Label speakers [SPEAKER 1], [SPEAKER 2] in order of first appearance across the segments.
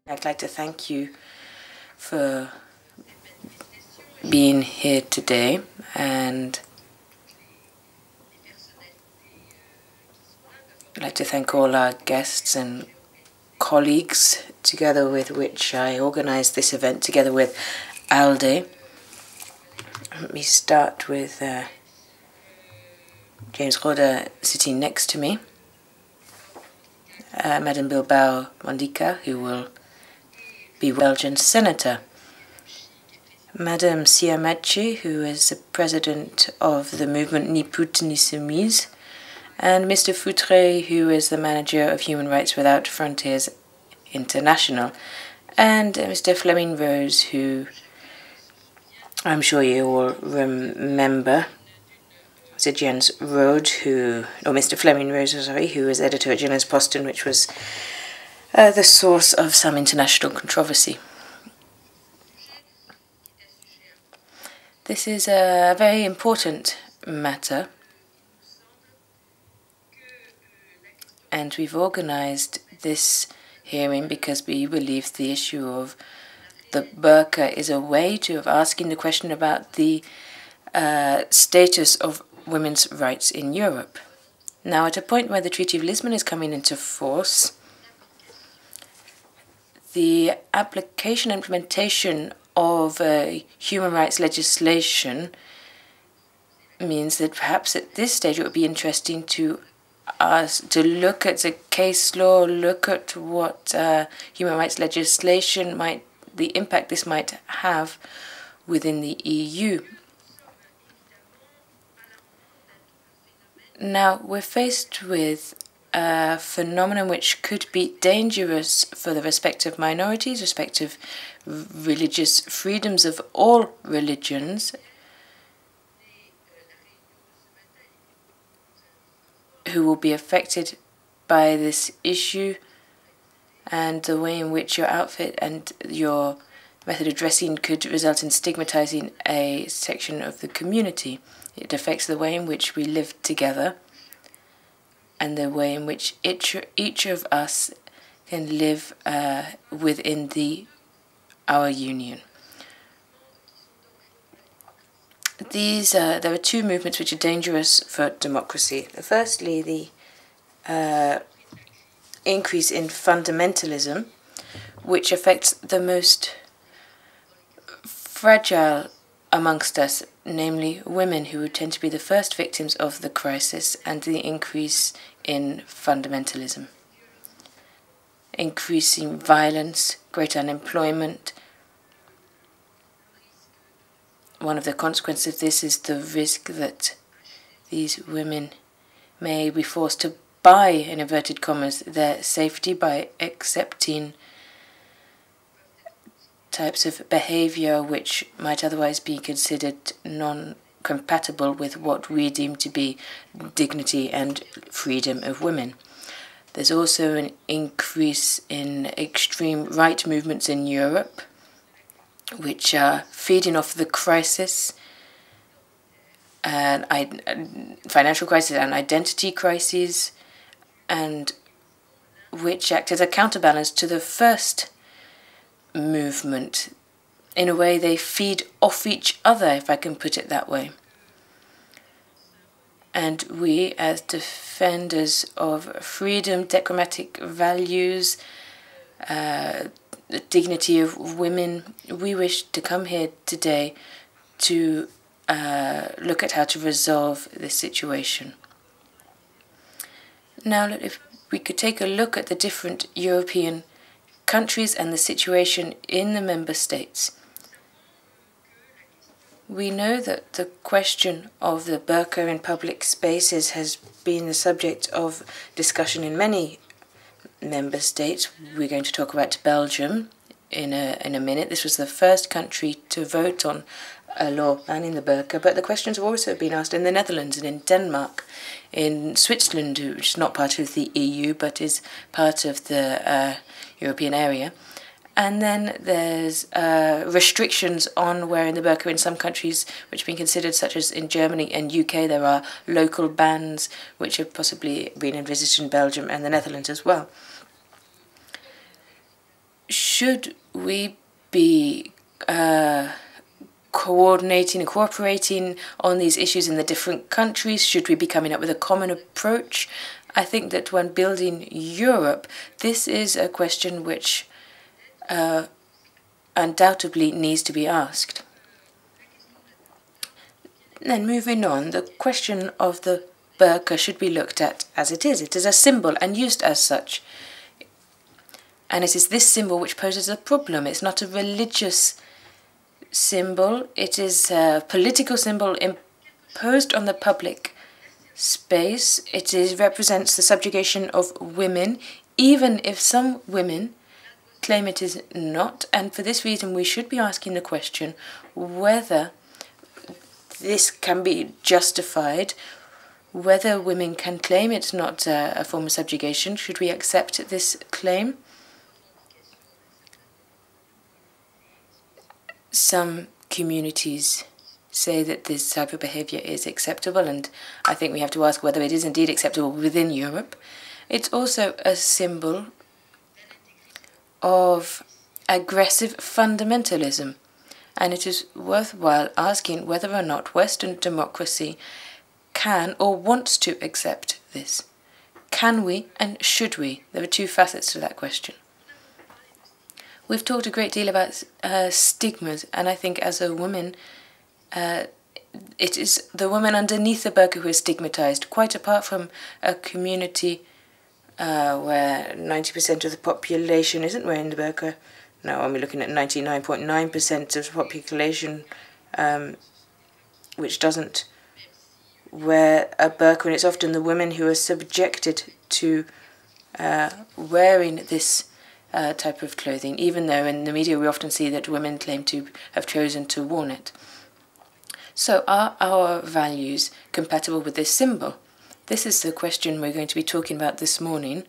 [SPEAKER 1] I'd like to thank you for being here today, and I'd like to thank all our guests and colleagues together with which I organized this event together with ALDE. Let me start with James Roda sitting next to me, Madame Bilbao Mondika, who will be Belgian Senator, Madame Siamachi, who is the president of the movement Ni Put Ni Soumise, and Mr. Foutre, who is the manager of Human Rights Without Frontiers International, and Mr. Fleming Rose, who I'm sure you all remember. Mr. Jens Rode, Mr. Fleming Rose, sorry, who was editor at Jyllands-Posten, which was the source of some international controversy. This is a very important matter, and we've organized this hearing because we believe the issue of the burqa is a way of asking the question about the status of women's rights in Europe. Now, at a point where the Treaty of Lisbon is coming into force, the application and implementation of human rights legislation means that perhaps at this stage it would be interesting to look at the case law, look at what human rights legislation the impact this might have within the EU. Now, we're faced with a phenomenon which could be dangerous for the respective minorities, respective religious freedoms of all religions, who will be affected by this issue, and the way in which your outfit and your method of dressing could result in stigmatizing a section of the community. It affects the way in which we live together and the way in which each of us can live within our union. There are two movements which are dangerous for democracy. Firstly, the increase in fundamentalism, which affects the most fragile amongst us, namely women, who tend to be the first victims of the crisis and the increase in fundamentalism. Increasing violence, greater unemployment. One of the consequences of this is the risk that these women may be forced to buy, in inverted commas, their safety by accepting types of behavior which might otherwise be considered non-compatible with what we deem to be dignity and freedom of women. There's also an increase in extreme right movements in Europe, which are feeding off the crisis, and financial crisis and identity crises, and which act as a counterbalance to the first movement. In a way, they feed off each other, if I can put it that way. And we, as defenders of freedom, democratic values, the dignity of women, we wish to come here today to look at how to resolve this situation. Now, if we could take a look at the different European countries and the situation in the member states. We know that the question of the burqa in public spaces has been the subject of discussion in many member states. We're going to talk about Belgium in a minute. This was the first country to vote on a law banning the burqa, but the questions have also been asked in the Netherlands and in Denmark, in Switzerland, which is not part of the EU but is part of the European area. And then there's restrictions on wearing the burqa in some countries which have been considered, such as in Germany and UK. There are local bans which have possibly been envisaged in Belgium and the Netherlands as well. Should we be coordinating and cooperating on these issues in the different countries? Should we be coming up with a common approach? I think that when building Europe, this is a question which undoubtedly needs to be asked. Then moving on, the question of the burqa should be looked at as it is. It is a symbol and used as such. And it is this symbol which poses a problem. It's not a religious symbol. It is a political symbol imposed on the public space. It represents the subjugation of women, even if some women claim it is not. And for this reason, we should be asking the question whether this can be justified, whether women can claim it's not a form of subjugation. Should we accept this claim? Some communities say that this type of behavior is acceptable, and I think we have to ask whether it is indeed acceptable within Europe. It's also a symbol of aggressive fundamentalism, and it is worthwhile asking whether or not Western democracy can or wants to accept this. Can we and should we? There are two facets to that question. We've talked a great deal about stigmas, and I think as a woman, it is the woman underneath the burqa who is stigmatized, quite apart from a community where 90% of the population isn't wearing the burqa. Now, we're looking at 99.9% of the population which doesn't wear a burqa, and it's often the women who are subjected to wearing this type of clothing, even though in the media we often see that women claim to have chosen to wear it. So are our values compatible with this symbol? This is the question we're going to be talking about this morning.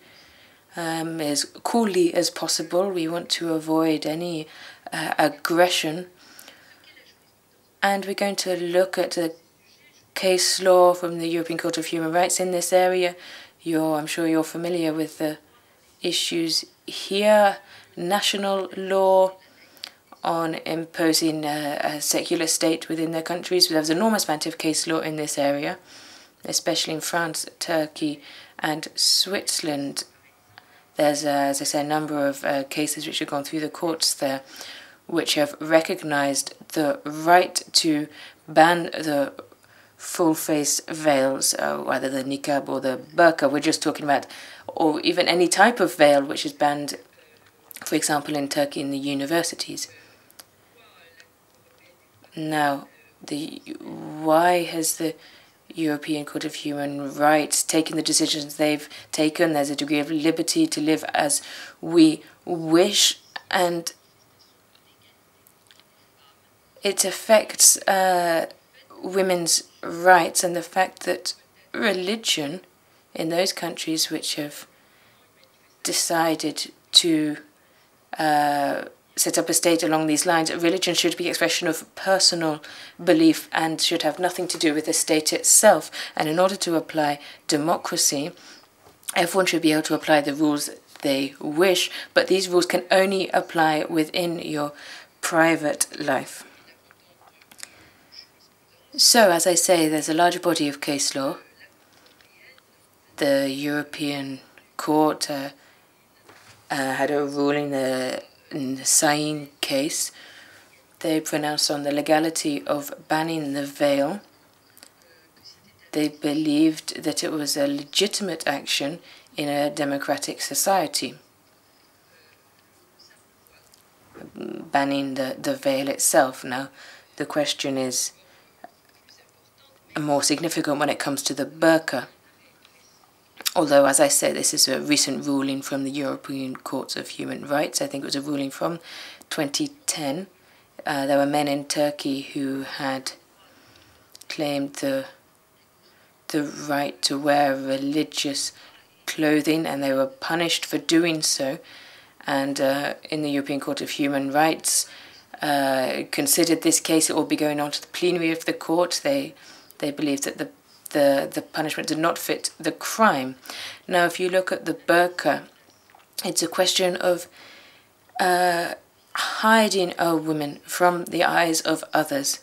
[SPEAKER 1] As coolly as possible, we want to avoid any aggression, and we're going to look at the case law from the European Court of Human Rights in this area. I'm sure you're familiar with the issues here. National law on imposing a secular state within their countries. There's an enormous amount of case law in this area, especially in France, Turkey, and Switzerland. There's, as I say, a number of cases which have gone through the courts there, which have recognized the right to ban the full-face veils, either the niqab or the burqa we're just talking about, or even any type of veil which is banned, for example, in Turkey in the universities. Now, why has the European Court of Human Rights taken the decisions they've taken? There's a degree of liberty to live as we wish, and it affects women's rights, and the fact that religion in those countries which have decided to set up a state along these lines, religion should be expression of personal belief and should have nothing to do with the state itself. And in order to apply democracy, everyone should be able to apply the rules they wish, but these rules can only apply within your private life. So, as I say, there's a larger body of case law. The European Court had a ruling in the Sain case. They pronounced on the legality of banning the veil. They believed that it was a legitimate action in a democratic society, banning the veil itself. Now, the question is more significant when it comes to the burqa. Although, as I said, this is a recent ruling from the European Court of Human Rights. I think it was a ruling from 2010. There were men in Turkey who had claimed the right to wear religious clothing, and they were punished for doing so. And in the European Court of Human Rights considered this case. It will be going on to the plenary of the court. They believed that the punishment did not fit the crime. Now, if you look at the burqa, it's a question of hiding a woman from the eyes of others,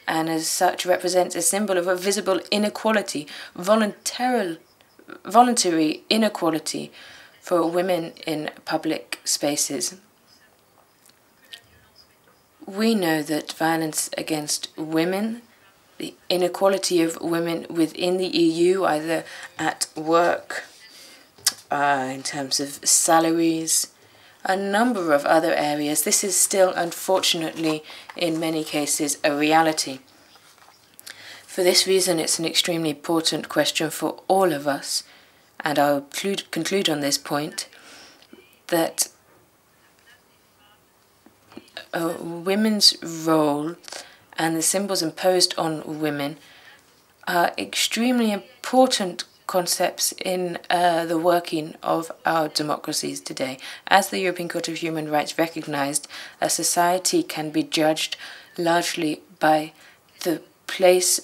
[SPEAKER 1] and as such represents a symbol of a visible inequality, voluntary inequality for women in public spaces. We know that violence against women, the inequality of women within the EU, either at work, in terms of salaries, a number of other areas, this is still, unfortunately, in many cases, a reality. For this reason, it's an extremely important question for all of us, and I'll conclude on this point, that women's role and the symbols imposed on women are extremely important concepts in the working of our democracies today. As the European Court of Human Rights recognized, a society can be judged largely by the place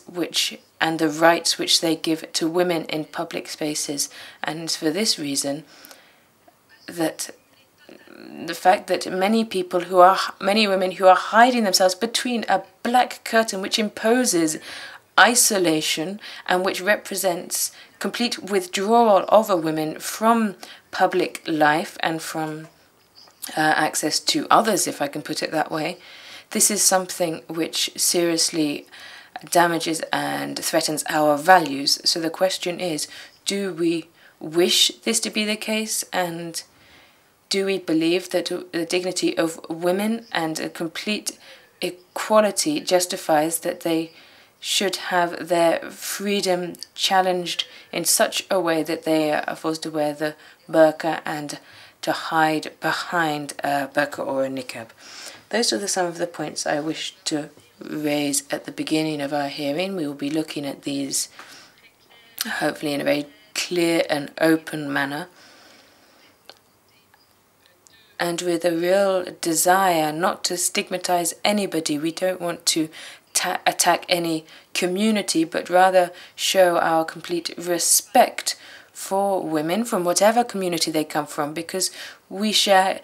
[SPEAKER 1] and the rights which they give to women in public spaces. And it's for this reason that the fact that many women who are hiding themselves between a black curtain which imposes isolation and which represents complete withdrawal of a woman from public life and from access to others, if I can put it that way, this is something which seriously damages and threatens our values. So the question is, do we wish this to be the case, and do we believe that the dignity of women and a complete equality justifies that they should have their freedom challenged in such a way that they are forced to wear the burqa and to hide behind a burqa or a niqab? Those are some of the points I wish to raise at the beginning of our hearing. We will be looking at these hopefully in a very clear and open manner, and with a real desire not to stigmatize anybody. We don't want to attack any community, but rather show our complete respect for women from whatever community they come from, because we are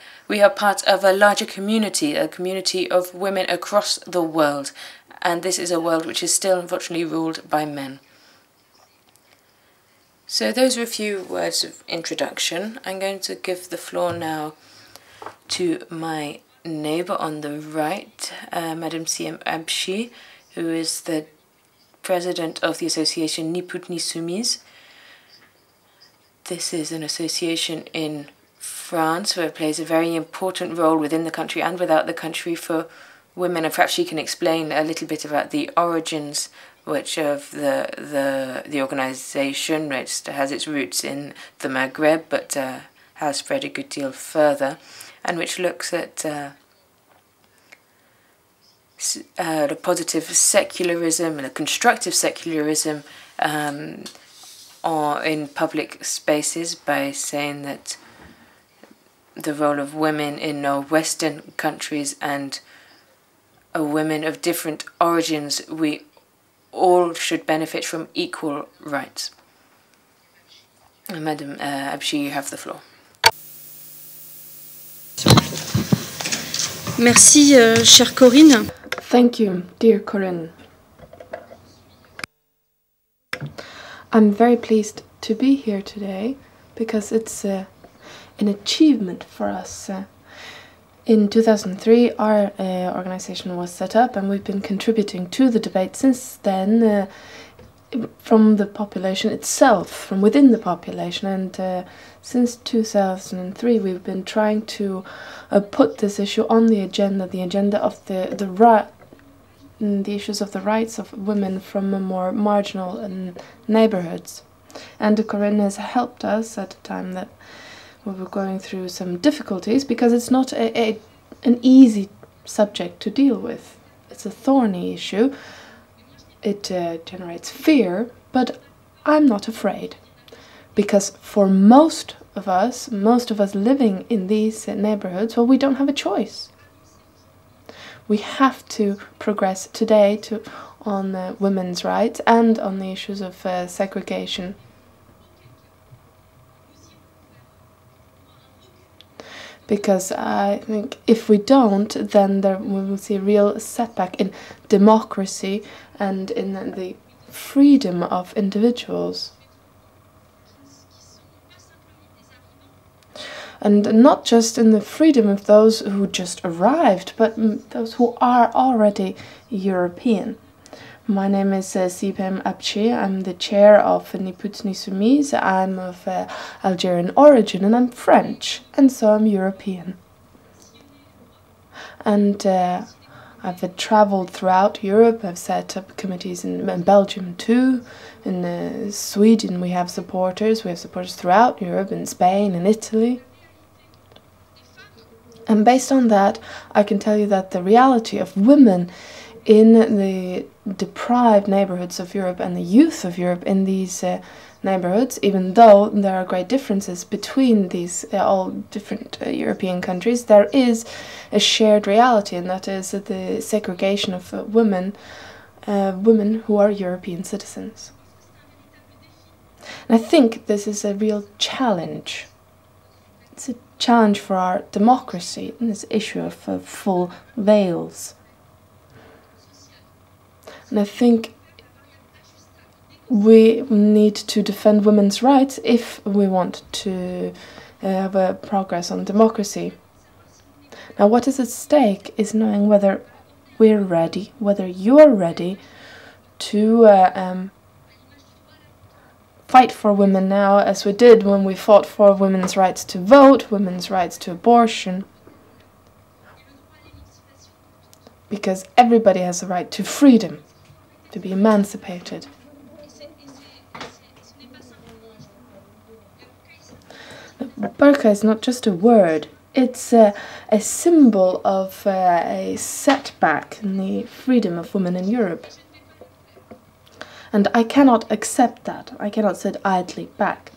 [SPEAKER 1] part of a larger community, a community of women across the world, and this is a world which is still unfortunately ruled by men. So those are a few words of introduction. I'm going to give the floor now to my neighbour on the right, Madame Siem Abshi, who is the president of the association Ni Put Ni Soumise. This is an association in France where it plays a very important role within the country and without the country for women, and perhaps she can explain a little bit about the origins which of the organisation, which has its roots in the Maghreb but has spread a good deal further, and which looks at the positive secularism and a constructive secularism in public spaces, by saying that the role of women in Western countries and women of different origins, we all should benefit from equal rights. Madame Abshi, you have the floor.
[SPEAKER 2] Merci, chère Corinne.
[SPEAKER 3] Thank you, dear Corinne. I'm very pleased to be here today because it's an achievement for us. In 2003, our organization was set up, and we've been contributing to the debate since then from the population itself, from within the population. And since 2003, we've been trying to put this issue on the agenda of the issues of the rights of women from more marginal neighborhoods. And Corinne has helped us at a time that we were going through some difficulties, because it's not an easy subject to deal with. It's a thorny issue. It generates fear, but I'm not afraid, because for most of us living in these neighborhoods, well, we don't have a choice. We have to progress today on women's rights and on the issues of segregation. because I think if we don't, then we will see a real setback in democracy and in the freedom of individuals. And not just in the freedom of those who just arrived, but those who are already European. My name is Sibem Abchi. I'm the chair of Ni Soumises. I'm of Algerian origin and I'm French, and so I'm European. And I've travelled throughout Europe. I've set up committees in Belgium too. In Sweden we have supporters. We have supporters throughout Europe, in Spain and Italy. And based on that, I can tell you that the reality of women in the deprived neighborhoods of Europe and the youth of Europe in these neighborhoods, even though there are great differences between these all different European countries, there is a shared reality, and that is the segregation of women who are European citizens. And I think this is a real challenge. It's a challenge for our democracy in this issue of full veils. And I think we need to defend women's rights if we want to have a progress on democracy. Now, what is at stake is knowing whether we're ready, whether you're ready to fight for women now, as we did when we fought for women's rights to vote, women's rights to abortion. Because everybody has the right to freedom, to be emancipated. Burqa is not just a word, it's a symbol of a setback in the freedom of women in Europe. And I cannot accept that. I cannot sit idly back.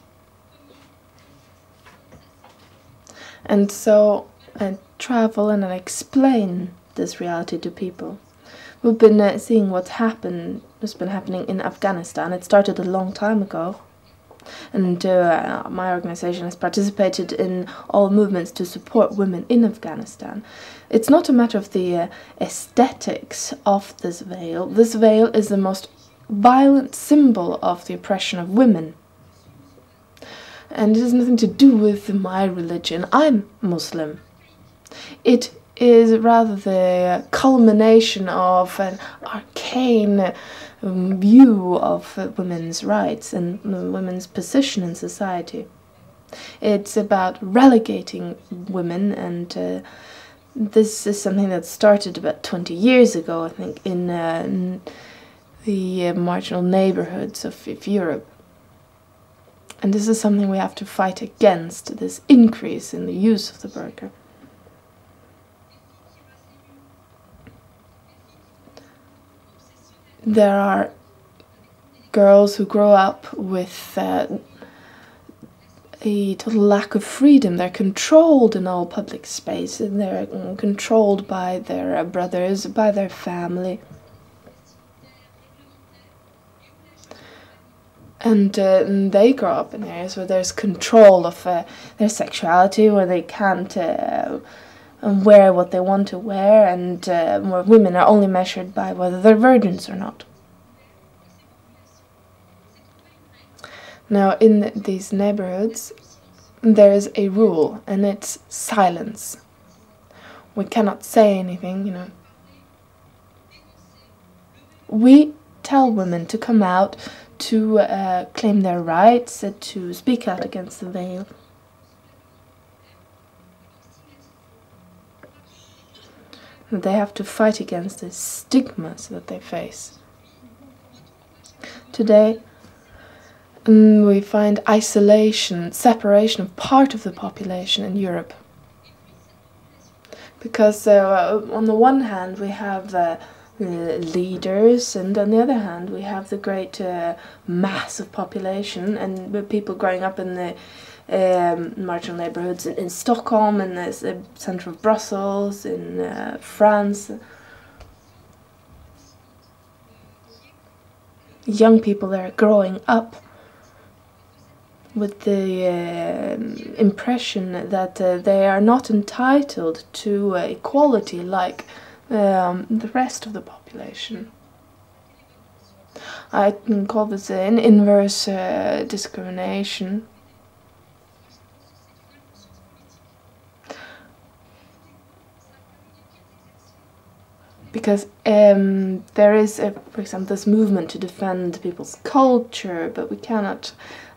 [SPEAKER 3] And so I travel and I explain this reality to people. We've been seeing what's been happening in Afghanistan. It started a long time ago. And my organization has participated in all movements to support women in Afghanistan. It's not a matter of the aesthetics of this veil. This veil is the most violent symbol of the oppression of women. And it has nothing to do with my religion. I'm Muslim. It is rather the culmination of an arcane view of women's rights and women's position in society. It's about relegating women, and this is something that started about 20 years ago, I think, in the marginal neighborhoods of Europe. And this is something we have to fight against, this increase in the use of the burqa. There are girls who grow up with a total lack of freedom. They're controlled in all public space, and they're controlled by their brothers, by their family. And they grow up in areas where there's control of their sexuality, where they can't wear what they want to wear, and where women are only measured by whether they're virgins or not. Now, in these neighborhoods, there is a rule, and it's silence. We cannot say anything, you know. We tell women to come out, to claim their rights, to speak out against the veil. They have to fight against the stigmas that they face. Today, we find isolation, separation of part of the population in Europe. Because on the one hand we have leaders, and on the other hand we have the great mass of population and people growing up in the marginal neighborhoods in Stockholm, in the centre of Brussels, in France. Young people there are growing up with the impression that they are not entitled to equality like the rest of the population. I call this an inverse discrimination. Because there is, for example, this movement to defend people's culture, but we cannot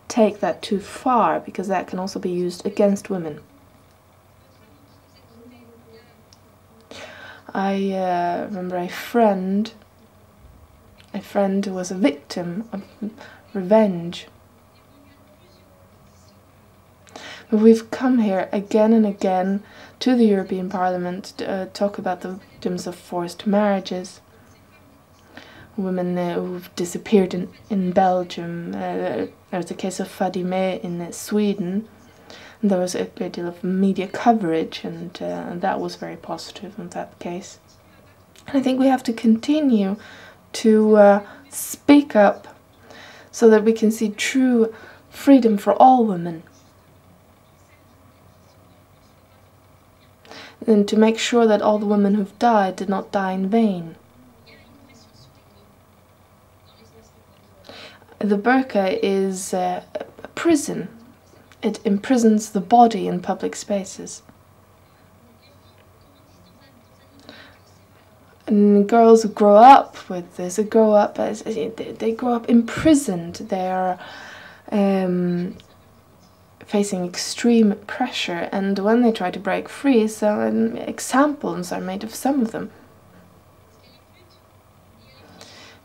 [SPEAKER 3] take that too far, because that can also be used against women. I remember a friend who was a victim of revenge. But we've come here again and again to the European Parliament to talk about the victims of forced marriages, women who've disappeared in Belgium. There's a case of Fadime in Sweden. And there was a great deal of media coverage, and that was very positive in that case. And I think we have to continue to speak up so that we can see true freedom for all women. And to make sure that all the women who've died did not die in vain. The burqa is a prison. It imprisons the body in public spaces. And girls who grow up with this, they grow up imprisoned. They are facing extreme pressure, and when they try to break free, some examples are made of some of them.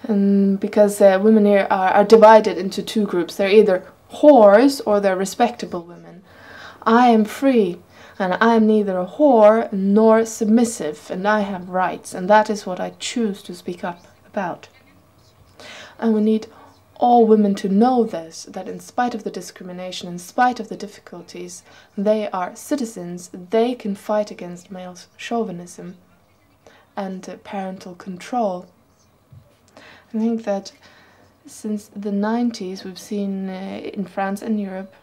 [SPEAKER 3] And because women here are divided into two groups. They're either whores or they're respectable women. I am free, and I am neither a whore nor submissive, and I have rights, and that is what I choose to speak up about. And we need all women to know this, that in spite of the discrimination, in spite of the difficulties, they are citizens. They can fight against male chauvinism and parental control. I think that since the 90s we've seen in France and Europe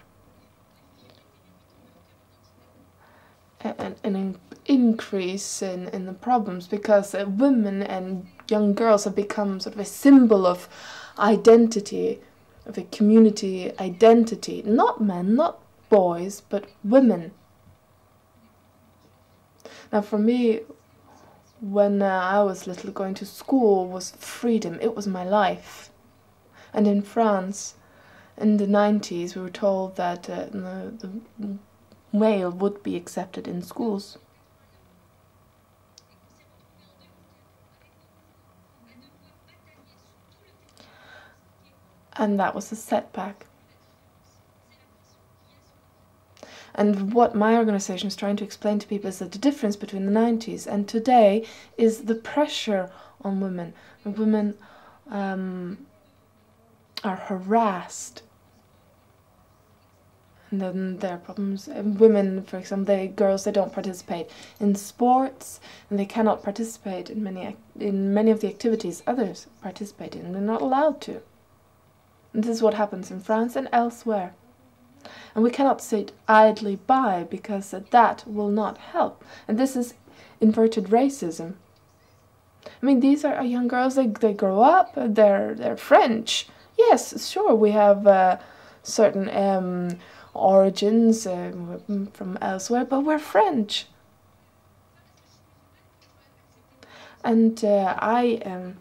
[SPEAKER 3] an increase in the problems, because women and young girls have become sort of a symbol of identity, of a community identity. Not men, not boys, but women. Now for me, when I was little, going to school was freedom. It was my life. And in France, in the 90s, we were told that the male would be accepted in schools. And that was a setback. And what my organization is trying to explain to people is that the difference between the 90s and today is the pressure on women. Women are harassed. And then there are problems. Women, for example, girls, they don't participate in sports, and they cannot participate in many of the activities others participate in. They're not allowed to. And this is what happens in France and elsewhere. And we cannot sit idly by, because that will not help. And this is inverted racism. I mean, these are young girls, they grow up, they're French. Yes, sure, we have certain origins from elsewhere, but we're French. And I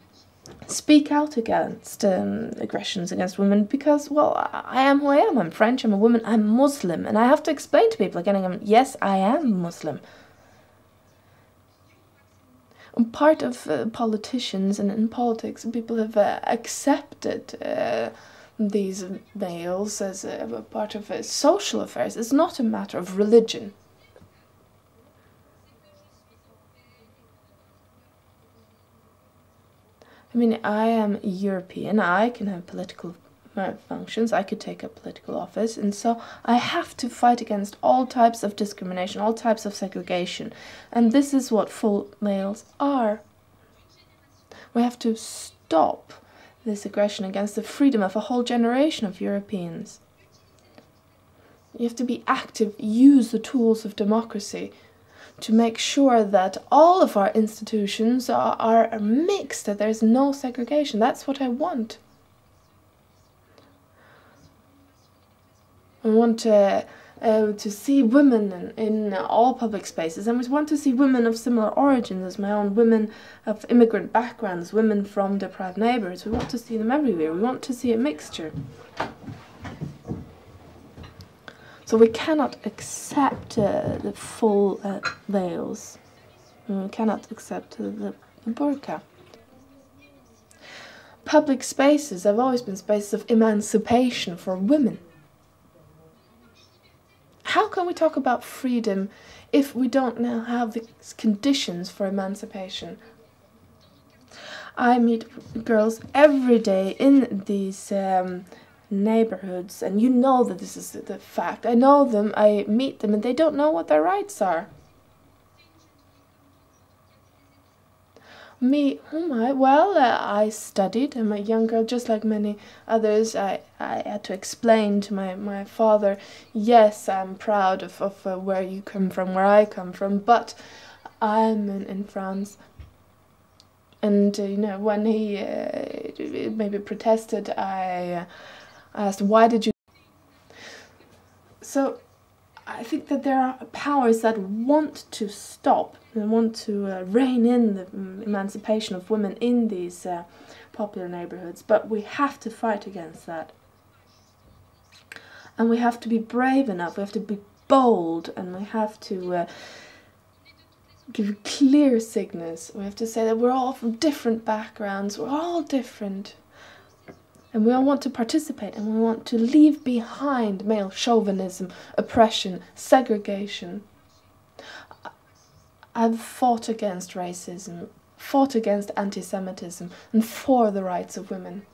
[SPEAKER 3] speak out against aggressions against women because, well, I am who I am. I'm French, I'm a woman, I'm Muslim, and I have to explain to people again, yes, I am Muslim. And part of politicians and in politics, people have accepted these males as a part of social affairs. It's not a matter of religion. I mean, I am European, I can have political functions, I could take up political office, and so I have to fight against all types of discrimination, all types of segregation, and this is what full males are. We have to stop this aggression against the freedom of a whole generation of Europeans. You have to be active, use the tools of democracy to make sure that all of our institutions are mixed, that there's no segregation. That's what I want. I want to see women in all public spaces, and we want to see women of similar origins as my own, women of immigrant backgrounds, women from deprived neighbours. We want to see them everywhere. We want to see a mixture. So we cannot accept the full veils. We cannot accept the burqa. Public spaces have always been spaces of emancipation for women. How can we talk about freedom if we don't now have the conditions for emancipation? I meet girls every day in these neighborhoods, and you know that this is the fact. I know them, I meet them, and they don't know what their rights are. Me, I studied. I'm a young girl, just like many others. I had to explain to my father, yes, I'm proud of where you come from, where I come from, but I'm in France. And, when he maybe protested, I asked, why did you? So I think that there are powers that want to stop and want to rein in the emancipation of women in these popular neighborhoods, but we have to fight against that. And we have to be brave enough, we have to be bold, and we have to give clear signals. We have to say that we're all from different backgrounds, we're all different. And we all want to participate, and we want to leave behind male chauvinism, oppression, segregation. I've fought against racism, fought against anti-Semitism, and for the rights of women.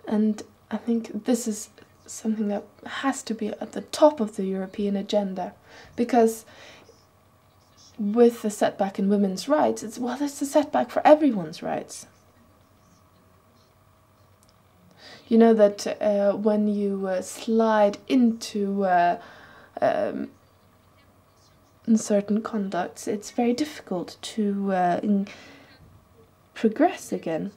[SPEAKER 3] And I think this is something that has to be at the top of the European agenda, because with the setback in women's rights, it's a setback for everyone's rights. You know that when you slide into certain conducts, it's very difficult to progress again.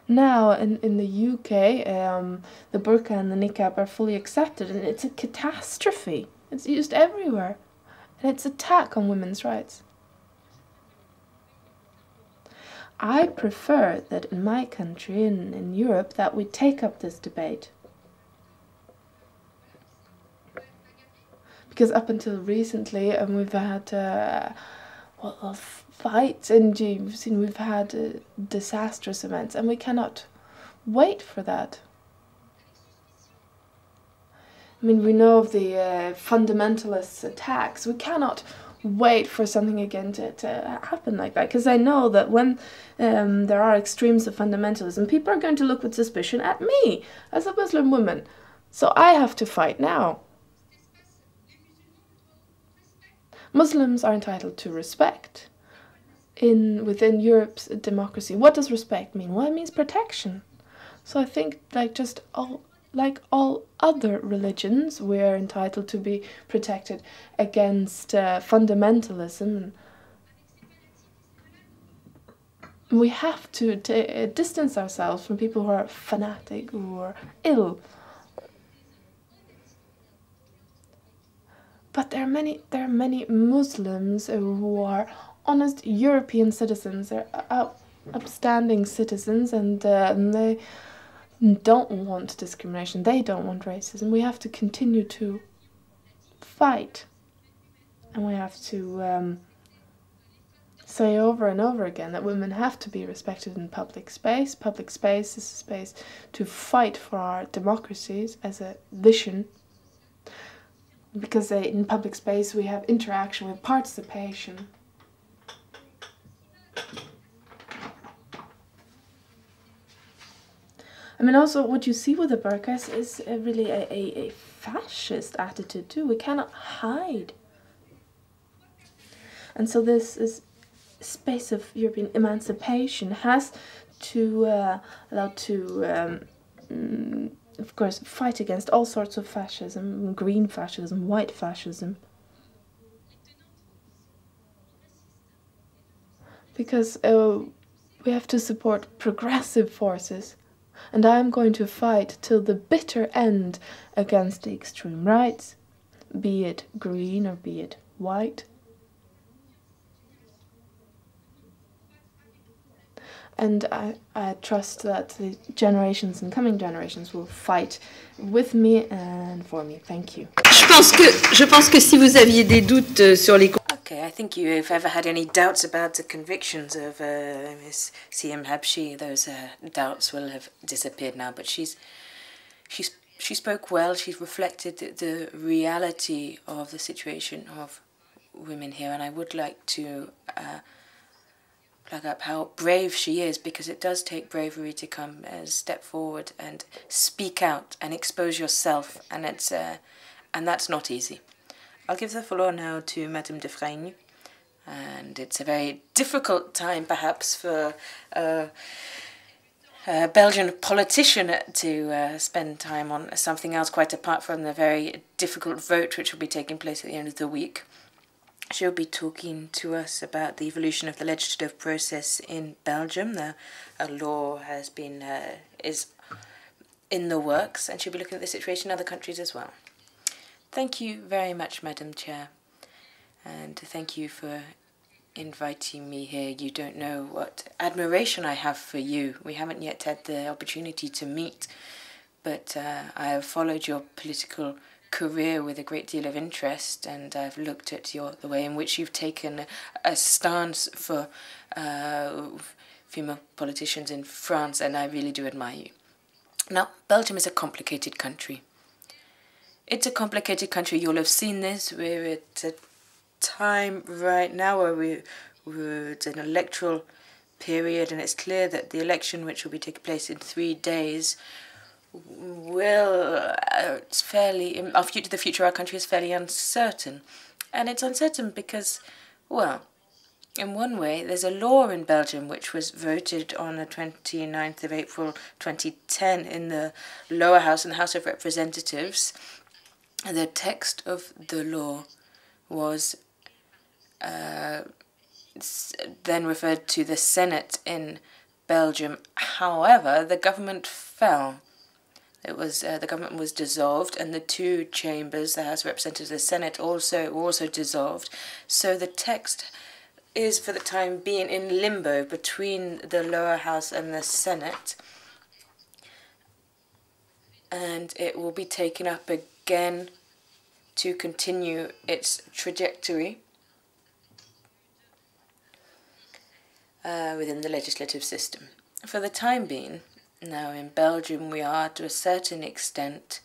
[SPEAKER 3] Now in the UK, the burqa and the niqab are fully accepted, and it's a catastrophe. It's used everywhere, and it's an attack on women's rights. I prefer that in my country, in Europe, that we take up this debate. Because up until recently, we've had fights, and you've seen we've had disastrous events, and we cannot wait for that. I mean, we know of the fundamentalist attacks. We cannot wait for something again to happen like that, because I know that when there are extremes of fundamentalism, people are going to look with suspicion at me as a Muslim woman. So I have to fight now. Muslims are entitled to respect within Europe's democracy. What does respect mean? Well, it means protection. So I think like all other religions, we are entitled to be protected against fundamentalism. We have to distance ourselves from people who are fanatic or ill. But there are many Muslims who are honest European citizens. They're upstanding citizens, and they don't want discrimination. They don't want racism. We have to continue to fight, and we have to say over and over again that women have to be respected in public space. Public space is a space to fight for our democracies as a vision, because in public space we have interaction, with participation. I mean, also what you see with the burqas is really a fascist attitude too. We cannot hide. And so this space of European emancipation has to allow to of course, fight against all sorts of fascism, green fascism, white fascism. Because we have to support progressive forces. And I am going to fight till the bitter end against the extreme rights, be it green or be it white. And I trust that the generations and coming generations will fight with me and for me. Thank you.
[SPEAKER 2] Je pense que si vous aviez des doutes sur les...
[SPEAKER 1] Okay, I think you've ever had any doubts about the convictions of Miss Siem Habshi, those doubts will have disappeared now. But she spoke well. She's reflected the reality of the situation of women here, and I would like to plug up how brave she is, because it does take bravery to come and step forward and speak out and expose yourself, and that's not easy. I'll give the floor now to Madame de Freyne, and it's a very difficult time perhaps for a Belgian politician to spend time on something else quite apart from the very difficult vote which will be taking place at the end of the week. She'll be talking to us about the evolution of the legislative process in Belgium. A law has been is in the works, and she'll be looking at the situation in other countries as well. Thank you very much, Madam Chair, and thank you for inviting me here. You don't know what admiration I have for you. We haven't yet had the opportunity to meet, but I have followed your political career with a great deal of interest, and I've looked at the way in which you've taken a stance for female politicians in France, and I really do admire you. Now, Belgium is a complicated country. It's a complicated country. You'll have seen this. We're at a time right now where it's an electoral period, and it's clear that the election, which will be taking place in 3 days, it's fairly, the future of our country is fairly uncertain. And it's uncertain because, well, in one way, there's a law in Belgium which was voted on the 29th of April 2010 in the lower house and the House of Representatives. The text of the law was then referred to the Senate in Belgium. However, the government fell. The government was dissolved, and the two chambers, the House of Representatives and the Senate, were also dissolved. So the text is, for the time being, in limbo between the lower house and the Senate, and it will be taken up again to continue its trajectory within the legislative system. For the time being, now in Belgium, we are to a certain extent,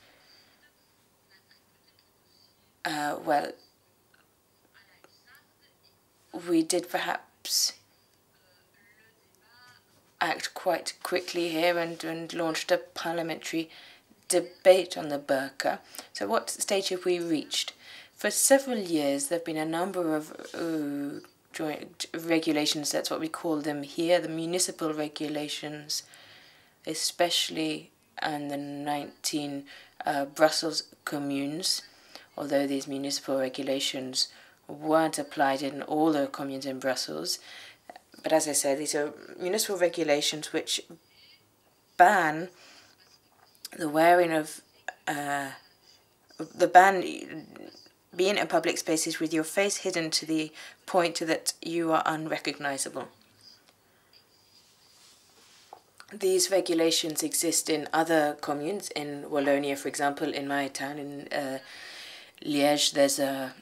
[SPEAKER 1] we did perhaps act quite quickly here and launched a parliamentary debate on the Burqa. So what stage have we reached? For several years there have been a number of joint regulations, that's what we call them here, the municipal regulations, especially in the 19 Brussels communes, although these municipal regulations weren't applied in all the communes in Brussels. But as I said, these are municipal regulations which ban the wearing of being in public spaces with your face hidden to the point that you are unrecognizable. These regulations exist in other communes. In Wallonia, for example, in my town, in Liège, there's a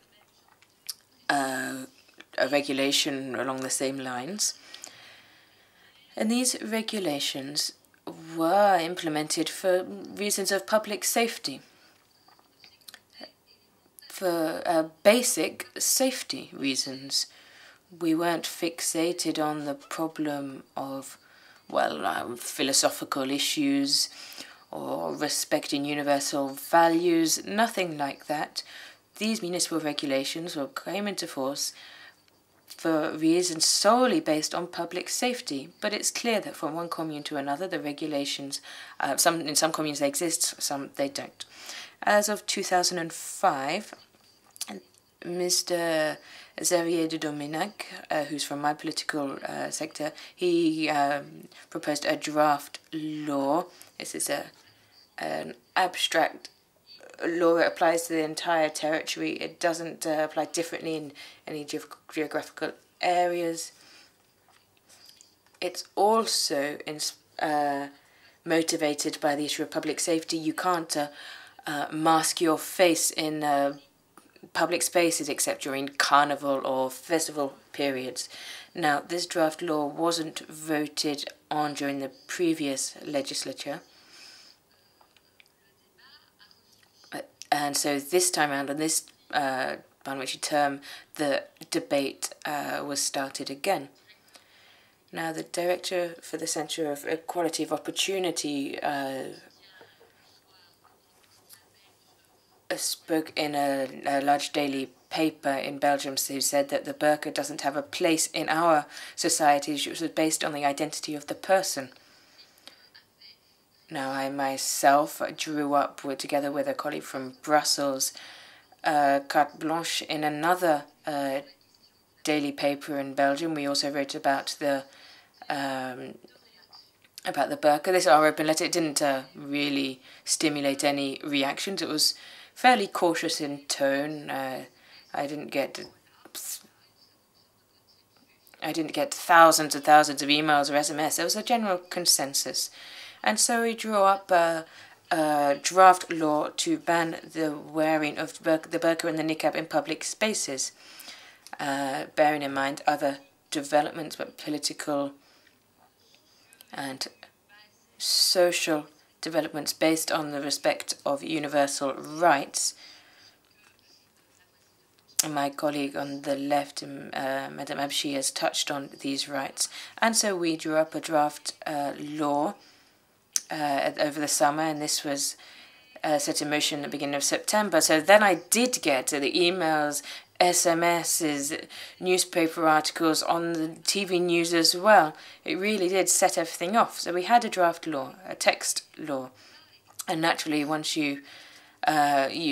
[SPEAKER 1] regulation along the same lines. And these regulations were implemented for reasons of public safety, for basic safety reasons. We weren't fixated on the problem of, philosophical issues or respecting universal values, nothing like that. These municipal regulations came into force for reasons solely based on public safety. But it's clear that from one commune to another, the regulations, in some communes they exist, some they don't. As of 2005, Mr. Xavier de Dominac, who's from my political sector, he proposed a draft law. This is an abstract law that applies to the entire territory. It doesn't apply differently in any geographical areas. It's also motivated by the issue of public safety. You can't mask your face in public spaces except during carnival or festival periods. Now, this draft law wasn't voted on during the previous legislature. And so this time around, on this parliamentary term, the debate was started again. Now, the director for the Centre of Equality of Opportunity spoke in a large daily paper in Belgium, who said that the burqa doesn't have a place in our societies, which was based on the identity of the person. Now, I myself grew up together with a colleague from Brussels, carte blanche, in another daily paper in Belgium. We also wrote about the burqa. This our open letter. It didn't really stimulate any reactions. It was fairly cautious in tone. I didn't get thousands and thousands of emails or SMS. There was a general consensus. And so we drew up a draft law to ban the wearing of the burqa and the niqab in public spaces, bearing in mind other developments, but political and social developments based on the respect of universal rights. My colleague on the left, Madame Abshi, has touched on these rights. And so we drew up a draft law over the summer, and this was set in motion at the beginning of September. So then I did get the emails, SMSs, newspaper articles, on the TV news as well. It really did set everything off. So we had a draft law, a text law, and naturally once you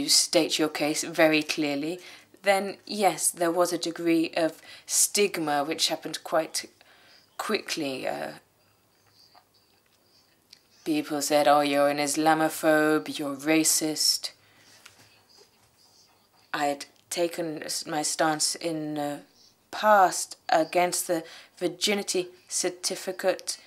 [SPEAKER 1] state your case very clearly, then yes, there was a degree of stigma which happened quite quickly. People said, oh, you're an Islamophobe, you're racist. I had taken my stance in the past against the virginity certificate.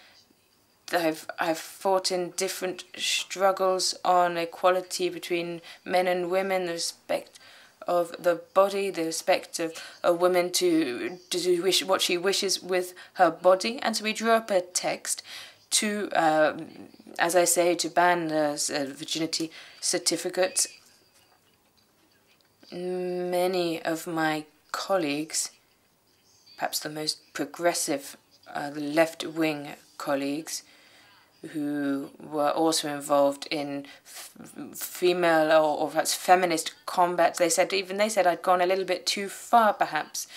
[SPEAKER 1] I've fought in different struggles on equality between men and women, the respect of the body, the respect of a woman to do what she wishes with her body. And so we drew up a text to, as I say, to ban the virginity certificates. Many of my colleagues, perhaps the most progressive, the left-wing colleagues, who were also involved in female or perhaps feminist combat, they said I'd gone a little bit too far, perhaps,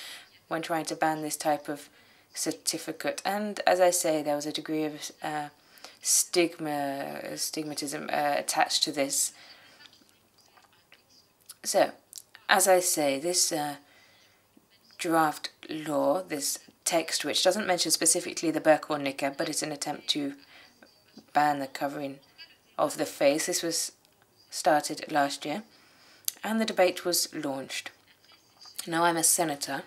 [SPEAKER 1] when trying to ban this type of certificate. And as I say, there was a degree of stigmatism attached to this. So, as I say, this draft law, this text, which doesn't mention specifically the burqa or niqab, but it's an attempt to ban the covering of the face. This was started last year, and the debate was launched. Now, I'm a senator,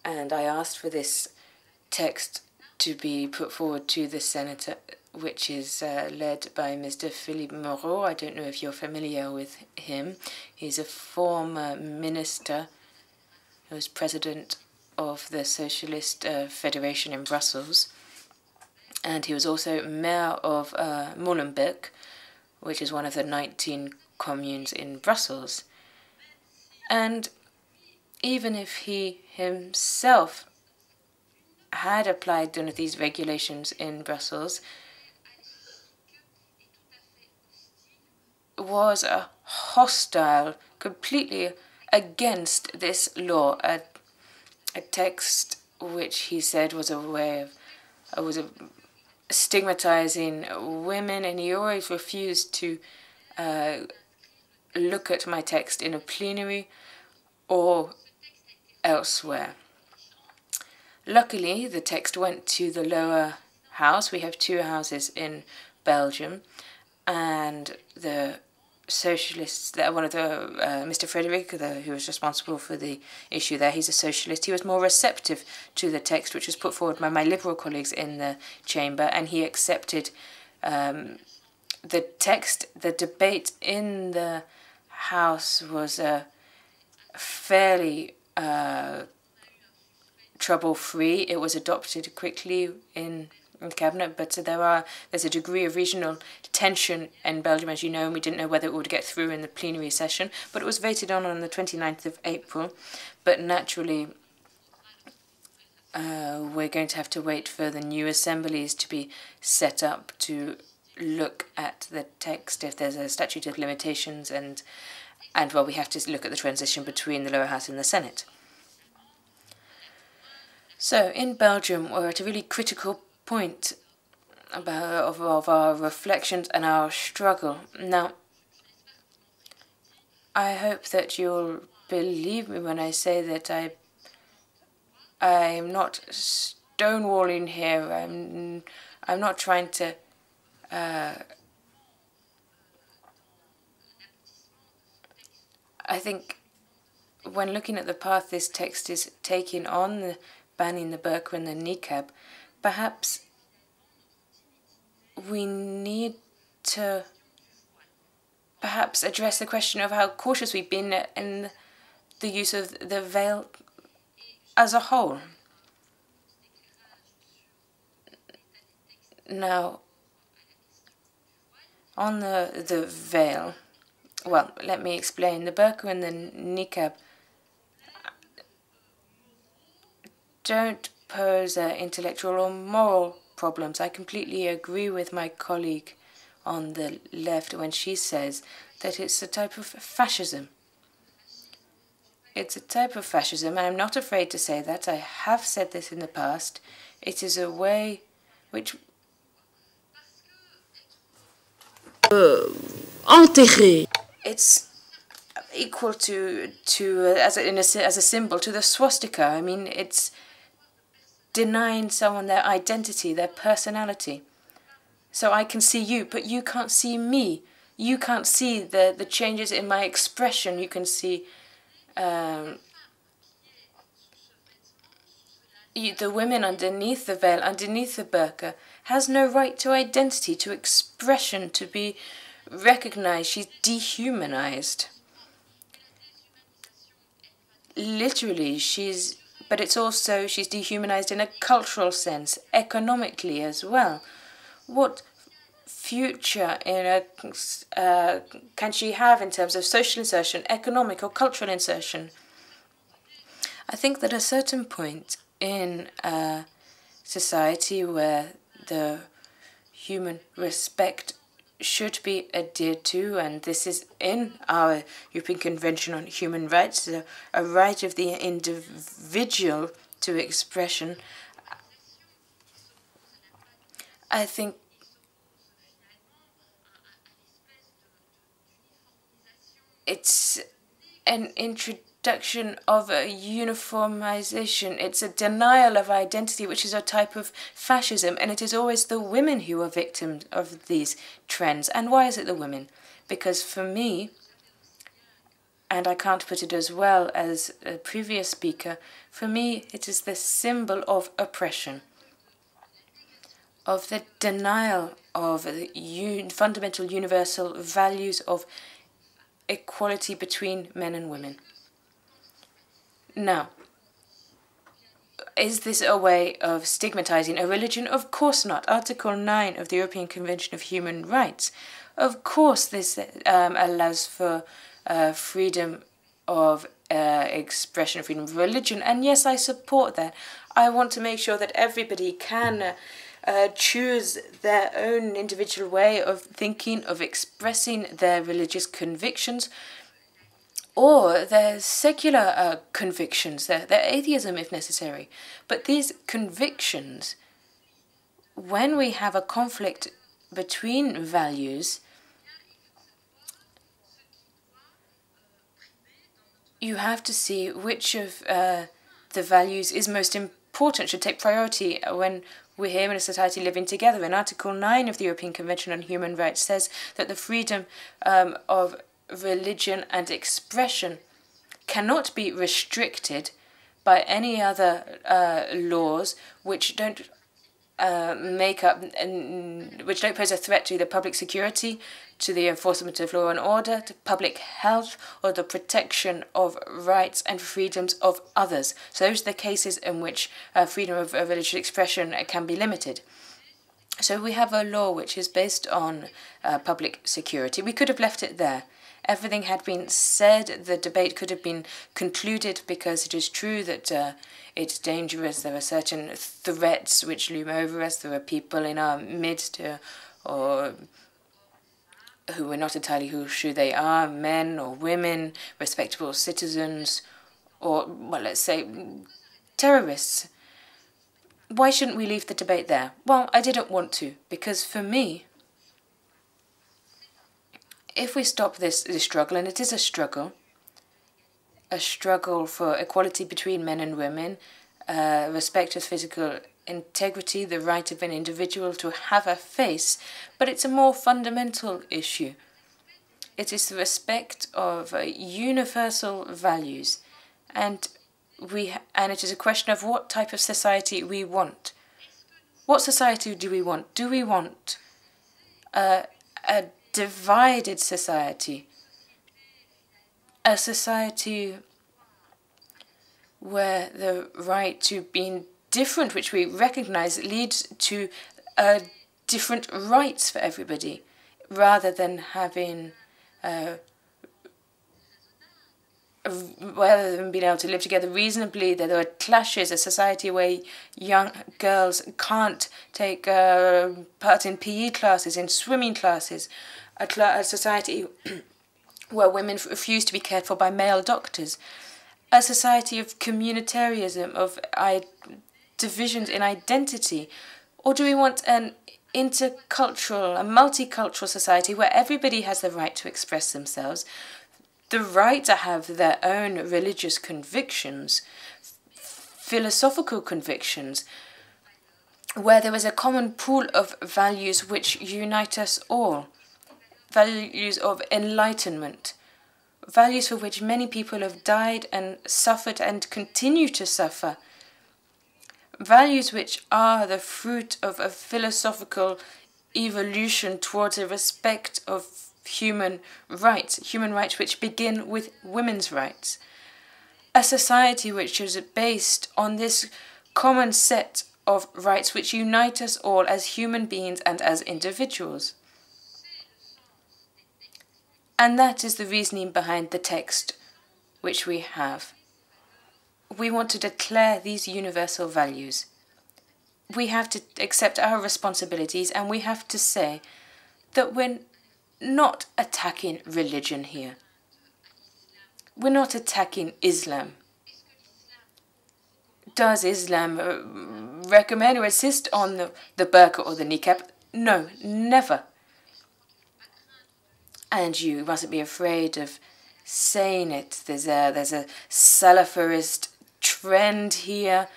[SPEAKER 1] and I asked for this text to be put forward to the Senate, which is led by Mr. Philippe Moreau. I don't know if you're familiar with him. He's a former minister who was president of the Socialist Federation in Brussels. And he was also mayor of Molenbeek, which is one of the 19 communes in Brussels. And even if he himself had applied one of these regulations in Brussels, was hostile, completely against this law, a text which he said was a way of stigmatizing women, and he always refused to look at my text in a plenary or elsewhere. Luckily, the text went to the lower house. We have 2 houses in Belgium, and the socialists, one of the Mr. Frederick, who was responsible for the issue there, he's a socialist. He was more receptive to the text which was put forward by my liberal colleagues in the chamber, and he accepted the text. The debate in the House was fairly trouble-free. It was adopted quickly in the cabinet, but there's a degree of regional tension in Belgium, as you know, and we didn't know whether it would get through in the plenary session, but it was voted on the 29th of April. But naturally, we're going to have to wait for the new assemblies to be set up to look at the text if there's a statute of limitations, and well, we have to look at the transition between the lower house and the Senate. So in Belgium, we're at a really critical point of our reflections and our struggle. Now, I hope that you'll believe me when I say that I'm not stonewalling here. I'm not trying to I think when looking at the path this text is taking on, the banning the burqa and the niqab, perhaps we need to address the question of how cautious we've been in the use of the veil as a whole. Now, on the veil, well, let me explain. The burqa and the niqab don't pose intellectual or moral problems. I completely agree with my colleague on the left when she says that it's a type of fascism. It's a type of fascism, and I'm not afraid to say that. I have said this in the past. It is a way which
[SPEAKER 2] enterré.
[SPEAKER 1] It's equal to as a symbol to the swastika. I mean, it's denying someone their identity, their personality. So I can see you, but you can't see me. You can't see the changes in my expression. You can see the women underneath the veil, underneath the burqa, has no right to identity, to expression, to be recognized. She's dehumanized. Literally, but it's also, she's dehumanized in a cultural sense, economically as well. What future can she have in terms of social insertion, economic or cultural insertion? I think that at a certain point in a society where the human respect should be adhered to, and this is in our European Convention on Human Rights, a right of the individual to expression, I think it's an introduction of a uniformization. It's a denial of identity, which is a type of fascism, and it is always the women who are victims of these trends. And why is it the women? Because for me, and I can't put it as well as a previous speaker, for me it is the symbol of oppression, of the denial of the fundamental universal values of equality between men and women. Now, is this a way of stigmatizing a religion? Of course not. Article 9 of the European Convention of Human Rights. Of course this allows for freedom of expression, freedom of religion, and yes, I support that. I want to make sure that everybody can choose their own individual way of thinking, of expressing their religious convictions Or they're secular convictions, they're atheism if necessary. But these convictions, when we have a conflict between values, you have to see which of the values is most important, should take priority when we're here in a society living together. And Article 9 of the European Convention on Human Rights says that the freedom of religion and expression cannot be restricted by any other laws which don't which don't pose a threat to the public security, to the enforcement of law and order, to public health, or the protection of rights and freedoms of others. So those are the cases in which freedom of religious expression can be limited. So we have a law which is based on public security. We could have left it there. Everything had been said, the debate could have been concluded, because it is true that it's dangerous. There are certain threats which loom over us. There are people in our midst or who we're not entirely who they are, men or women, respectable citizens, or, well, let's say, terrorists. Why shouldn't we leave the debate there? Well, I didn't want to, because for me, if we stop this struggle, and it is a struggle for equality between men and women, respect of physical integrity, the right of an individual to have a face, but it's a more fundamental issue. It is the respect of universal values, and it is a question of what type of society we want. What society do we want? Do we want a divided society? A society where the right to being different, which we recognize, leads to different rights for everybody, rather than having rather than being able to live together reasonably, that there are clashes, a society where young girls can't take part in PE classes, in swimming classes, a society where women refuse to be cared for by male doctors, a society of communitarianism, of divisions in identity? Or do we want an intercultural, a multicultural society where everybody has the right to express themselves, the right to have their own religious convictions, philosophical convictions, where there is a common pool of values which unite us all, values of enlightenment, values for which many people have died and suffered and continue to suffer, values which are the fruit of a philosophical evolution towards a respect of human rights which begin with women's rights. A society which is based on this common set of rights which unite us all as human beings and as individuals. And that is the reasoning behind the text which we have. We want to declare these universal values. We have to accept our responsibilities, and we have to say that we're not attacking religion here. We're not attacking Islam. Does Islam recommend or insist on the burqa or the niqab? No, never. And you mustn't be afraid of saying it. There's a Salafist trend here.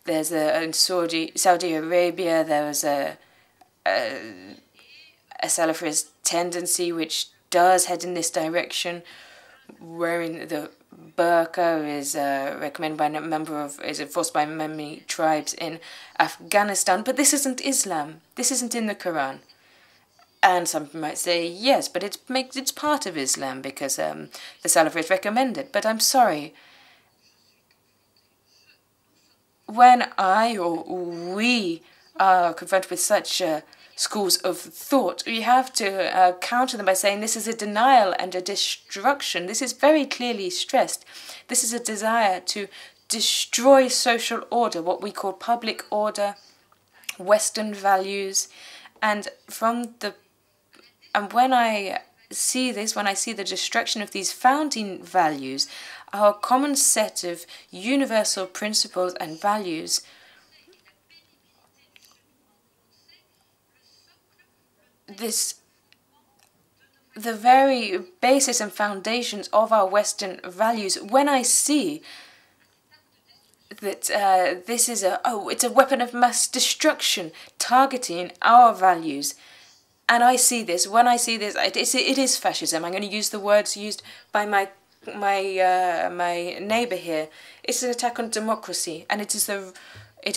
[SPEAKER 1] There's in Saudi Arabia, there was a Salafist tendency which does head in this direction. Wearing the burqa is recommended by is enforced by many tribes in Afghanistan. But this isn't Islam. This isn't in the Quran. And some might say yes, but it's part of Islam because the Salafists recommend it. But I'm sorry. When I or we are confronted with such schools of thought, we have to counter them by saying this is a denial and a destruction. This is very clearly stressed. This is a desire to destroy social order, what we call public order, Western values, and when I see this, when I see the destruction of these founding values, our common set of universal principles and values, the very basis and foundations of our Western values, when I see that this is it's a weapon of mass destruction targeting our values, and I see this, when I see this, it is fascism. I'm going to use the words used by my neighbour here. It's an attack on democracy, and it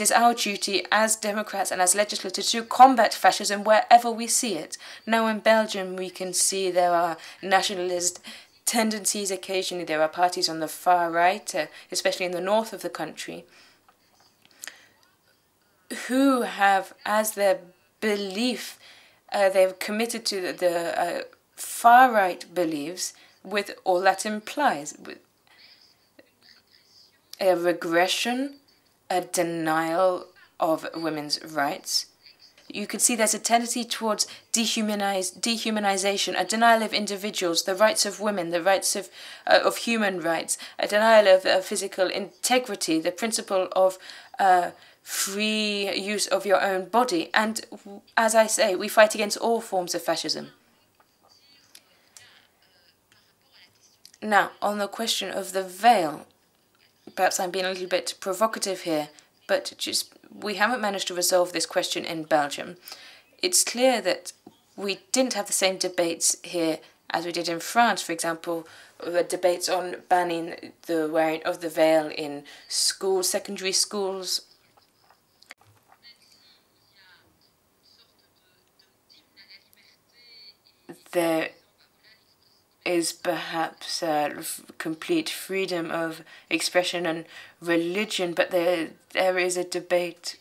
[SPEAKER 1] is our duty as Democrats and as legislators to combat fascism wherever we see it. Now in Belgium we can see there are nationalist tendencies occasionally. There are parties on the far right, especially in the north of the country, who have as their belief, they've committed to the far right beliefs with all that implies, with a regression, a denial of women's rights. You can see there's a tendency towards dehumanization, a denial of individuals, the rights of women, the rights of human rights, a denial of physical integrity, the principle of free use of your own body. And as I say, we fight against all forms of fascism. Now, on the question of the veil, perhaps I'm being a little bit provocative here, but we haven't managed to resolve this question in Belgium. It's clear that we didn't have the same debates here as we did in France. For example, the debates on banning the wearing of the veil in schools, secondary schools. There is perhaps complete freedom of expression and religion, but there is a debate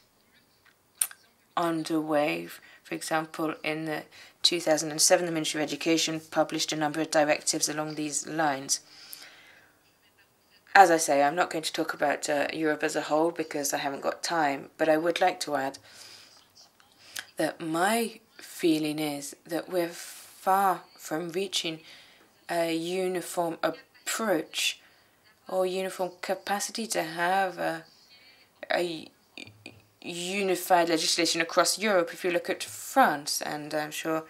[SPEAKER 1] underway. For example, in the 2007, the Ministry of Education published a number of directives along these lines. As I say, I'm not going to talk about Europe as a whole because I haven't got time, but I would like to add that my feeling is that we're far from reaching a uniform approach or uniform capacity to have a unified legislation across Europe. If you look at France, and I'm sure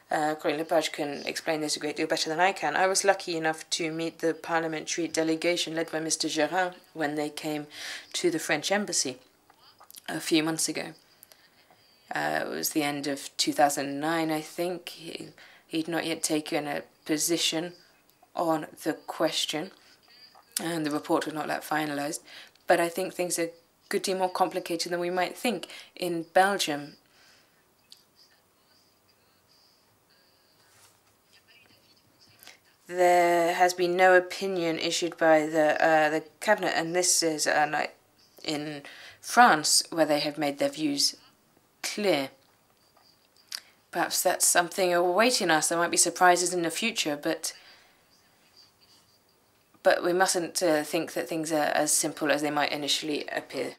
[SPEAKER 1] Corinne Lepage can explain this a great deal better than I can. I was lucky enough to meet the parliamentary delegation led by Mr. Gerin when they came to the French embassy a few months ago. It was the end of 2009, I think. He'd not yet taken a position on the question, and the report was not yet finalised. But I think things are a good deal more complicated than we might think. In Belgium, there has been no opinion issued by the cabinet, and this is in France, where they have made their views clear. Perhaps that's something awaiting us. There might be surprises in the future, but we mustn't think that things are as simple as they might initially appear.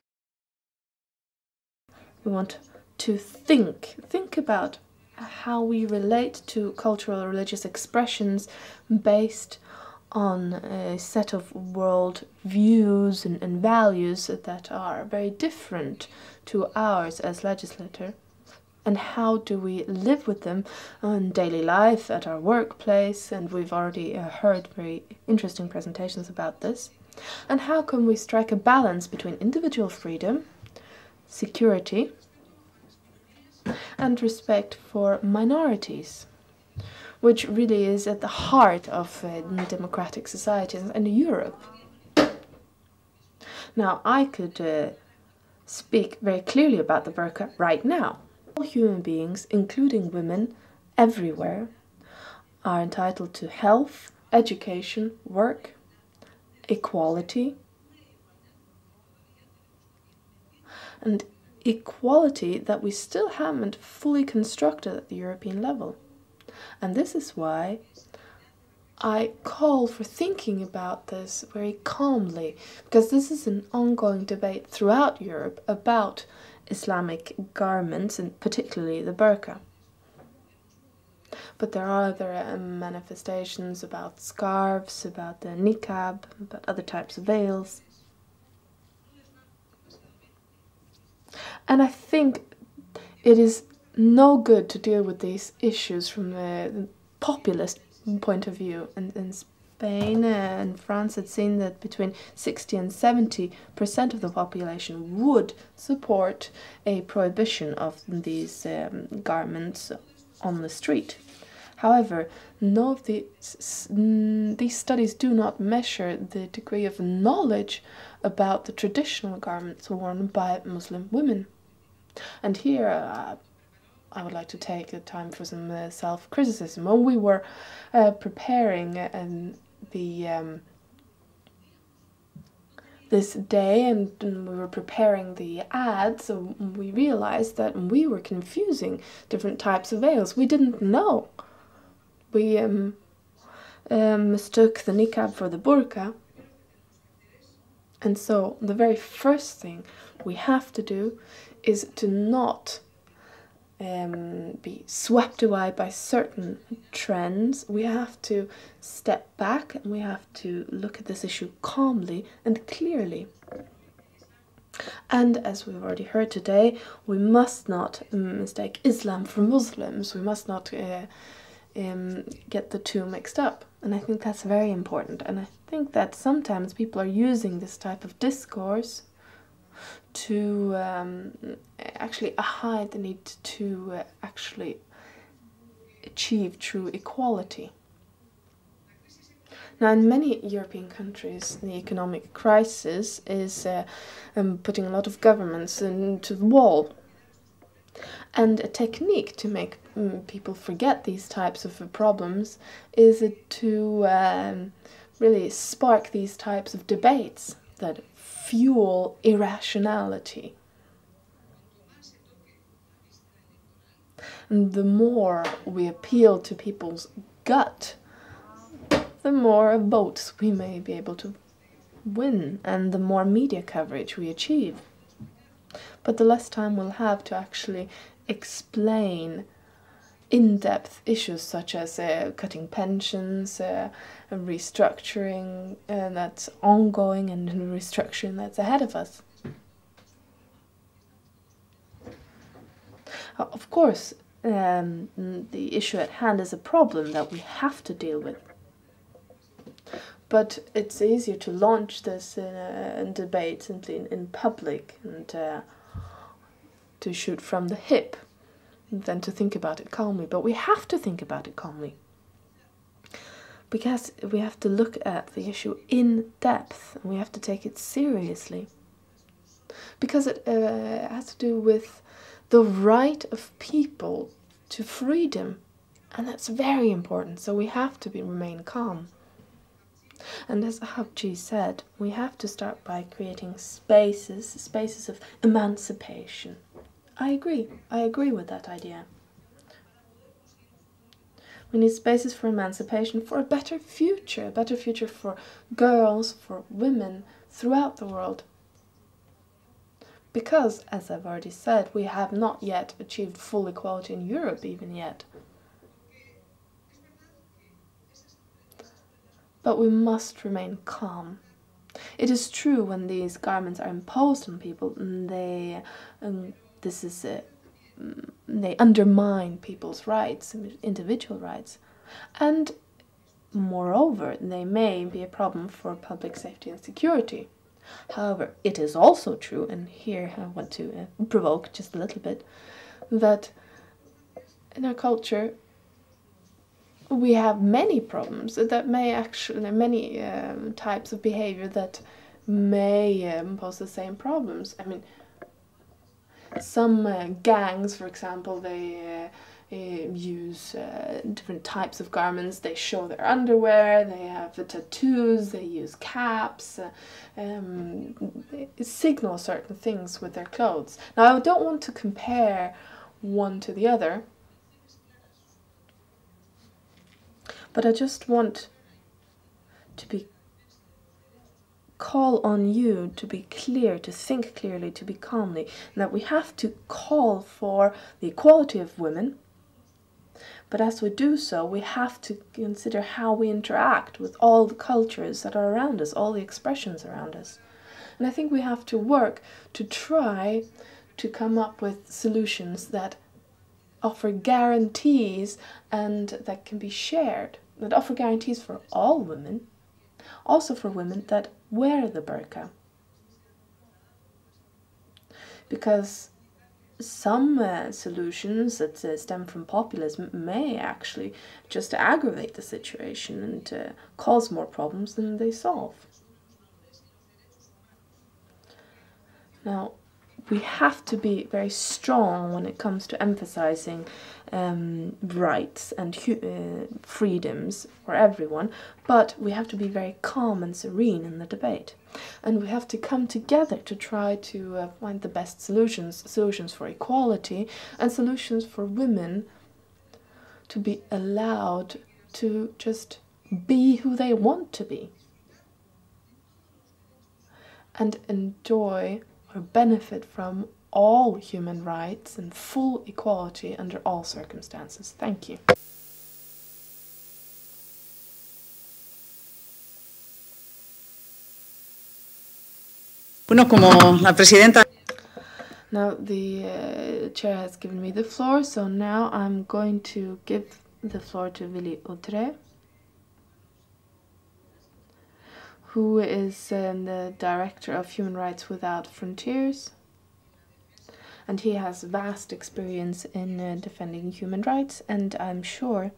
[SPEAKER 3] We want to think about how we relate to cultural or religious expressions based on a set of world views and values that are very different to ours as legislator. And how do we live with them in daily life, at our workplace, and we've already heard very interesting presentations about this. And how can we strike a balance between individual freedom, security, and respect for minorities, which really is at the heart of democratic societies and Europe. Now, I could speak very clearly about the burqa right now. All human beings, including women, everywhere, are entitled to health, education, work, equality, and equality that we still haven't fully constructed at the European level. And this is why I call for thinking about this very calmly, because this is an ongoing debate throughout Europe about Islamic garments, and particularly the burqa. But there are other manifestations about scarves, about the niqab, about other types of veils. And I think it is no good to deal with these issues from the populist point of view. In Spain and France, it's seen that between 60 and 70% of the population would support a prohibition of these garments on the street. However, none of these studies do not measure the degree of knowledge about the traditional garments worn by Muslim women. And here I would like to take the time for some self-criticism. When we were preparing this day and we were preparing the ads, we realized that we were confusing different types of veils. We didn't know. We mistook the niqab for the burqa. And so the very first thing we have to do is to not be swept away by certain trends. We have to step back and we have to look at this issue calmly and clearly. And as we've already heard today, we must not mistake Islam for Muslims. We must not get the two mixed up. And I think that's very important. And I think that sometimes people are using this type of discourse to actually hide the need to actually achieve true equality. Now, in many European countries, the economic crisis is putting a lot of governments into the wall. And a technique to make people forget these types of problems is to really spark these types of debates that fuel irrationality. And the more we appeal to people's gut, the more votes we may be able to win and the more media coverage we achieve. But the less time we'll have to actually explain in-depth issues such as cutting pensions, restructuring that's ongoing and restructuring that's ahead of us. Of course, the issue at hand is a problem that we have to deal with. But it's easier to launch this in debate simply in public and to shoot from the hip than to think about it calmly. But we have to think about it calmly, because we have to look at the issue in depth and we have to take it seriously, because it has to do with the right of people to freedom, and that's very important. So we have to remain calm. And as Habji said, we have to start by creating spaces of emancipation. I agree with that idea. We need spaces for emancipation, for a better future for girls, for women throughout the world. Because, as I've already said, we have not yet achieved full equality in Europe even yet. But we must remain calm. It is true, when these garments are imposed on people, they undermine people's rights, individual rights, and moreover, they may be a problem for public safety and security. However, it is also true, and here I want to provoke just a little bit, that in our culture we have many problems that may actually, many types of behavior that may pose the same problems. I mean, some gangs, for example, they use different types of garments. They show their underwear, they have tattoos, they use caps, signal certain things with their clothes. Now, I don't want to compare one to the other, but I just want to call on you to be clear, to think clearly, to be calmly, and that we have to call for the equality of women, But as we do so, we have to consider how we interact with all the cultures that are around us, all the expressions around us. And I think we have to work to try to come up with solutions that offer guarantees and that can be shared, that offer guarantees for all women, also for women that wear the burqa. Because some solutions that stem from populism may actually just aggravate the situation and cause more problems than they solve. Now, we have to be very strong when it comes to emphasizing rights and freedoms for everyone, but we have to be very calm and serene in the debate. And we have to come together to try to find the best solutions for equality and solutions for women to be allowed to just be who they want to be and enjoy or benefit from all human rights and full equality under all circumstances. Thank you.
[SPEAKER 4] Bueno, como la presidenta.
[SPEAKER 3] Now the chair has given me the floor, so now I'm going to give the floor to Willy Autre, who is the Director of Human Rights Without Frontiers, and he has vast experience in defending human rights, and I'm sure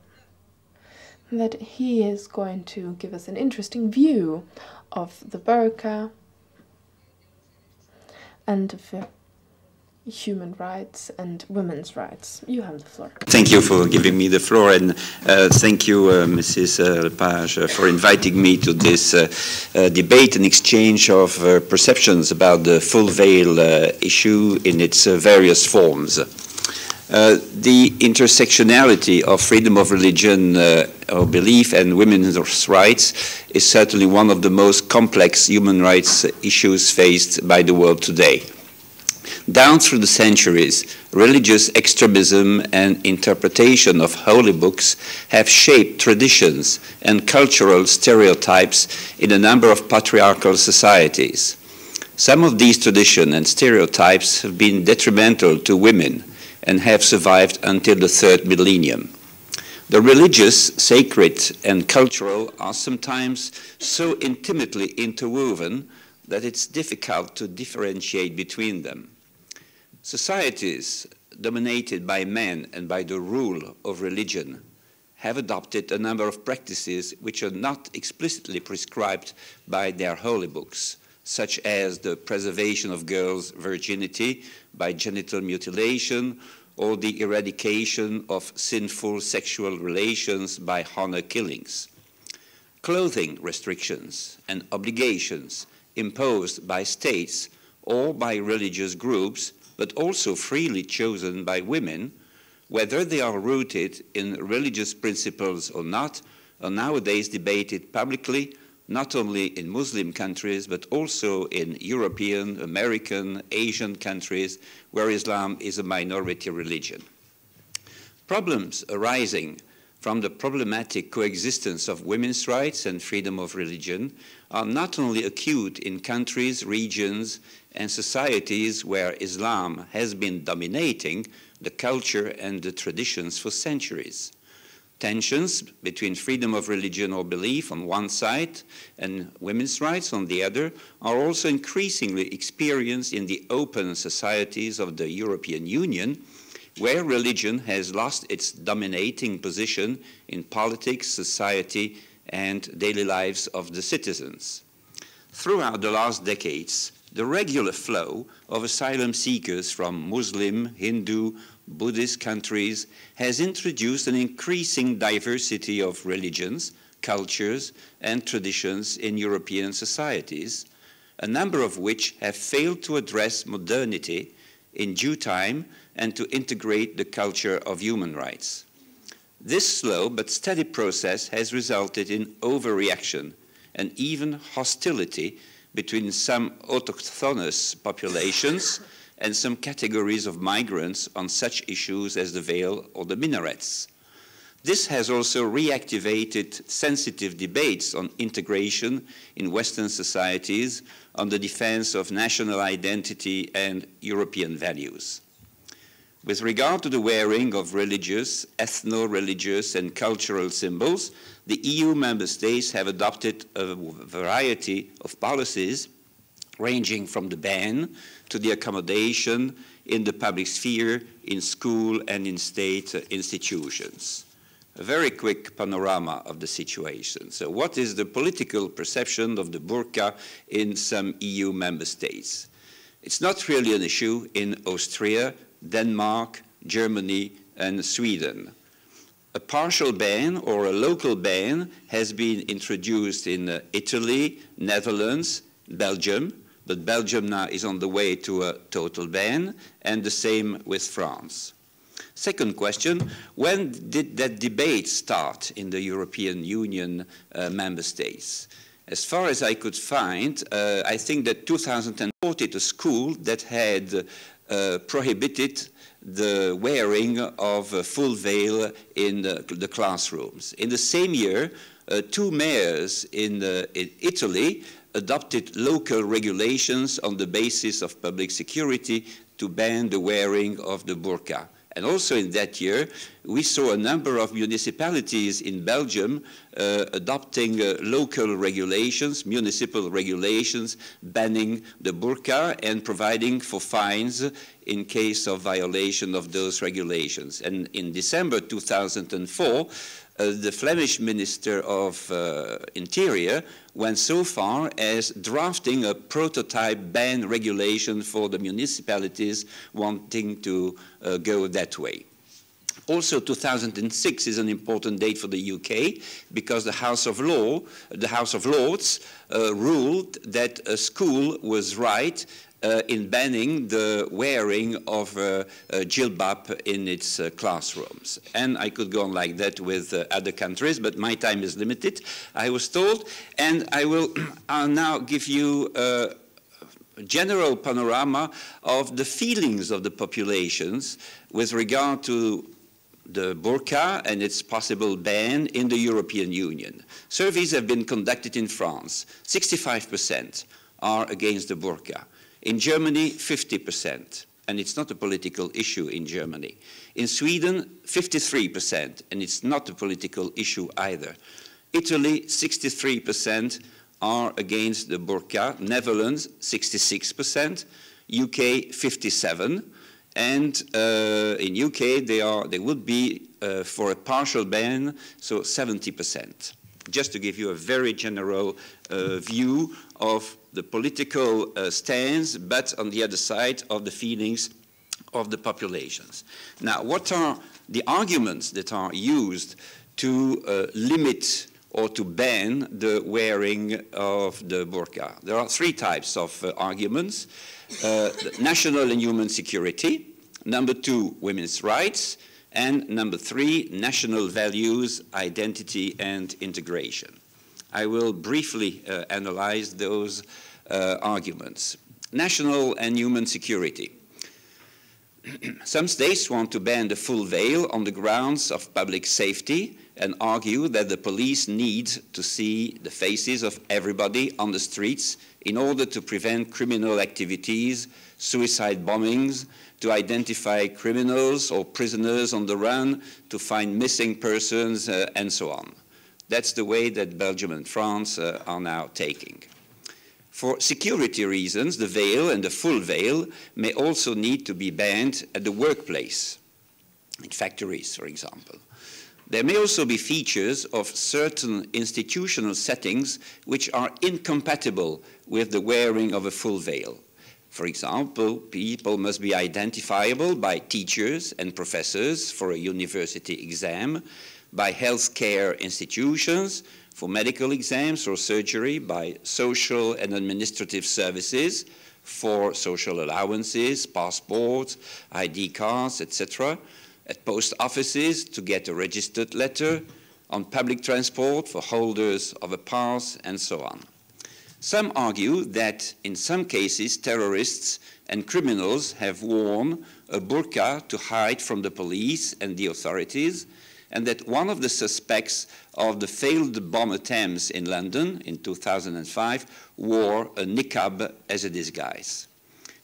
[SPEAKER 3] that he is going to give us an interesting view of the burqa and of human rights and women's rights. You have the floor.
[SPEAKER 5] Thank you for giving me the floor, and thank you, Mrs. Lepage, for inviting me to this debate and exchange of perceptions about the full veil issue in its various forms. The intersectionality of freedom of religion or belief and women's rights is certainly one of the most complex human rights issues faced by the world today. Down through the centuries, religious extremism and interpretation of holy books have shaped traditions and cultural stereotypes in a number of patriarchal societies. Some of these traditions and stereotypes have been detrimental to women and have survived until the third millennium. The religious, sacred, and cultural are sometimes so intimately interwoven that it's difficult to differentiate between them. Societies dominated by men and by the rule of religion have adopted a number of practices which are not explicitly prescribed by their holy books, such as the preservation of girls' virginity by genital mutilation or the eradication of sinful sexual relations by honor killings. Clothing restrictions and obligations imposed by states or by religious groups, but also freely chosen by women, whether they are rooted in religious principles or not, are nowadays debated publicly, not only in Muslim countries, but also in European, American, Asian countries where Islam is a minority religion. Problems arising from the problematic coexistence of women's rights and freedom of religion are not only acute in countries, regions, and societies where Islam has been dominating the culture and the traditions for centuries. Tensions between freedom of religion or belief on one side and women's rights on the other are also increasingly experienced in the open societies of the European Union, where religion has lost its dominating position in politics, society, and daily lives of the citizens. Throughout the last decades, the regular flow of asylum seekers from Muslim, Hindu, Buddhist countries has introduced an increasing diversity of religions, cultures, and traditions in European societies, a number of which have failed to address modernity in due time and to integrate the culture of human rights. This slow but steady process has resulted in overreaction and even hostility between some autochthonous populations and some categories of migrants on such issues as the veil or the minarets. This has also reactivated sensitive debates on integration in Western societies, on the defense of national identity and European values. With regard to the wearing of religious, ethno-religious and cultural symbols, the EU member states have adopted a variety of policies ranging from the ban to the accommodation in the public sphere, in school and in state institutions. A very quick panorama of the situation. So what is the political perception of the burqa in some EU member states? It's not really an issue in Austria, Denmark, Germany and Sweden. A partial ban or a local ban has been introduced in Italy, Netherlands, Belgium, but Belgium now is on the way to a total ban, and the same with France. Second question, when did that debate start in the European Union member states? As far as I could find, I think that 2014 a school that had prohibited the wearing of a full veil in the classrooms. In the same year, two mayors in Italy adopted local regulations on the basis of public security to ban the wearing of the burqa. And also in that year, we saw a number of municipalities in Belgium adopting local regulations, municipal regulations, banning the burqa and providing for fines in case of violation of those regulations. And in December 2004, the Flemish Minister of Interior went so far as drafting a prototype ban regulation for the municipalities wanting to go that way. Also, 2006 is an important date for the UK because the House of Lords ruled that a school was right in banning the wearing of jilbab in its classrooms. And I could go on like that with other countries, but my time is limited, I was told. And I'll now give you a general panorama of the feelings of the populations with regard to the burqa and its possible ban in the European Union. Surveys have been conducted in France. 65% are against the burqa. In Germany, 50%, and it's not a political issue in Germany. In Sweden, 53%, and it's not a political issue either. Italy, 63% are against the burqa. Netherlands, 66%. UK, 57%. And in UK, they would be for a partial ban, so 70%. Just to give you a very general view of the political stance, but on the other side of the feelings of the populations. Now, what are the arguments that are used to limit or to ban the wearing of the burqa? There are three types of arguments. National and human security. Number two, women's rights. And number three, national values, identity, and integration. I will briefly analyze those arguments. National and human security. Some states want to ban the full veil on the grounds of public safety and argue that the police need to see the faces of everybody on the streets in order to prevent criminal activities, suicide bombings, to identify criminals or prisoners on the run, to find missing persons, and so on. That's the way that Belgium and France are now taking. For security reasons, the veil and the full veil may also need to be banned at the workplace, in factories, for example. There may also be features of certain institutional settings which are incompatible with the wearing of a full veil. For example, people must be identifiable by teachers and professors for a university exam, by healthcare institutions, for medical exams or surgery, by social and administrative services, for social allowances, passports, ID cards, etc., at post offices to get a registered letter, on public transport for holders of a pass, and so on. Some argue that in some cases terrorists and criminals have worn a burqa to hide from the police and the authorities, and that one of the suspects of the failed bomb attempts in London in 2005 wore a niqab as a disguise.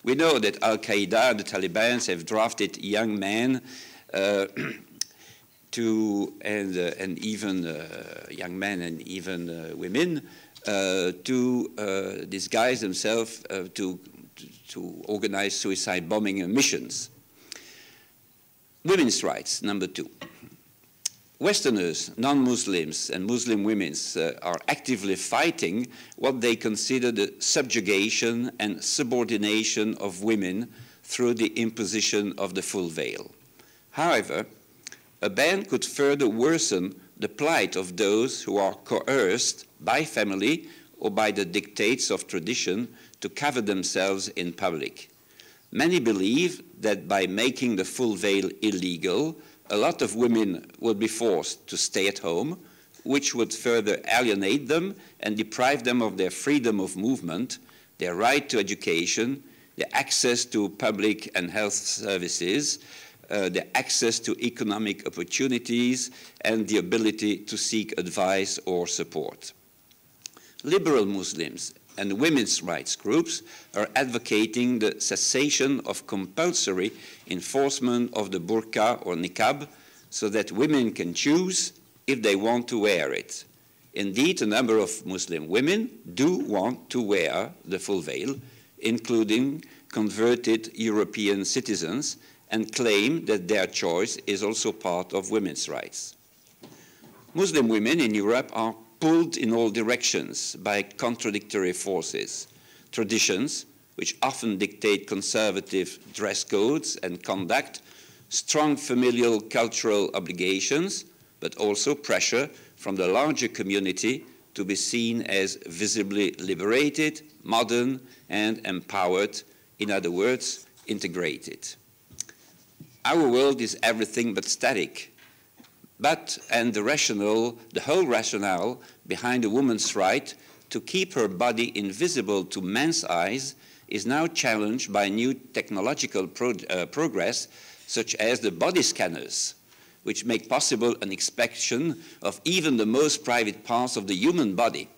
[SPEAKER 5] We know that Al-Qaeda and the Taliban have drafted young men and even young men and even women to disguise themselves to organize suicide bombing missions. Women's rights, number 2. Westerners, non-Muslims and Muslim women are actively fighting what they consider the subjugation and subordination of women through the imposition of the full veil. However, a ban could further worsen the plight of those who are coerced by family or by the dictates of tradition to cover themselves in public. Many believe that by making the full veil illegal, a lot of women would be forced to stay at home, which would further alienate them and deprive them of their freedom of movement, their right to education, their access to public and health services, the access to economic opportunities, and the ability to seek advice or support. Liberal Muslims and women's rights groups are advocating the cessation of compulsory enforcement of the burqa or niqab so that women can choose if they want to wear it. Indeed, a number of Muslim women do want to wear the full veil, including converted European citizens, and claim that their choice is also part of women's rights. Muslim women in Europe are pulled in all directions by contradictory forces, traditions, which often dictate conservative dress codes and conduct, strong familial cultural obligations, but also pressure from the larger community to be seen as visibly liberated, modern, and empowered, in other words, integrated. Our world is everything but static. The whole rationale behind a woman's right to keep her body invisible to men's eyes is now challenged by new technological progress, such as the body scanners, which make possible an inspection of even the most private parts of the human body.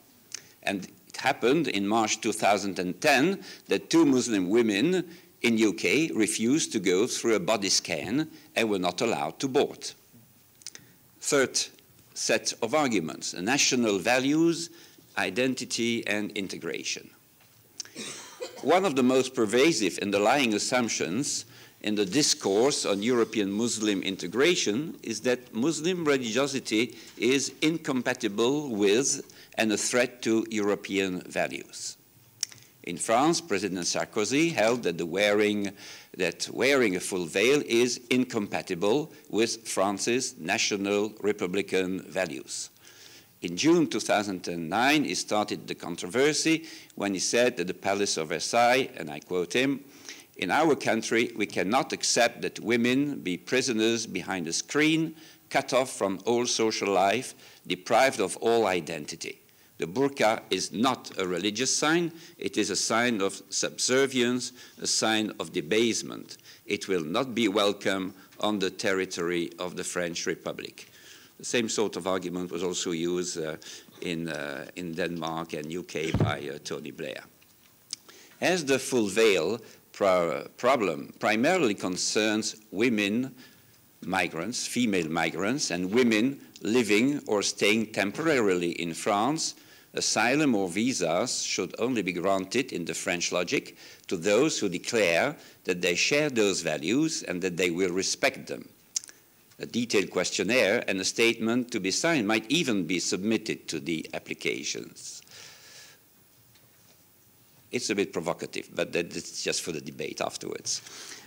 [SPEAKER 5] And it happened in March 2010 that 2 Muslim women in UK refused to go through a body scan and were not allowed to board. Third set of arguments, national values, identity, and integration. One of the most pervasive underlying assumptions in the discourse on European Muslim integration is that Muslim religiosity is incompatible with and a threat to European values. In France, President Sarkozy held that wearing a full veil is incompatible with France's national republican values. In June 2009, he started the controversy when he said at the Palace of Versailles, and I quote him, "In our country, we cannot accept that women be prisoners behind a screen, cut off from all social life, deprived of all identity. The burqa is not a religious sign, it is a sign of subservience, a sign of debasement. It will not be welcome on the territory of the French Republic." The same sort of argument was also used in Denmark and UK by Tony Blair. As the full veil problem primarily concerns women migrants, female migrants, and women living or staying temporarily in France, asylum or visas should only be granted in the French logic to those who declare that they share those values and that they will respect them. A detailed questionnaire and a statement to be signed might even be submitted to the applications. It's a bit provocative, but that's just for the debate afterwards.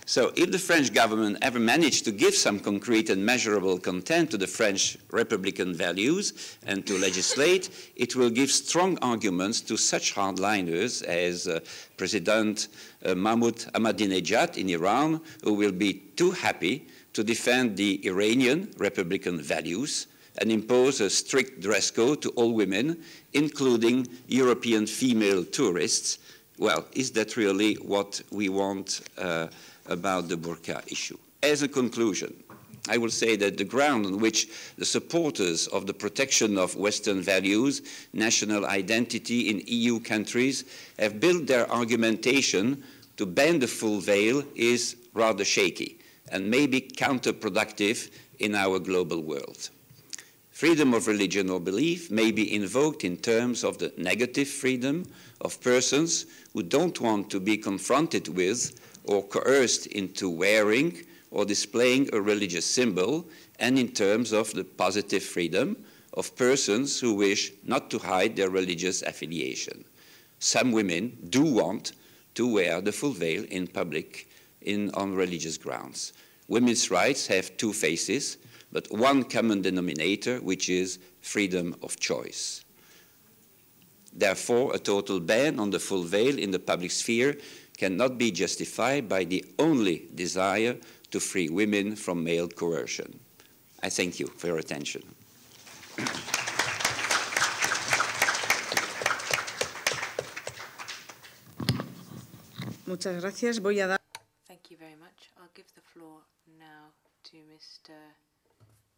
[SPEAKER 5] So if the French government ever managed to give some concrete and measurable content to the French republican values and to legislate, it will give strong arguments to such hardliners as President Mahmoud Ahmadinejad in Iran, who will be too happy to defend the Iranian republican values and impose a strict dress code to all women, including European female tourists. Well, is that really what we want about the burqa issue? As a conclusion, I will say that the ground on which the supporters of the protection of Western values, national identity in EU countries have built their argumentation to ban the full veil is rather shaky and maybe counterproductive in our global world. Freedom of religion or belief may be invoked in terms of the negative freedom of persons who don't want to be confronted with or coerced into wearing or displaying a religious symbol, and in terms of the positive freedom of persons who wish not to hide their religious affiliation. Some women do want to wear the full veil in public on religious grounds. Women's rights have two faces, but one common denominator, which is freedom of choice. Therefore, a total ban on the full veil in the public sphere cannot be justified by the only desire to free women from male coercion. I thank you for your attention.
[SPEAKER 4] Muchas gracias. Voy a dar...
[SPEAKER 1] Thank you very much. I'll give the floor now to Mr.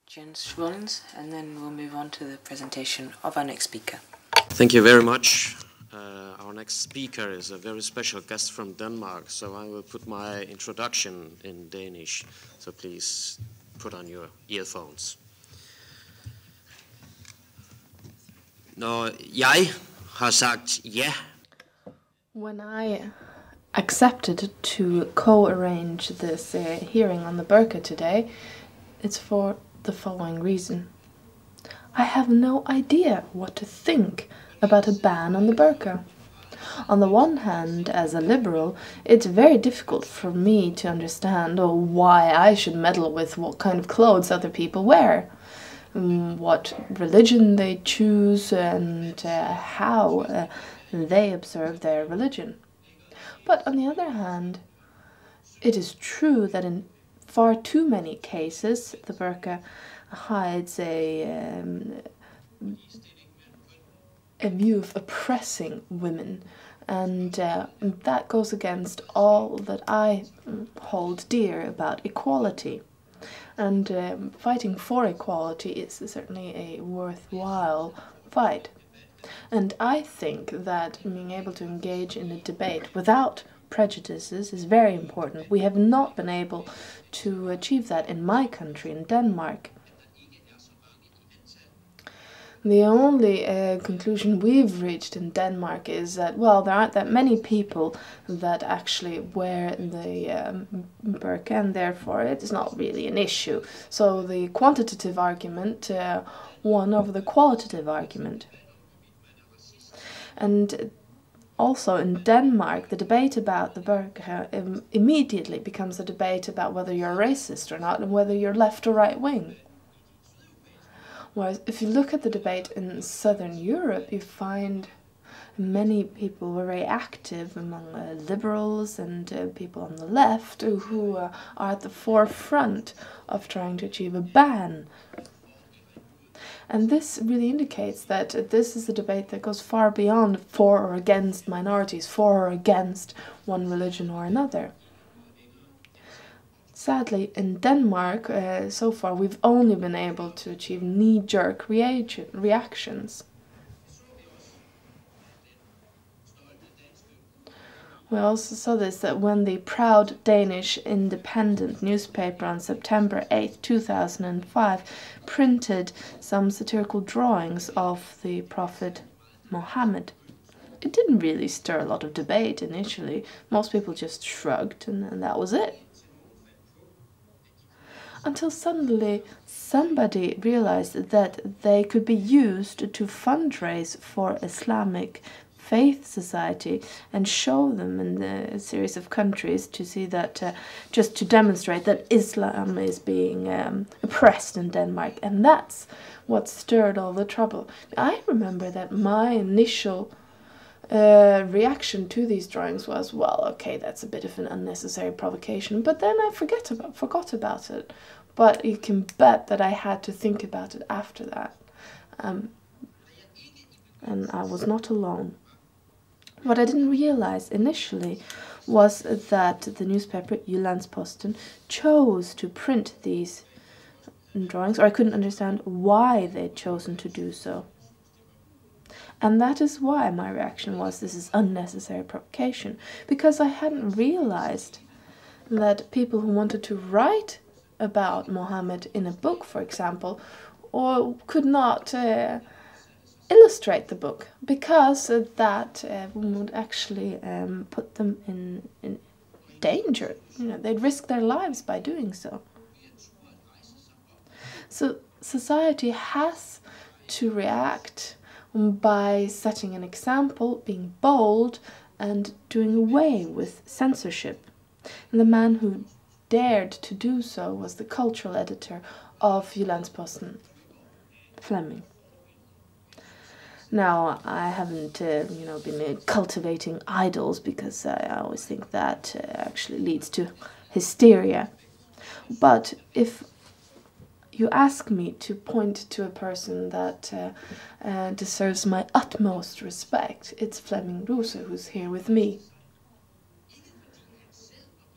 [SPEAKER 1] Jens Schwollens, and then we'll move on to the presentation of our next speaker.
[SPEAKER 6] Thank you very much. Our next speaker is a very special guest from Denmark, so I will put my introduction in Danish. So please put on your earphones. Når jeg har sagt ja.
[SPEAKER 3] When I accepted to co-arrange this hearing on the burqa today, it's for the following reason. I have no idea what to think about a ban on the burqa. On the one hand, as a liberal, it's very difficult for me to understand why I should meddle with what kind of clothes other people wear, what religion they choose, and how they observe their religion. But on the other hand, it is true that in far too many cases the burqa hides a view of oppressing women, and that goes against all that I hold dear about equality. And fighting for equality is certainly a worthwhile fight. And I think that being able to engage in a debate without prejudices is very important. We have not been able to achieve that in my country, in Denmark. The only conclusion we've reached in Denmark is that, well, there aren't that many people that actually wear the burqa, and therefore it's not really an issue. So the quantitative argument won over the qualitative argument. And also in Denmark, the debate about the burqa immediately becomes a debate about whether you're a racist or not and whether you're left or right wing. Whereas if you look at the debate in Southern Europe, you find many people were very active among liberals and people on the left who are at the forefront of trying to achieve a ban. And this really indicates that this is a debate that goes far beyond for or against minorities, for or against one religion or another. Sadly, in Denmark, so far, we've only been able to achieve knee-jerk reactions. We also saw this that when the proud Danish independent newspaper on September 8, 2005 printed some satirical drawings of the Prophet Muhammad, it didn't really stir a lot of debate initially. Most people just shrugged and that was it. Until suddenly somebody realized that they could be used to fundraise for Islamic Faith Society and show them in a series of countries to see that, just to demonstrate that Islam is being oppressed in Denmark. And that's what stirred all the trouble. I remember that my initial reaction to these drawings was, well, okay, that's a bit of an unnecessary provocation, but then I forgot about it. But you can bet that I had to think about it after that. And I was not alone. What I didn't realize initially was that the newspaper Jyllands-Posten chose to print these drawings, or I couldn't understand why they'd chosen to do so. And that is why my reaction was, this is unnecessary provocation, because I hadn't realized that people who wanted to write about Mohammed in a book, for example, or could not illustrate the book, because that would actually put them in danger. You know, they'd risk their lives by doing so. So society has to react by setting an example, being bold, and doing away with censorship. And the man who dared to do so was the cultural editor of Jyllands-Posten, Fleming. Now, I haven't, been cultivating idols, because I always think that actually leads to hysteria. But if you ask me to point to a person that deserves my utmost respect, it's Flemming Rose, who's here with me.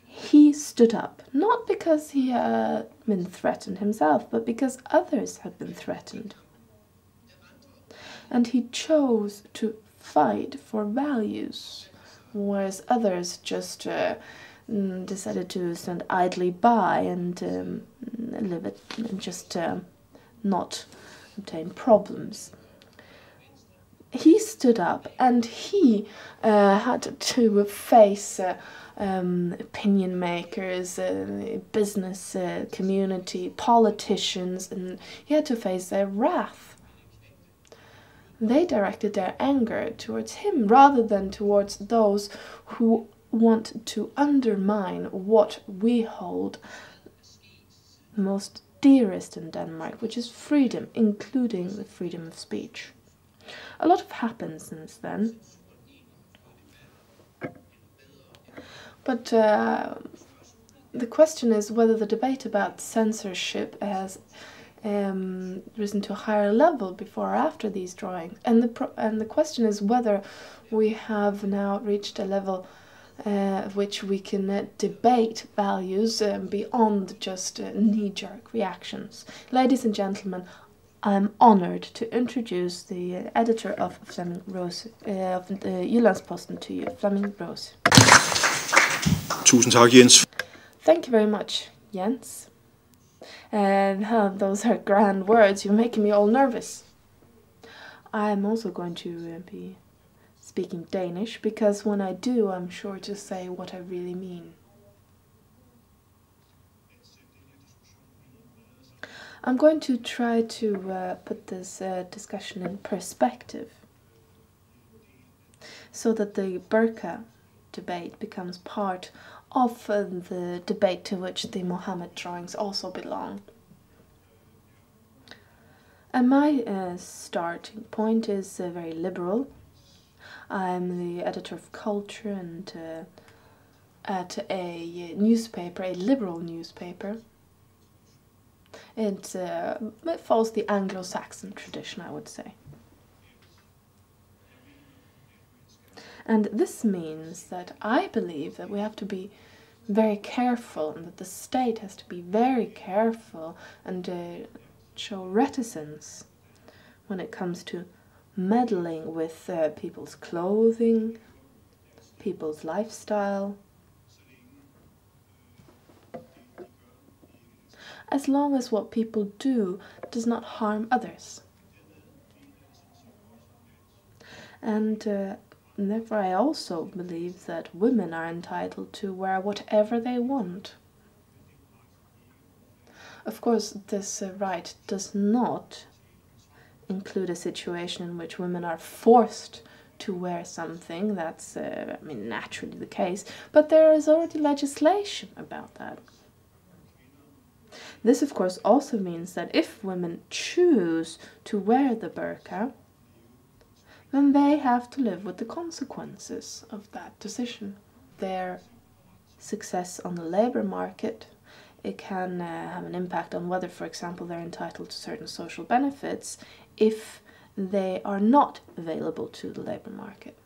[SPEAKER 3] He stood up, not because he had been threatened himself, but because others had been threatened. And he chose to fight for values, whereas others just decided to stand idly by and live it and just not obtain problems. He stood up, and he had to face opinion makers, business community, politicians, and he had to face their wrath. They directed their anger towards him rather than towards those who want to undermine what we hold most dearest in Denmark, which is freedom, including the freedom of speech. A lot have happened since then. But the question is whether the debate about censorship has risen to a higher level before or after these drawings. And the question is whether we have now reached a level at which we can debate values beyond just knee-jerk reactions. Ladies and gentlemen, I'm honored to introduce the editor of Flemming Rose, of the Jyllands-Posten to you, Flemming Rose.
[SPEAKER 7] Tusind tak, Jens.
[SPEAKER 3] Thank you very much, Jens. And those are grand words. You're making me all nervous. I'm also going to be speaking Danish, because when I do, I'm sure to say what I really mean. I'm going to try to put this discussion in perspective, so that the Burqa debate becomes part of the debate to which the Mohammed drawings also belong. And my starting point is very liberal. I'm the editor of culture and at a newspaper, a liberal newspaper. It follows the Anglo-Saxon tradition, I would say. And this means that I believe that we have to be very careful, and that the state has to be very careful and show reticence when it comes to meddling with people's clothing, people's lifestyle, as long as what people do does not harm others. And therefore I also believe that women are entitled to wear whatever they want. Of course, this right does not include a situation in which women are forced to wear something. That's, naturally the case, but there is already legislation about that. This, of course, also means that if women choose to wear the burqa, then they have to live with the consequences of that decision. Their success on the labor market, it can have an impact on whether, for example, they're entitled to certain social benefits if they are not available to the labor market.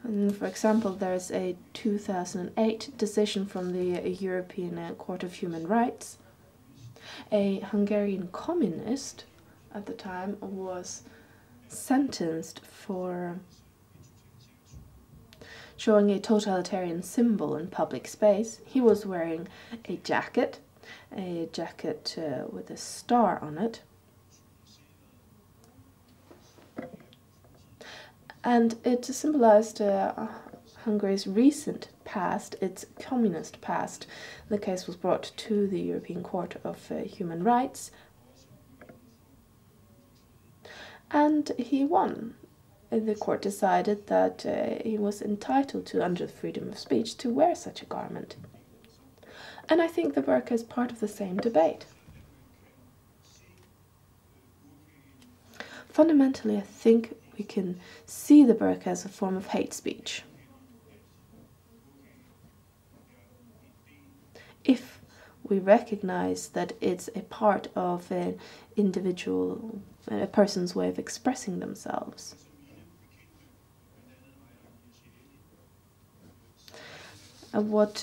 [SPEAKER 3] And for example, there's a 2008 decision from the European Court of Human Rights. A Hungarian communist at the time was sentenced for showing a totalitarian symbol in public space. He was wearing a jacket with a star on it. And it symbolized Hungary's recent past, its communist past. The case was brought to the European Court of Human Rights, and he won. The court decided that he was entitled to, under the freedom of speech, to wear such a garment. And I think the burqa is part of the same debate. Fundamentally, I think we can see the burqa as a form of hate speech. If we recognize that it's a part of an individual, a person's way of expressing themselves. What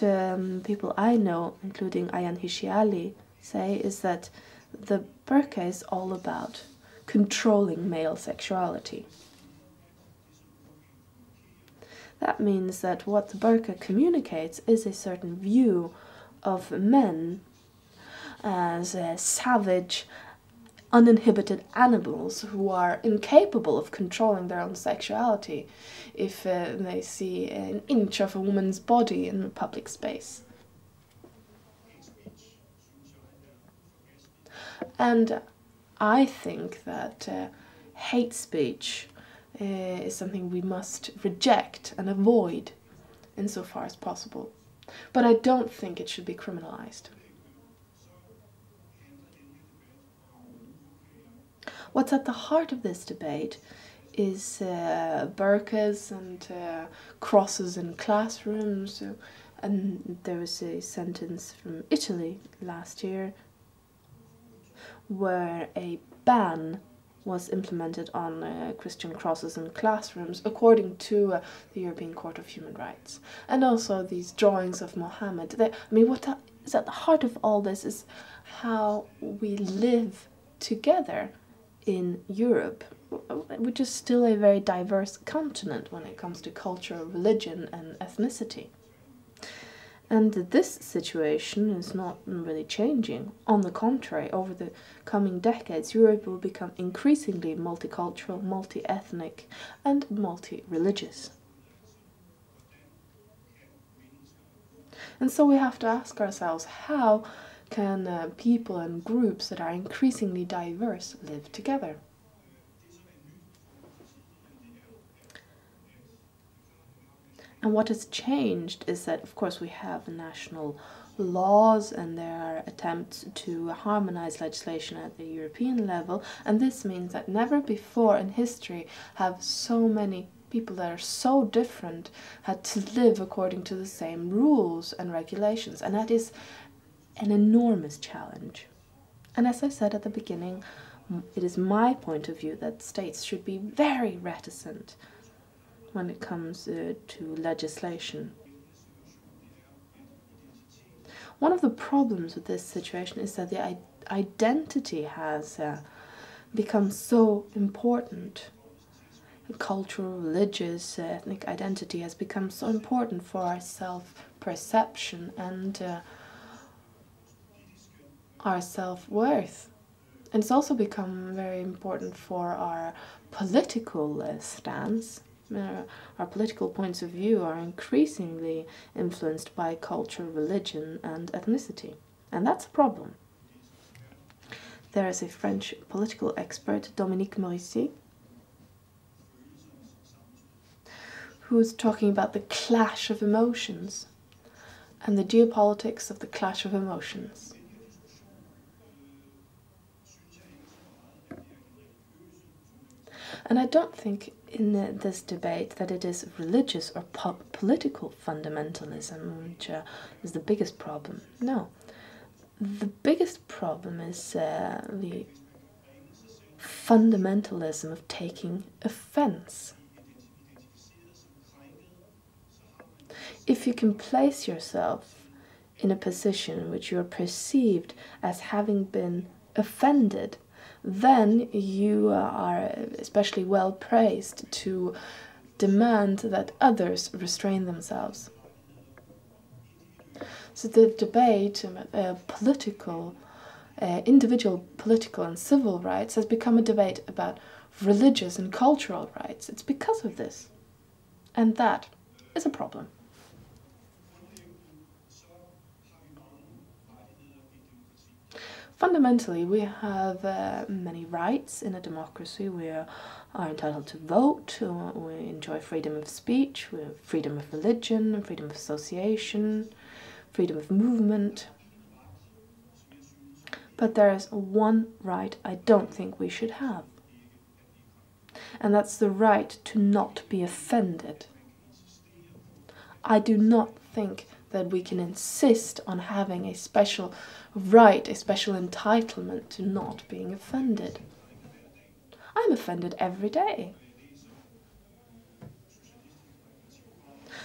[SPEAKER 3] people I know, including Ayaan Hirsi Ali, say is that the burqa is all about controlling male sexuality. That means that what the burqa communicates is a certain view of men as savage, uninhibited animals who are incapable of controlling their own sexuality if they see an inch of a woman's body in a public space. And I think that hate speech is something we must reject and avoid insofar as possible. But I don't think it should be criminalized. What's at the heart of this debate is burqas and crosses in classrooms. And there was a sentence from Italy last year where a ban was implemented on Christian crosses in classrooms, according to the European Court of Human Rights. And also these drawings of Mohammed. What is at the heart of all this is how we live together in Europe, which is still a very diverse continent when it comes to culture, religion and ethnicity. And this situation is not really changing. On the contrary, over the coming decades, Europe will become increasingly multicultural, multi-ethnic and multi-religious. And so we have to ask ourselves, how can people and groups that are increasingly diverse live together? And what has changed is that, of course, we have national laws and there are attempts to harmonize legislation at the European level, and this means that never before in history have so many people that are so different had to live according to the same rules and regulations, and that is an enormous challenge. And as I said at the beginning, it is my point of view that states should be very reticent when it comes to legislation. One of the problems with this situation is that the identity has become so important. Cultural, religious, ethnic identity has become so important for our self-perception and our self-worth. And it's also become very important for our political stance. Our political points of view are increasingly influenced by culture, religion and ethnicity. And that's a problem. There is a French political expert, Dominique Morisset, who is talking about the clash of emotions and the geopolitics of the clash of emotions. And I don't think in this debate that it is religious or political fundamentalism which is the biggest problem. No. The biggest problem is the fundamentalism of taking offense. if you can place yourself in a position in which you are perceived as having been offended, then you are especially well praised to demand that others restrain themselves. So the debate about individual political and civil rights has become a debate about religious and cultural rights. It's because of this. And that is a problem. Fundamentally, we have many rights in a democracy. We are entitled to vote, we enjoy freedom of speech, we have freedom of religion, freedom of association, freedom of movement. But there is one right I don't think we should have. And that's the right to not be offended. I do not think that we can insist on having a special right, a special entitlement to not being offended. I'm offended every day.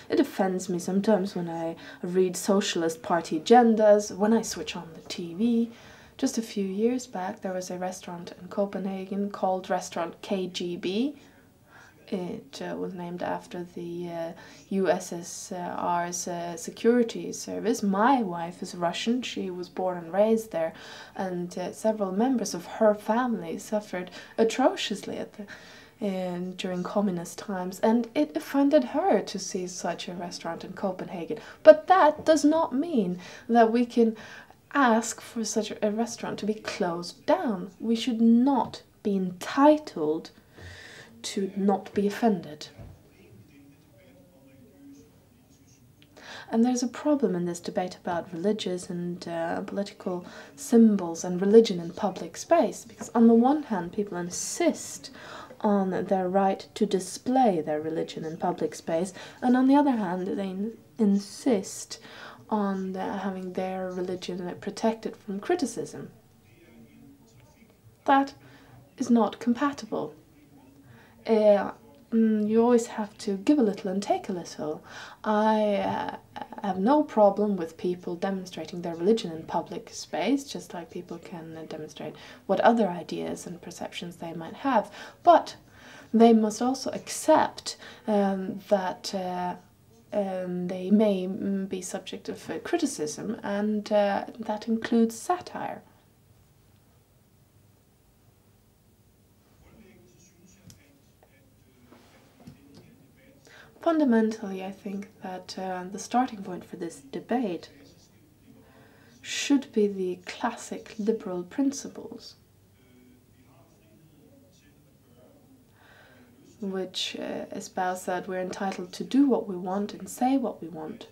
[SPEAKER 3] It offends me sometimes when I read Socialist Party agendas, when I switch on the TV. Just a few years back, there was a restaurant in Copenhagen called Restaurant KGB. It was named after the USSR's security service. My wife is Russian. She was born and raised there, and several members of her family suffered atrociously during communist times, and it offended her to see such a restaurant in Copenhagen. But that does not mean that we can ask for such a restaurant to be closed down. We should not be entitled to not be offended. And there's a problem in this debate about religious and political symbols and religion in public space, because on the one hand people insist on their right to display their religion in public space, and on the other hand they insist on having their religion protected from criticism. That is not compatible. You always have to give a little and take a little. I have no problem with people demonstrating their religion in public space, just like people can demonstrate what other ideas and perceptions they might have. But they must also accept that they may be subject of criticism, and that includes satire. Fundamentally, I think that the starting point for this debate should be the classic liberal principles, which espouse that we're entitled to do what we want and say what we want,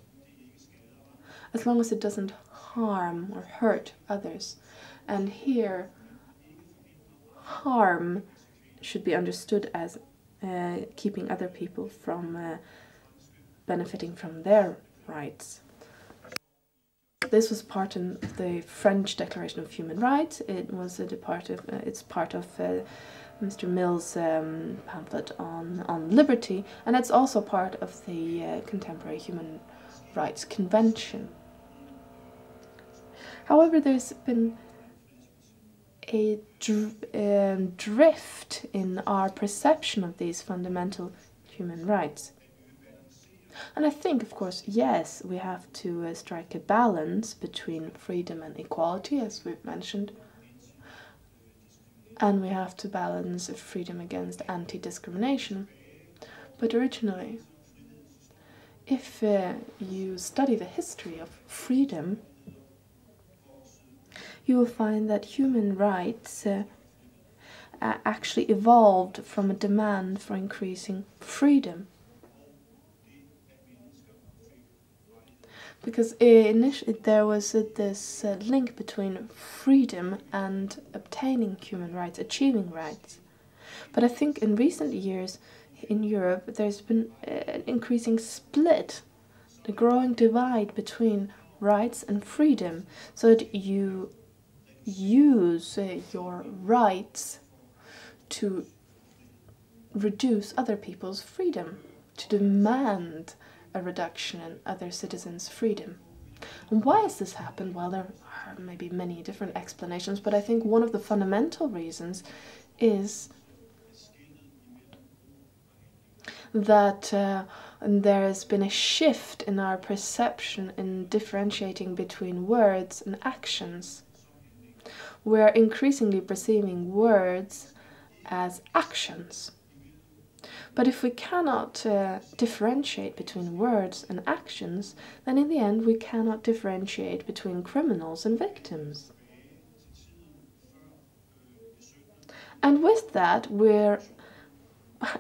[SPEAKER 3] as long as it doesn't harm or hurt others. And here, harm should be understood as keeping other people from benefiting from their rights. This was part of the French Declaration of Human Rights. It was it's part of Mr. Mill's pamphlet on liberty, and it's also part of the contemporary Human Rights Convention. However, there's been a drift in our perception of these fundamental human rights. And I think, of course, yes, we have to strike a balance between freedom and equality, as we've mentioned. And we have to balance freedom against anti-discrimination. But originally, if you study the history of freedom, you will find that human rights actually evolved from a demand for increasing freedom. Because initially there was this link between freedom and obtaining human rights, achieving rights. But I think in recent years in Europe there's been an increasing split, a growing divide between rights and freedom, so that you use your rights to reduce other people's freedom, to demand a reduction in other citizens' freedom. And why has this happened? Well, there are maybe many different explanations, but I think one of the fundamental reasons is that there has been a shift in our perception in differentiating between words and actions. We're increasingly perceiving words as actions. But if we cannot differentiate between words and actions, then in the end we cannot differentiate between criminals and victims. And with that, we're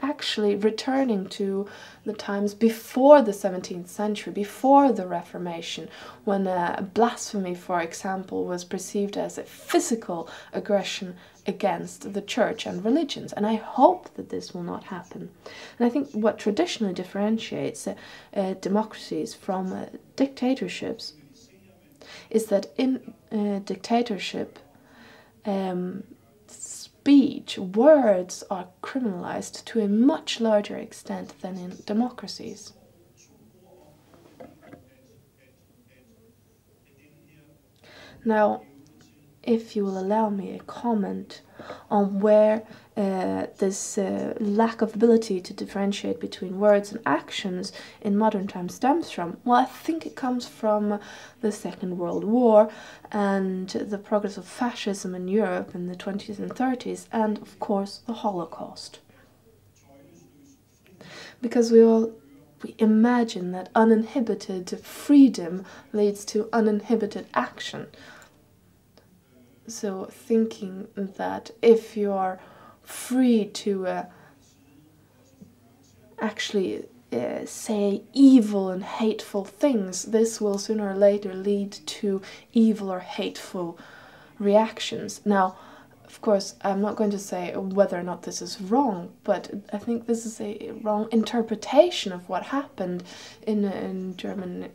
[SPEAKER 3] actually returning to the times before the 17th century, before the Reformation, when blasphemy, for example, was perceived as a physical aggression against the church and religions. And I hope that this will not happen. And I think what traditionally differentiates democracies from dictatorships is that in dictatorship, speech, words are criminalized to a much larger extent than in democracies. Now, if you will allow me a comment on where this lack of ability to differentiate between words and actions in modern times stems from, well, I think it comes from the Second World War and the progress of fascism in Europe in the 20s and 30s, and of course the Holocaust. Because we imagine that uninhibited freedom leads to uninhibited action. So thinking that if you are free to actually say evil and hateful things, this will sooner or later lead to evil or hateful reactions. Now, of course, I'm not going to say whether or not this is wrong, but I think this is a wrong interpretation of what happened in Germany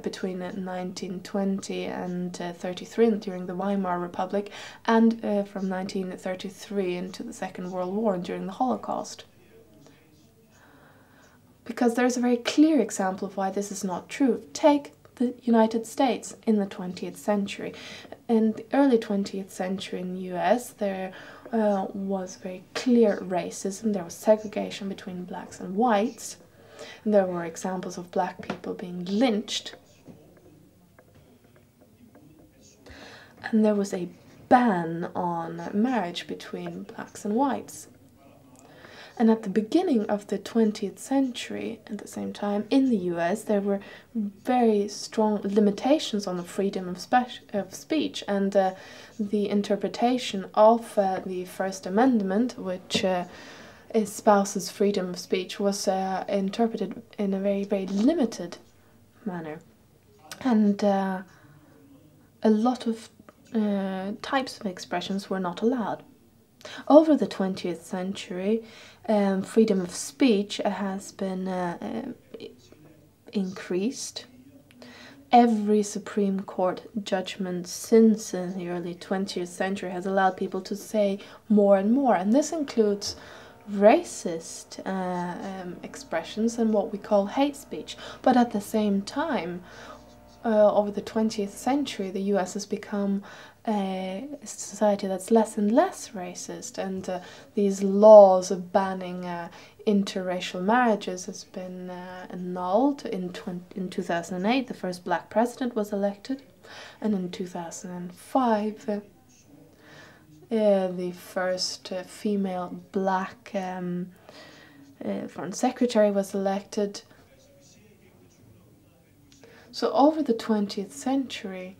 [SPEAKER 3] between 1920 and 33 during the Weimar Republic, and from 1933 into the Second World War and during the Holocaust. Because there's a very clear example of why this is not true. Take the United States in the 20th century. In the early 20th century in the US, there was very clear racism. There was segregation between blacks and whites. And there were examples of black people being lynched. And there was a ban on marriage between blacks and whites. And at the beginning of the 20th century, at the same time, in the US, there were very strong limitations on the freedom of speech, and the interpretation of the First Amendment, which espouses freedom of speech, was interpreted in a very, very limited manner. And a lot of types of expressions were not allowed. Over the 20th century, freedom of speech has been increased. Every Supreme Court judgment since the early 20th century has allowed people to say more and more, and this includes racist expressions and what we call hate speech. But at the same time, over the 20th century, the US has become a society that's less and less racist, and these laws of banning interracial marriages has been annulled. In 2008, the first black president was elected, and in 2005, the first female black foreign secretary was elected. So over the 20th century,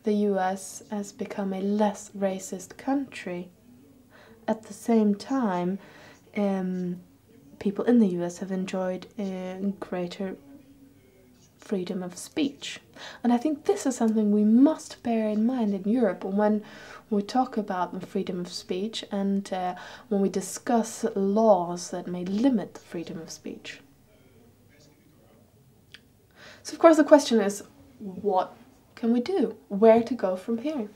[SPEAKER 3] the US has become a less racist country. At the same time, people in the US have enjoyed greater freedom of speech. And I think this is something we must bear in mind in Europe when we talk about the freedom of speech and when we discuss laws that may limit the freedom of speech. So of course the question is, what can we do? Where to go from here?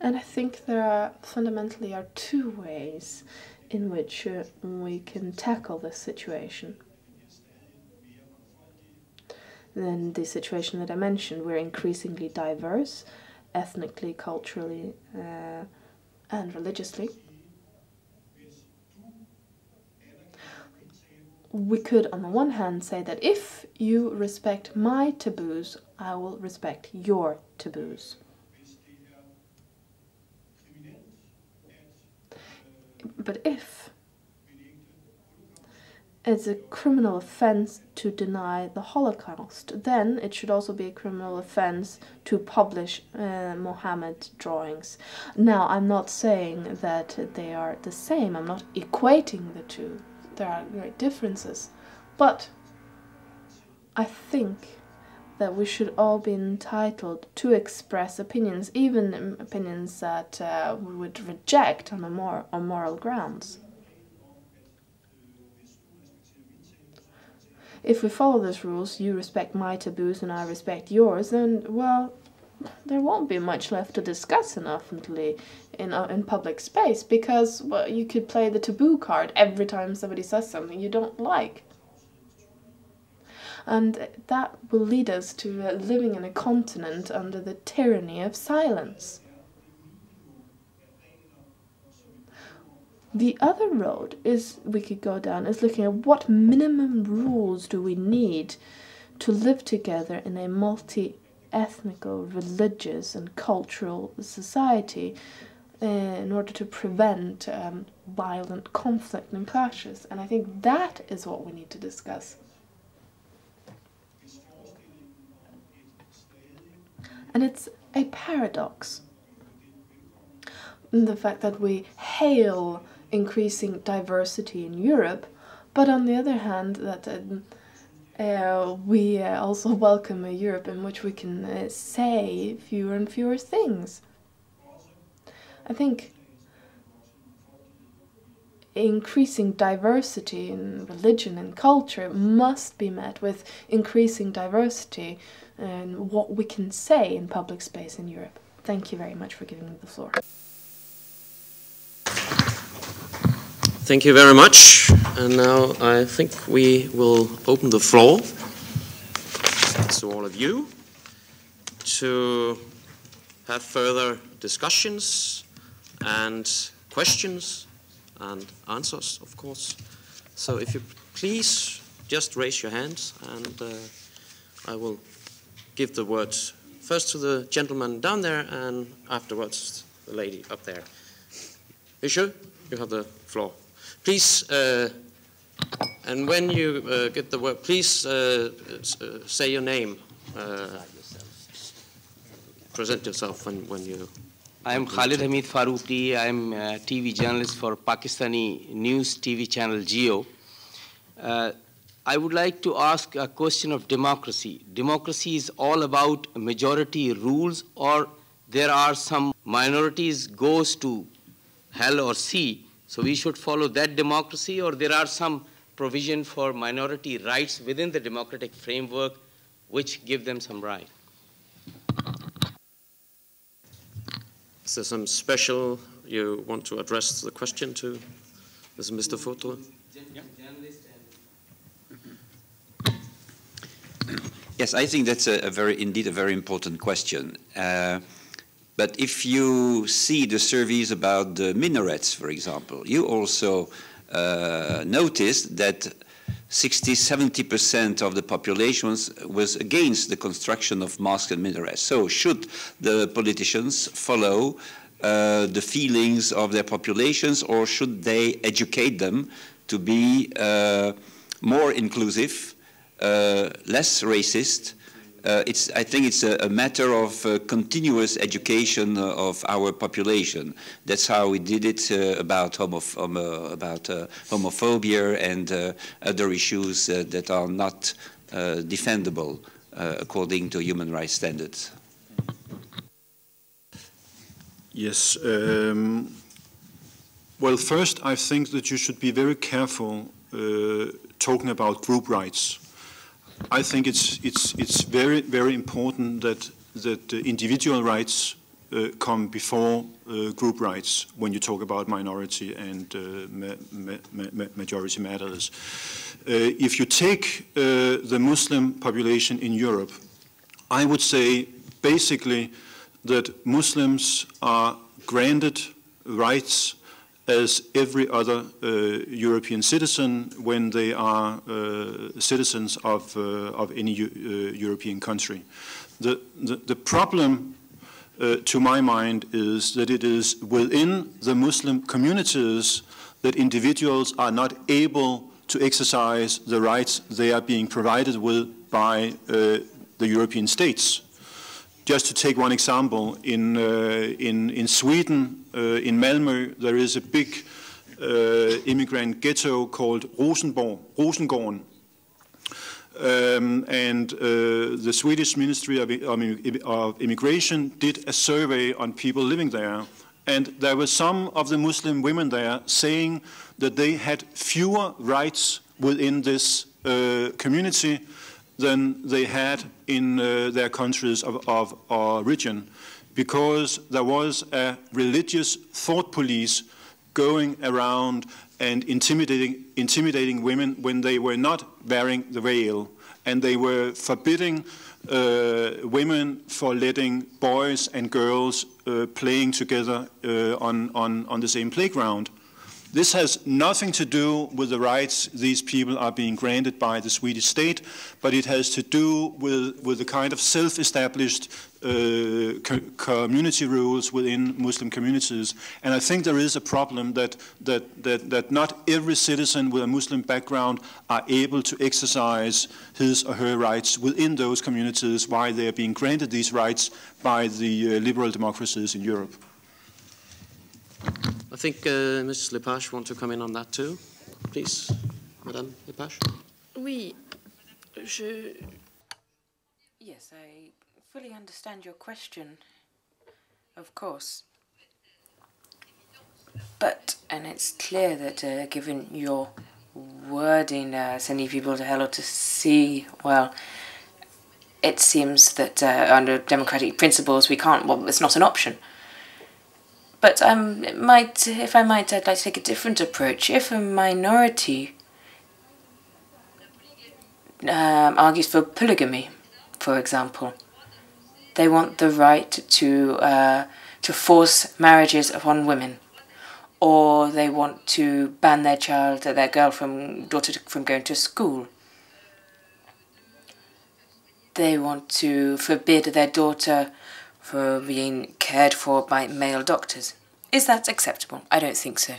[SPEAKER 3] And I think there fundamentally are two ways in which we can tackle this situation. Then the situation that I mentioned, we're increasingly diverse, ethnically, culturally, and religiously. We could, on the one hand, say that if you respect my taboos, I will respect your taboos. But if it's a criminal offense to deny the Holocaust, then it should also be a criminal offense to publish Mohammed drawings. Now, I'm not saying that they are the same. I'm not equating the two. There are great differences. But I think that we should all be entitled to express opinions, even opinions that we would reject on moral grounds. If we follow those rules, you respect my taboos and I respect yours, then, well, there won't be much left to discuss ultimately in public space, because, well, you could play the taboo card every time somebody says something you don't like. And that will lead us to living in a continent under the tyranny of silence. The other road we could go down is looking at what minimum rules do we need to live together in a multi-ethnical, religious and cultural society in order to prevent violent conflict and clashes. And I think that is what we need to discuss. And it's a paradox, the fact that we hail increasing diversity in Europe, but on the other hand that we also welcome a Europe in which we can say fewer and fewer things. I think increasing diversity in religion and culture must be met with increasing diversity in what we can say in public space in Europe. Thank you very much for giving me the floor.
[SPEAKER 6] Thank you very much. And now I think we will open the floor to all of you to have further discussions and questions and answers, of course. So if you please just raise your hands, and I will give the word first to the gentleman down there and afterwards the lady up there. Monsieur, you have the floor. Please, and when you get the word, please say your name. Present yourself when you...
[SPEAKER 8] I am Khalid Hamid Farooqi. I am a TV journalist for Pakistani news TV channel Geo. I would like to ask a question of democracy. Democracy is all about majority rules, or there are some minorities goes to hell or sea, so we should follow that democracy, or there are some provision for minority rights within the democratic framework which give them some right?
[SPEAKER 6] Is there some special you want to address the question to? This is Mr. Foto.
[SPEAKER 5] Yes, I think that's indeed a very important question. But if you see the surveys about the minarets, for example, you also notice that 60–70% of the population was against the construction of mosques and minarets. So should the politicians follow the feelings of their populations, or should they educate them to be more inclusive, less racist? I think it's a matter of continuous education of our population. That's how we did it about homophobia and other issues that are not defendable according to human rights standards.
[SPEAKER 7] Yes. Well, first, I think that you should be very careful talking about group rights. I think it's very, very important that individual rights come before group rights when you talk about minority and majority matters. If you take the Muslim population in Europe, I would say basically that Muslims are granted rights as every other European citizen when they are citizens of any European country. The problem, to my mind, is that it is within the Muslim communities that individuals are not able to exercise the rights they are being provided with by the European states. Just to take one example, in Sweden, in Malmö, there is a big immigrant ghetto called Rosengården. And the Swedish Ministry of Immigration did a survey on people living there. And there were some of the Muslim women there saying that they had fewer rights within this community than they had in their countries of origin, because there was a religious thought police going around and intimidating women when they were not wearing the veil, and they were forbidding women for letting boys and girls playing together on the same playground. This has nothing to do with the rights these people are being granted by the Swedish state, but it has to do with the kind of self-established community rules within Muslim communities. And I think there is a problem that not every citizen with a Muslim background are able to exercise his or her rights within those communities while they are being granted these rights by the liberal democracies in Europe.
[SPEAKER 6] I think Mrs. Lepage wants to come in on that too. Please, Madame Lepage.
[SPEAKER 2] Oui,
[SPEAKER 1] Yes, I fully understand your question, of course. But, and it's clear that given your wording, sending people to hell or to sea, well, it seems that under democratic principles we can't, well, it's not an option. But if I might, I'd like to take a different approach. If a minority argues for polygamy, for example, they want the right to force marriages upon women, or they want to ban their daughter from going to school. They want to forbid their daughter for being cared for by male doctors. Is that acceptable? I don't think so.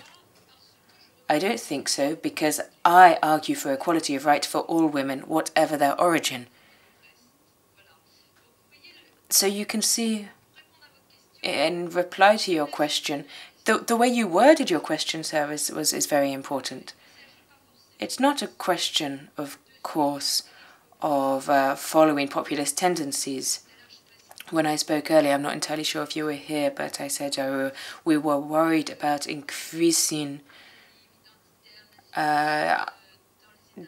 [SPEAKER 1] I don't think so because I argue for equality of right for all women, whatever their origin. So you can see, in reply to your question, the way you worded your question, sir, is very important. It's not a question, of course, of following populist tendencies. When I spoke earlier, I'm not entirely sure if you were here, but I said we were worried about increasing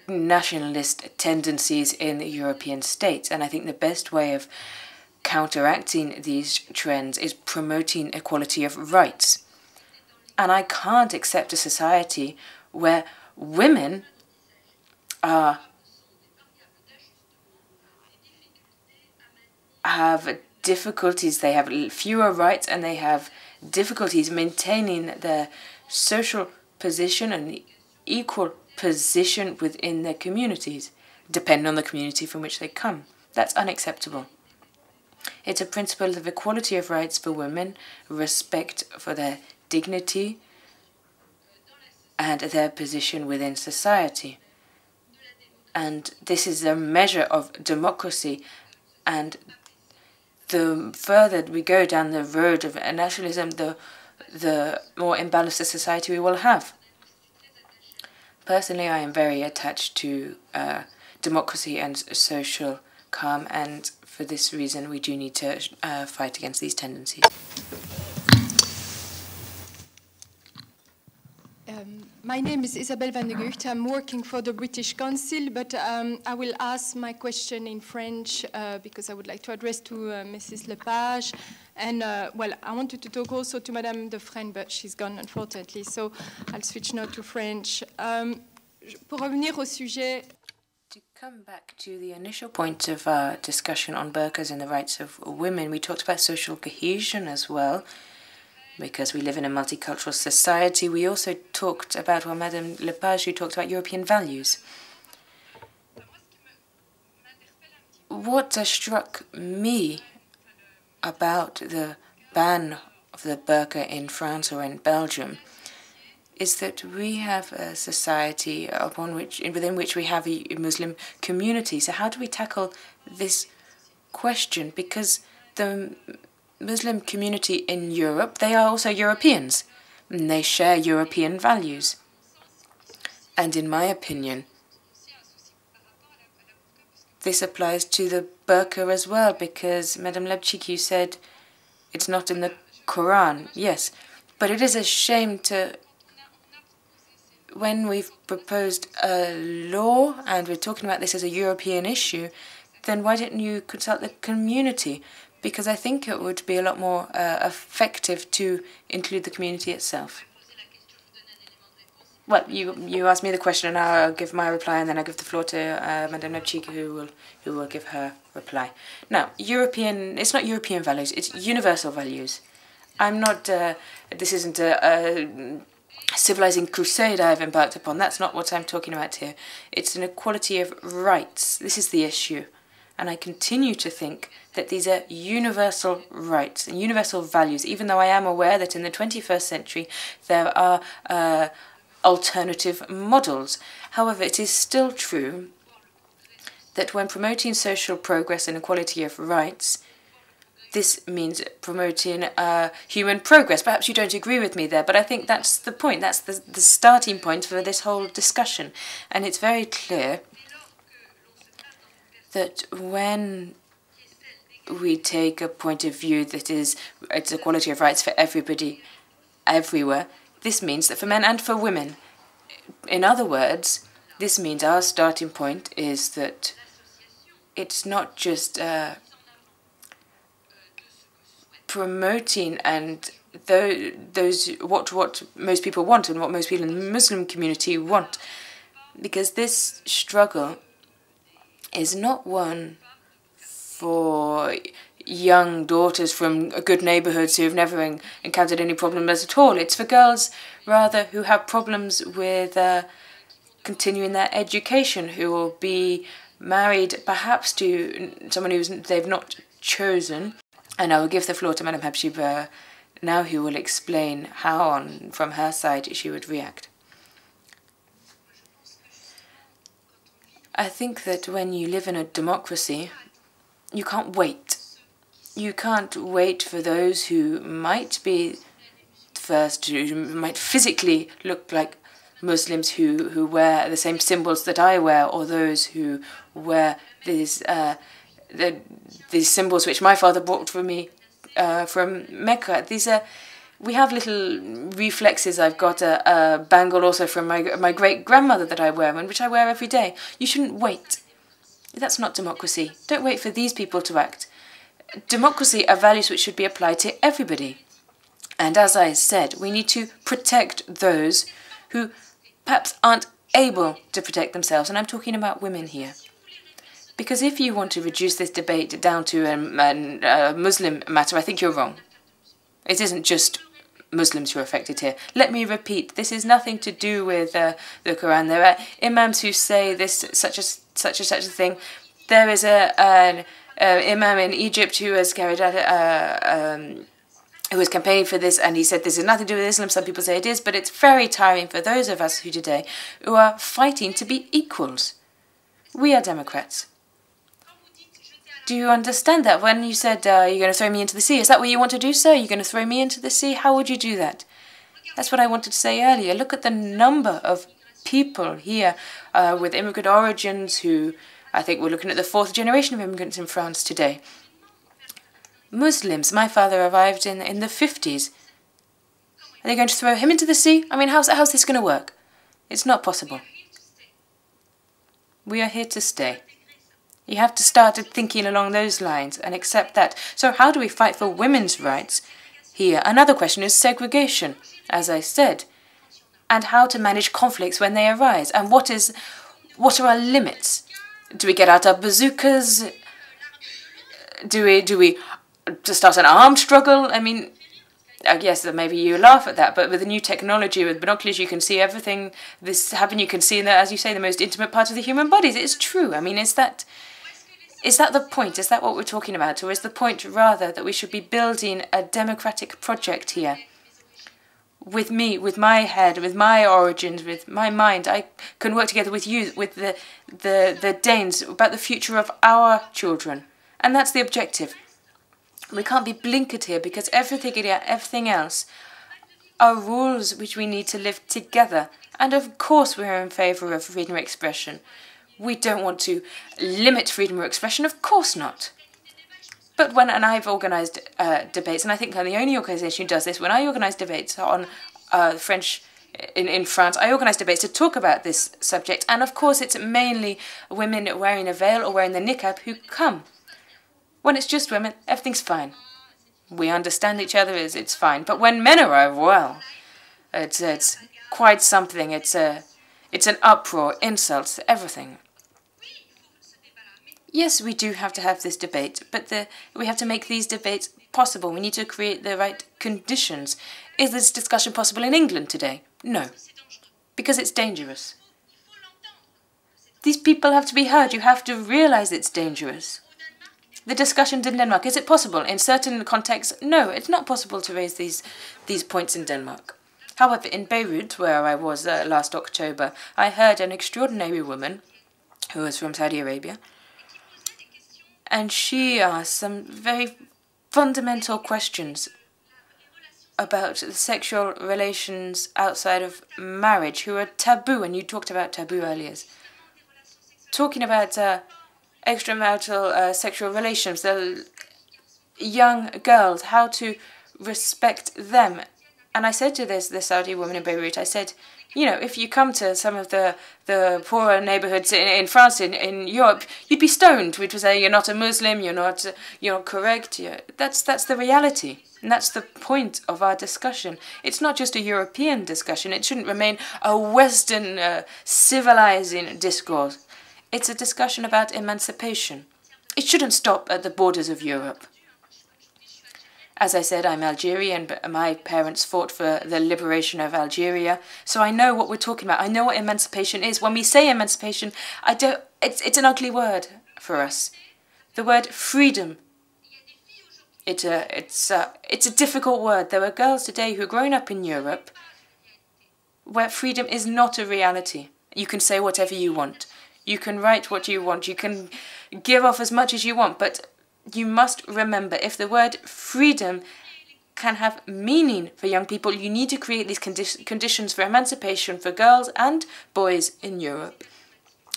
[SPEAKER 1] nationalist tendencies in the European states. And I think the best way of counteracting these trends is promoting equality of rights. And I can't accept a society where women have difficulties, they have fewer rights, and they have difficulties maintaining their social position and the equal position within their communities, depending on the community from which they come. That's unacceptable. It's a principle of equality of rights for women, respect for their dignity and their position within society. And this is a measure of democracy, and the further we go down the road of nationalism, the more imbalanced a society we will have. Personally, I am very attached to democracy and social calm, and for this reason we do need to fight against these tendencies.
[SPEAKER 9] My name is Isabelle van de Gucht. I'm working for the British Council, but I will ask my question in French because I would like to address to Mrs. Lepage. And, well, I wanted to talk also to Madame de Fresne, but she's gone, unfortunately. So I'll switch now to French. Pour revenir au sujet...
[SPEAKER 1] To come back to the initial point of our discussion on burqas and the rights of women, we talked about social cohesion as well, because we live in a multicultural society. We also talked about, well, Madame Lepage, who talked about European values. What struck me about the ban of the burqa in France or in Belgium is that we have a society within which we have a Muslim community. So how do we tackle this question? Because the Muslim community in Europe, they are also Europeans, and they share European values. And in my opinion, this applies to the burqa as well, because Madame Lebchik, you said it's not in the Quran. Yes, but it is a shame to... When we've proposed a law and we're talking about this as a European issue, then why didn't you consult the community? Because I think it would be a lot more effective to include the community itself. Well, you asked me the question, and I'll give my reply, and then I'll give the floor to Madame Lebchik, who will give her reply. Now, it's not European values, it's universal values. I'm not, this isn't a civilizing crusade I've embarked upon. That's not what I'm talking about here. It's an equality of rights. This is the issue. And I continue to think that these are universal rights and universal values, even though I am aware that in the 21st century there are alternative models. However, it is still true that when promoting social progress and equality of rights, this means promoting human progress. Perhaps you don't agree with me there, but I think that's the point. That's the starting point for this whole discussion. And it's very clear that when we take a point of view that it's equality of rights for everybody, everywhere, this means that for men and for women. In other words, this means our starting point is that it's not just promoting and what most people want and what most people in the Muslim community want, because this struggle is not one for young daughters from good neighborhoods who have never encountered any problems at all. It's for girls, rather, who have problems with continuing their education, who will be married perhaps to someone they've not chosen. And I will give the floor to Madame Habshib now, who will explain how, from her side, she would react. I think that when you live in a democracy, you can't wait. You can't wait for those who might be first, who might physically look like Muslims, who wear the same symbols that I wear, or those who wear these symbols which my father brought for me from Mecca. We have little reflexes. I've got a bangle also from my great-grandmother that I wear, and which I wear every day. You shouldn't wait. That's not democracy. Don't wait for these people to act. Democracy are values which should be applied to everybody. And as I said, we need to protect those who perhaps aren't able to protect themselves, and I'm talking about women here. Because if you want to reduce this debate down to a Muslim matter, I think you're wrong. It isn't just Muslims who are affected here. Let me repeat, this is nothing to do with the Quran. There are imams who say this, such a thing. There is an imam in Egypt who has carried out who was campaigning for this, and he said this has nothing to do with Islam. Some people say it is, but it's very tiring for those of us who are fighting to be equals. We are Democrats. Do you understand that? When you said you're going to throw me into the sea, is that what you want to do, sir? You're going to throw me into the sea? How would you do that? That's what I wanted to say earlier. Look at the number of people here with immigrant origins who, I think we're looking at the 4th generation of immigrants in France today. Muslims. My father arrived in the 50s. Are they going to throw him into the sea? I mean, how's this going to work? It's not possible. We are here to stay. You have to start thinking along those lines and accept that. So how do we fight for women's rights here? Another question is segregation, as I said, and how to manage conflicts when they arise. And what are our limits? Do we get out our bazookas? Do we start an armed struggle? I mean, yes, maybe you laugh at that, but with the new technology, with binoculars, you can see everything this happen. You can see, as you say, the most intimate part of the human bodies. It's true. I mean, is that the point? Is that what we're talking about? Or is the point rather that we should be building a democratic project here? With me, with my head, with my origins, with my mind, I can work together with you, with the Danes, about the future of our children. And that's the objective. We can't be blinkered here because everything else are rules which we need to live together. And of course we're in favour of freedom of expression. We don't want to limit freedom of expression, of course not. But and I've organised debates, and I think I'm the only organisation who does this, when I organise debates on French in France, I organise debates to talk about this subject. And of course it's mainly women wearing a veil or wearing the niqab who come. When it's just women, everything's fine. We understand each other, it's fine. But when men arrive, well, it's quite something. It's an uproar, insults, everything. Yes, we do have to have this debate, but we have to make these debates possible. We need to create the right conditions. Is this discussion possible in England today? No, because it's dangerous. These people have to be heard. You have to realize it's dangerous. The discussion in Denmark, is it possible? In certain contexts, no, it's not possible to raise these points in Denmark. However, in Beirut, where I was last October, I heard an extraordinary woman who was from Saudi Arabia, and she asked some very fundamental questions about the sexual relations outside of marriage, who are taboo, and you talked about taboo earlier. Talking about extramarital sexual relations, the young girls, how to respect them. And I said to this Saudi woman in Beirut, I said, you know, if you come to some of the poorer neighborhoods in France, in Europe, you'd be stoned. We'd say you're not a Muslim, you're not correct. That's the reality. And that's the point of our discussion. It's not just a European discussion. It shouldn't remain a Western civilizing discourse. It's a discussion about emancipation. It shouldn't stop at the borders of Europe. As I said, I'm Algerian, but my parents fought for the liberation of Algeria, so I know what we're talking about. I know what emancipation is. When we say emancipation, it's an ugly word for us. The word freedom. It's a difficult word. There are girls today who are growing up in Europe where freedom is not a reality. You can say whatever you want. You can write what you want. You can give off as much as you want. But you must remember, if the word freedom can have meaning for young people, you need to create these conditions for emancipation for girls and boys in Europe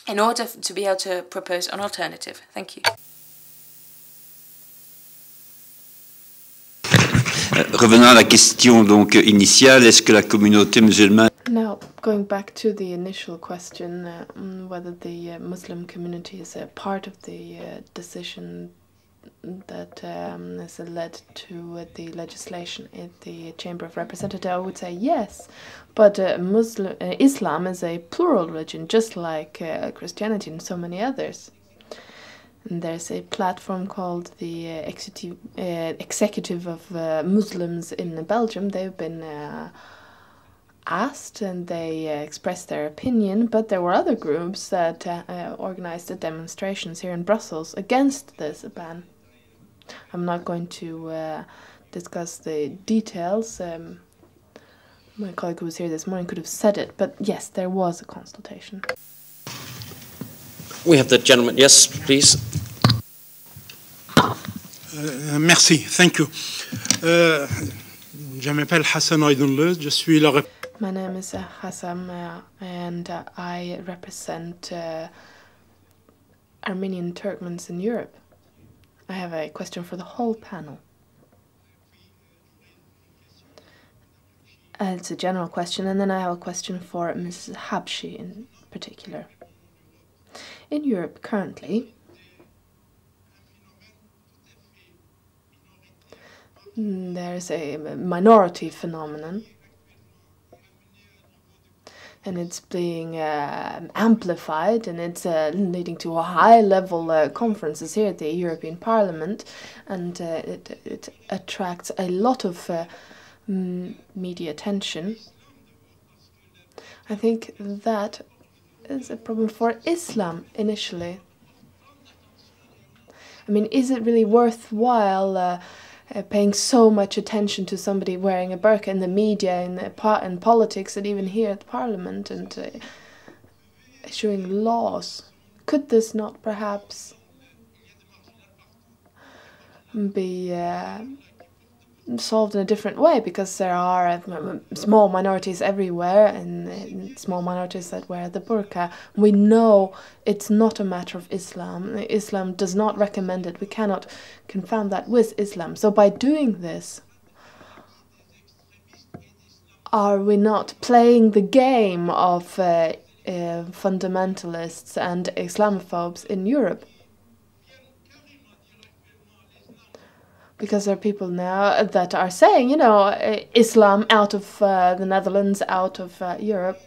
[SPEAKER 1] in order to be able to propose an alternative. Thank you.
[SPEAKER 5] Revenant à la question donc initiale, est-ce que la communauté musulmane...
[SPEAKER 3] Now, going back to the initial question, whether the Muslim community is a part of the decision that has led to the legislation in the Chamber of Representatives, I would say yes. But Islam is a plural religion, just like Christianity and so many others. And there's a platform called the Executive of Muslims in Belgium. They've been asked and they expressed their opinion, but there were other groups that organized the demonstrations here in Brussels against this ban. I'm not going to discuss the details. My colleague who was here this morning could have said it, but yes, there was a consultation.
[SPEAKER 6] We have the gentleman. Yes, please.
[SPEAKER 10] Merci, thank you. Je m'appelle Hassan Aydınlı. Je suis le
[SPEAKER 3] My name is Hassam, and I represent Armenian Turkmens in Europe. I have a question for the whole panel. It's a general question, and then I have a question for Mrs. Habshi in particular. In Europe currently, there's a minority phenomenon, and it's being amplified, and it's leading to high-level conferences here at the European Parliament, and it attracts a lot of media attention. I think that is a problem for Islam initially. I mean, is it really worthwhile paying so much attention to somebody wearing a burqa in the media, in politics, and even here at Parliament, and issuing laws? Could this not perhaps be solved in a different way? Because there are small minorities everywhere, and small minorities that wear the burqa. We know it's not a matter of Islam. Islam does not recommend it. We cannot confound that with Islam. So by doing this, are we not playing the game of fundamentalists and Islamophobes in Europe? Because there are people now that are saying, you know, Islam out of the Netherlands, out of Europe.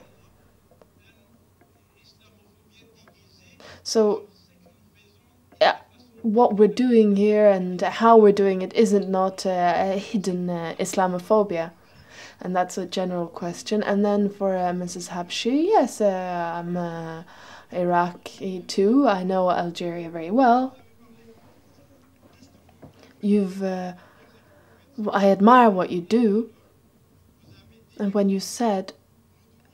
[SPEAKER 3] So what we're doing here and how we're doing it isn't not hidden Islamophobia. And that's a general question. And then for Mrs. Habshi, yes, I'm Iraqi too. I know Algeria very well. I admire what you do. And when you said,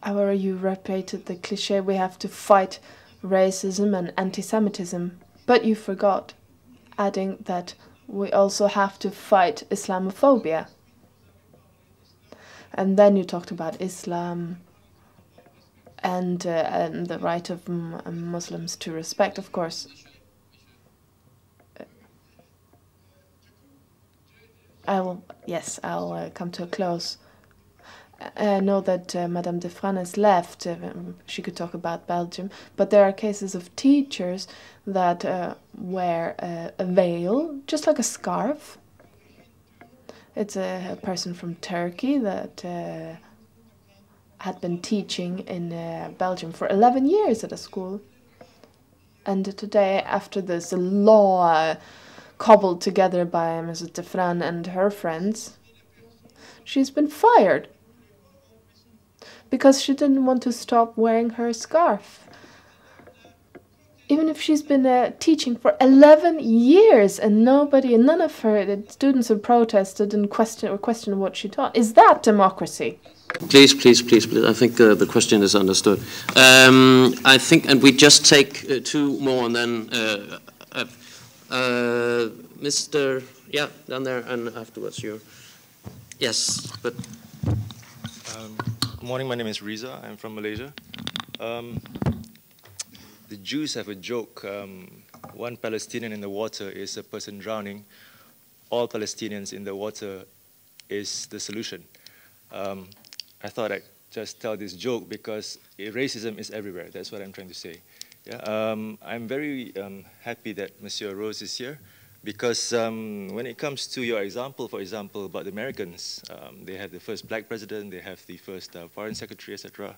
[SPEAKER 3] however, you repeated the cliche, we have to fight racism and anti-Semitism, but you forgot adding that we also have to fight Islamophobia. And then you talked about Islam and the right of Muslims to respect, of course. I'll come to a close. I know that Madame de Frane has left. She could talk about Belgium, but there are cases of teachers that wear a veil, just like a scarf. It's a person from Turkey that had been teaching in Belgium for 11 years at a school. And today, after this law cobbled together by Mrs. de Frane and her friends, she's been fired because she didn't want to stop wearing her scarf. Even if she's been teaching for 11 years and none of her students have protested and questioned what she taught. Is that democracy?
[SPEAKER 6] Please. I think the question is understood. I think, and we just take two more, and then Mr. Yeah, down there, and afterwards you. Yes, but.
[SPEAKER 11] Good morning. My name is Riza. I'm from Malaysia. The Jews have a joke. One Palestinian in the water is a person drowning. All Palestinians in the water is the solution. I thought I'd just tell this joke because racism is everywhere. That's what I'm trying to say. Yeah, I'm very happy that Monsieur Rose is here because when it comes to your example, for example, about the Americans, they have the first black president, they have the first foreign secretary, etc.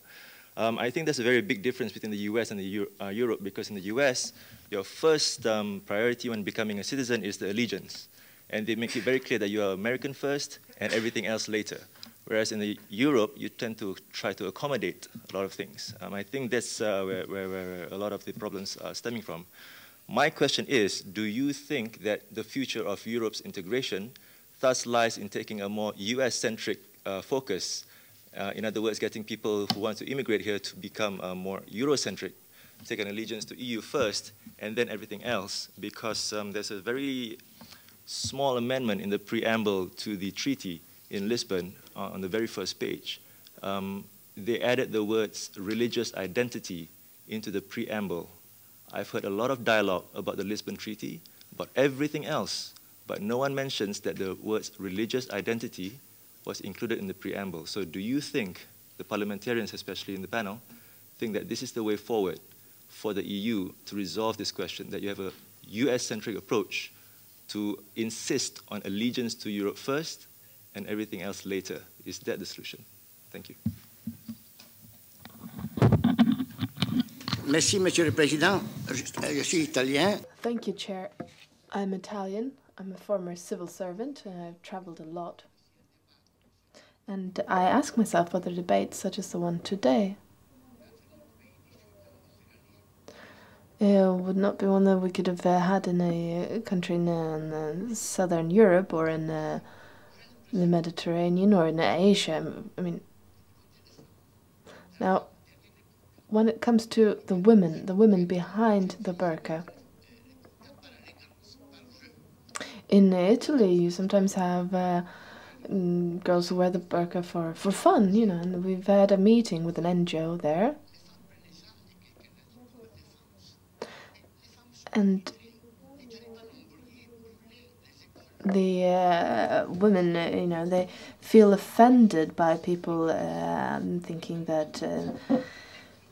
[SPEAKER 11] I think there's a very big difference between the US and Europe because in the US, your first priority when becoming a citizen is the allegiance. And they make it very clear that you are American first and everything else later. Whereas in Europe, you tend to try to accommodate a lot of things. I think that's where a lot of the problems are stemming from. My question is, do you think that the future of Europe's integration thus lies in taking a more US-centric focus? In other words, getting people who want to immigrate here to become more Eurocentric, take an allegiance to EU first, and then everything else, because there's a very small amendment in the preamble to the treaty in Lisbon on the very first page. They added the words religious identity into the preamble. I've heard a lot of dialogue about the Lisbon Treaty, about everything else, but no one mentions that the words religious identity was included in the preamble. So do you think, the parliamentarians especially in the panel, think that this is the way forward for the EU to resolve this question, that you have a US-centric approach to insist on allegiance to Europe first and everything else later? Is that the solution? Thank you.
[SPEAKER 12] Merci, Monsieur le Président. Je suis italien.
[SPEAKER 3] Thank you, Chair. I'm Italian. I'm a former civil servant and I've traveled a lot. And I ask myself whether debates such as the one today would not be one that we could have had in a country in southern Europe or in the Mediterranean or in Asia. I mean, now, when it comes to the women behind the burqa, in Italy you sometimes have girls who wear the burqa for fun, you know, and we've had a meeting with an NGO there. And the women, you know, they feel offended by people thinking that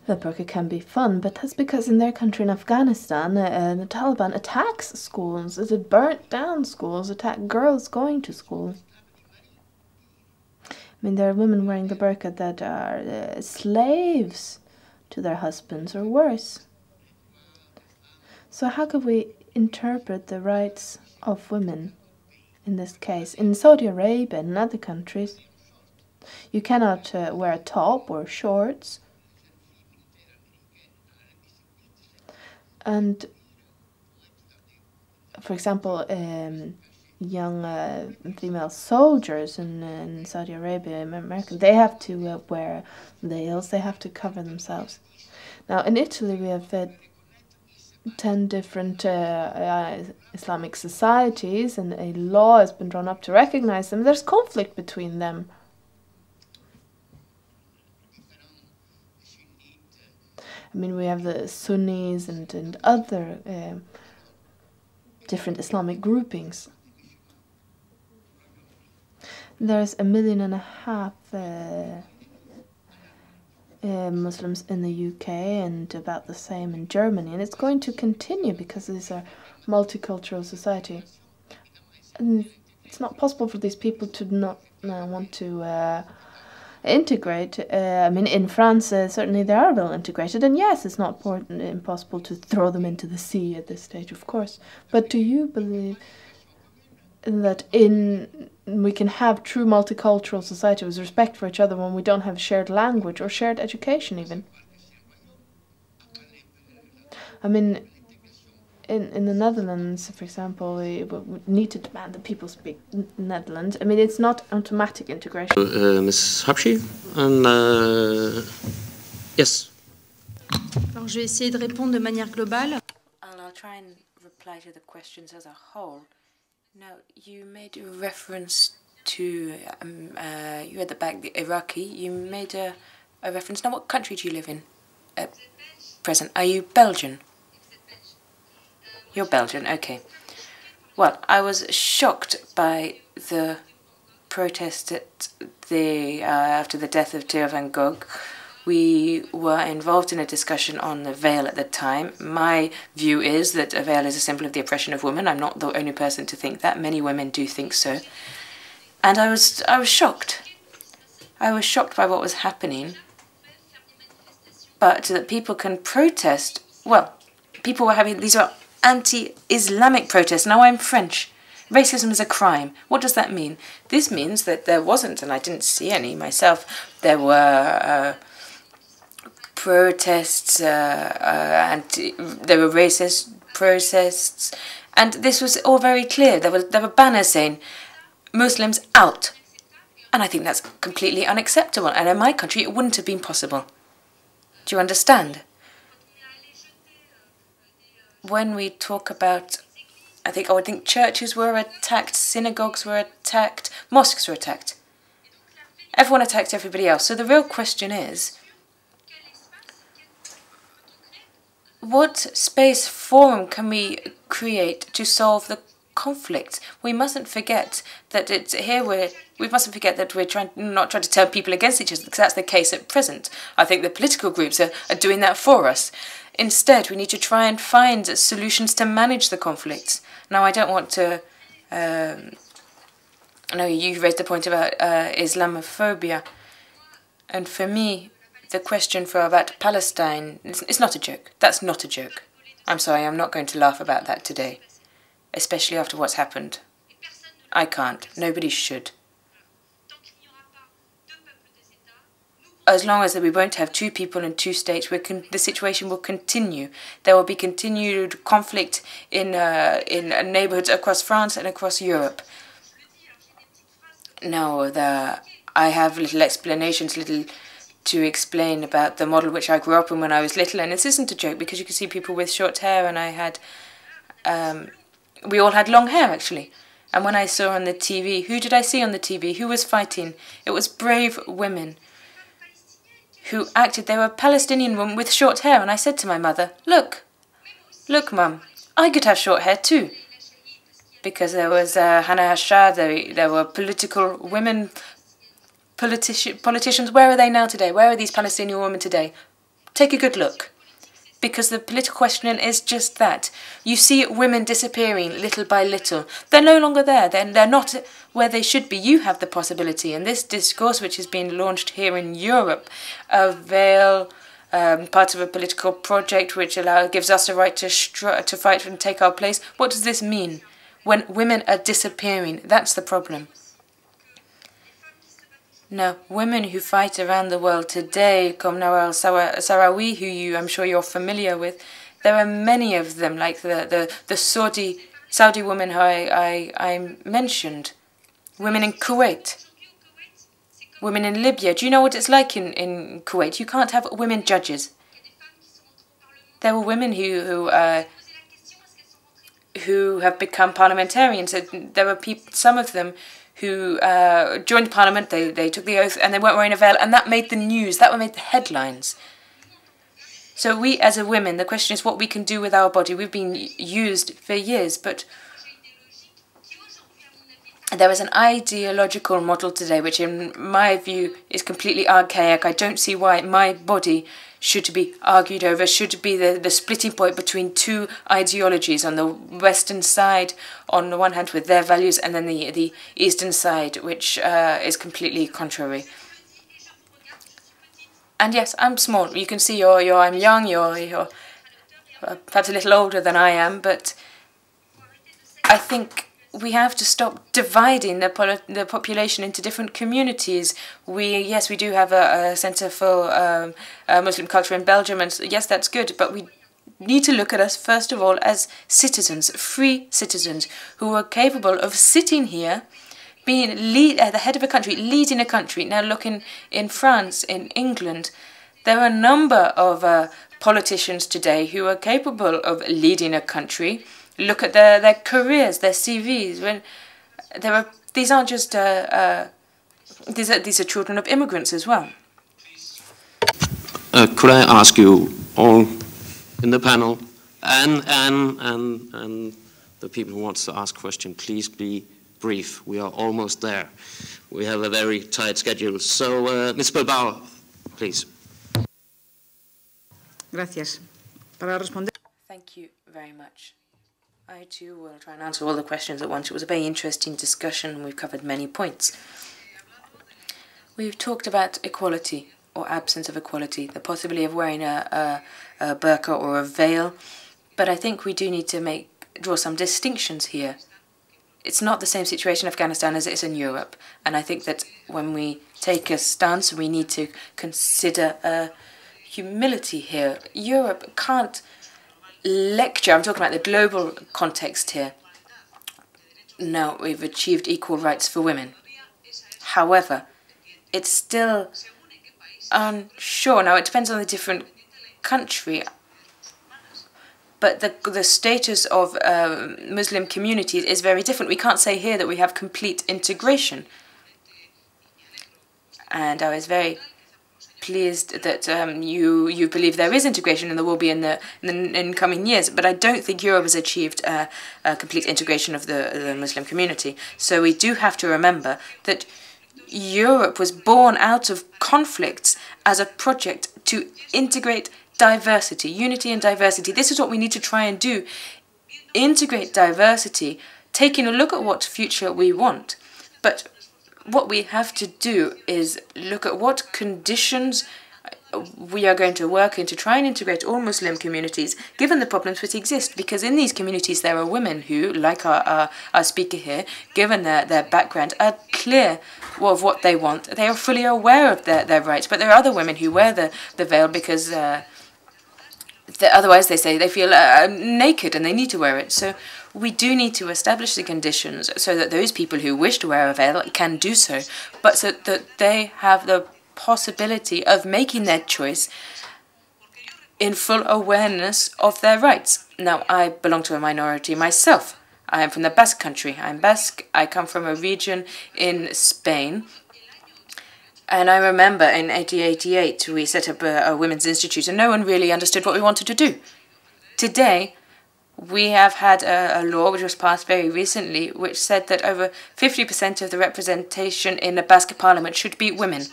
[SPEAKER 3] the burqa can be fun, but that's because in their country in Afghanistan, the Taliban attacks schools. It burnt down schools, attacked girls going to school. I mean, there are women wearing the burqa that are slaves to their husbands or worse. So how could we interpret the rights of women in this case? In Saudi Arabia and other countries, you cannot wear a top or shorts. And, for example, young female soldiers in Saudi Arabia and America, they have to wear veils, they have to cover themselves. Now, in Italy, we have 10 different Islamic societies, and a law has been drawn up to recognize them. There's conflict between them. I mean, we have the Sunnis and other different Islamic groupings. There's 1.5 million Muslims in the UK and about the same in Germany, and it's going to continue because these are multicultural society. And it's not possible for these people to not want to integrate. I mean, in France, certainly they are well integrated, and yes, it's not impossible to throw them into the sea at this stage, of course. But do you believe that we can have true multicultural society with respect for each other when we don't have shared language or shared education even? I mean, in the Netherlands, for example, we need to demand that people speak Netherlands. I mean, it's not automatic integration.
[SPEAKER 6] Ms. Habshi, and yes.
[SPEAKER 2] Alors, je vais essayer de répondre de manière globale.
[SPEAKER 1] I'll try and reply to the questions as a whole. Now, you made a reference to, you at the back, the Iraqi. You made a reference. Now, what country do you live in at present? Are you Belgian? You're Belgian, okay. Well, I was shocked by the protest at after the death of Theo van Gogh. We were involved in a discussion on the veil at the time. My view is that a veil is a symbol of the oppression of women. I'm not the only person to think that. Many women do think so. And I was shocked. I was shocked by what was happening. But that people can protest, well, people were having, these are anti-Islamic protests. Now I'm French. Racism is a crime. What does that mean? This means that there wasn't, and I didn't see any myself, there were protests, and there were racist protests, and this was all very clear. There were banners saying, Muslims out. And I think that's completely unacceptable. And in my country, it wouldn't have been possible. Do you understand? When we talk about, I think churches were attacked, synagogues were attacked, mosques were attacked. Everyone attacked everybody else. So the real question is, what space, forum can we create to solve the conflicts. We mustn't forget that we mustn't forget that we're not trying to turn people against each other, because that's the case at present. I think the political groups are doing that for us. Instead, we need to try and find solutions to manage the conflicts. Now, I don't want to. No, you raised the point about Islamophobia, and for me, the question about Palestine, it's not a joke. That's not a joke. I'm sorry, I'm not going to laugh about that today, especially after what's happened. I can't. Nobody should. As long as we won't have two people and two states, the situation will continue. There will be continued conflict in neighborhoods across France and across Europe. Now, I have little explanations, to explain about the model which I grew up in when I was little, and this isn't a joke, because you can see people with short hair, and I had, we all had long hair, actually. And when I saw on the TV, who did I see on the TV? Who was fighting? It was brave women who acted. They were Palestinian women with short hair, and I said to my mother, look, Mum, I could have short hair too. Because there was Hannah Hashad, there were political women, politicians. Where are they now today? Where are these Palestinian women today? Take a good look. Because the political question is just that. You see women disappearing little by little. They're no longer there. They're not where they should be. You have the possibility. And this discourse, which has been launched here in Europe, a veil, part of a political project which gives us the right to fight and take our place. What does this mean? When women are disappearing, that's the problem. Now, women who fight around the world today, comme Nawal Sarawi, who I'm sure you're familiar with, there are many of them, like the Saudi woman who I mentioned, women in Kuwait, women in Libya. Do you know what it's like in Kuwait? You can't have women judges. There were women who have become parliamentarians. There were some of them who joined parliament, they took the oath, and they weren't wearing a veil, and that made the news, that made the headlines. So we, as a women, the question is what we can do with our body. We've been used for years, but there is an ideological model today, which in my view is completely archaic. I don't see why my body should be argued over, should be the splitting point between two ideologies. On the Western side, on the one hand, with their values, and then the Eastern side, which is completely contrary. And yes, I'm small. You can see I'm young, you're perhaps a little older than I am, but I think we have to stop dividing the population into different communities. Yes, we do have a centre for Muslim culture in Belgium, and yes, that's good, but we need to look at us, first of all, as citizens, free citizens, who are capable of sitting here, being at the head of a country, leading a country. Now look in France, in England, there are a number of politicians today who are capable of leading a country. Look at their careers, their CVs. These aren't just these are children of immigrants as well.
[SPEAKER 6] Could I ask you all in the panel and the people who want to ask questions, please be brief. We are almost there. We have a very tight schedule. So, Ms. Bilbao, please.
[SPEAKER 4] Gracias. Para responder.
[SPEAKER 1] Thank you very much. I too will try and answer all the questions at once. It was a very interesting discussion, and we've covered many points. We've talked about equality or absence of equality, the possibility of wearing a burqa or a veil, but I think we do need to draw some distinctions here. It's not the same situation in Afghanistan as it is in Europe, and I think that when we take a stance, we need to consider humility here. Europe can't lecture. I'm talking about the global context here. No, we've achieved equal rights for women. However, it's still unsure. Now, it depends on the different country, but the status of Muslim communities is very different. We can't say here that we have complete integration. And I was very pleased that you believe there is integration and there will be in coming years. But I don't think Europe has achieved a complete integration of the Muslim community. So we do have to remember that Europe was born out of conflicts as a project to integrate diversity, unity and diversity. This is what we need to try and do. Integrate diversity, taking a look at what future we want. But what we have to do is look at what conditions we are going to work in to try and integrate all Muslim communities, given the problems that exist. Because in these communities there are women who, like our speaker here, given their background, are clear of what they want. They are fully aware of their rights. But there are other women who wear the veil because otherwise they say they feel naked and they need to wear it. So we do need to establish the conditions so that those people who wish to wear a veil can do so, but so that they have the possibility of making their choice in full awareness of their rights. Now, I belong to a minority myself. I am from the Basque country. I'm Basque. I come from a region in Spain. And I remember in 1888 we set up a women's institute and no one really understood what we wanted to do. Today, we have had a law which was passed very recently which said that over 50% of the representation in the Basque parliament should be women.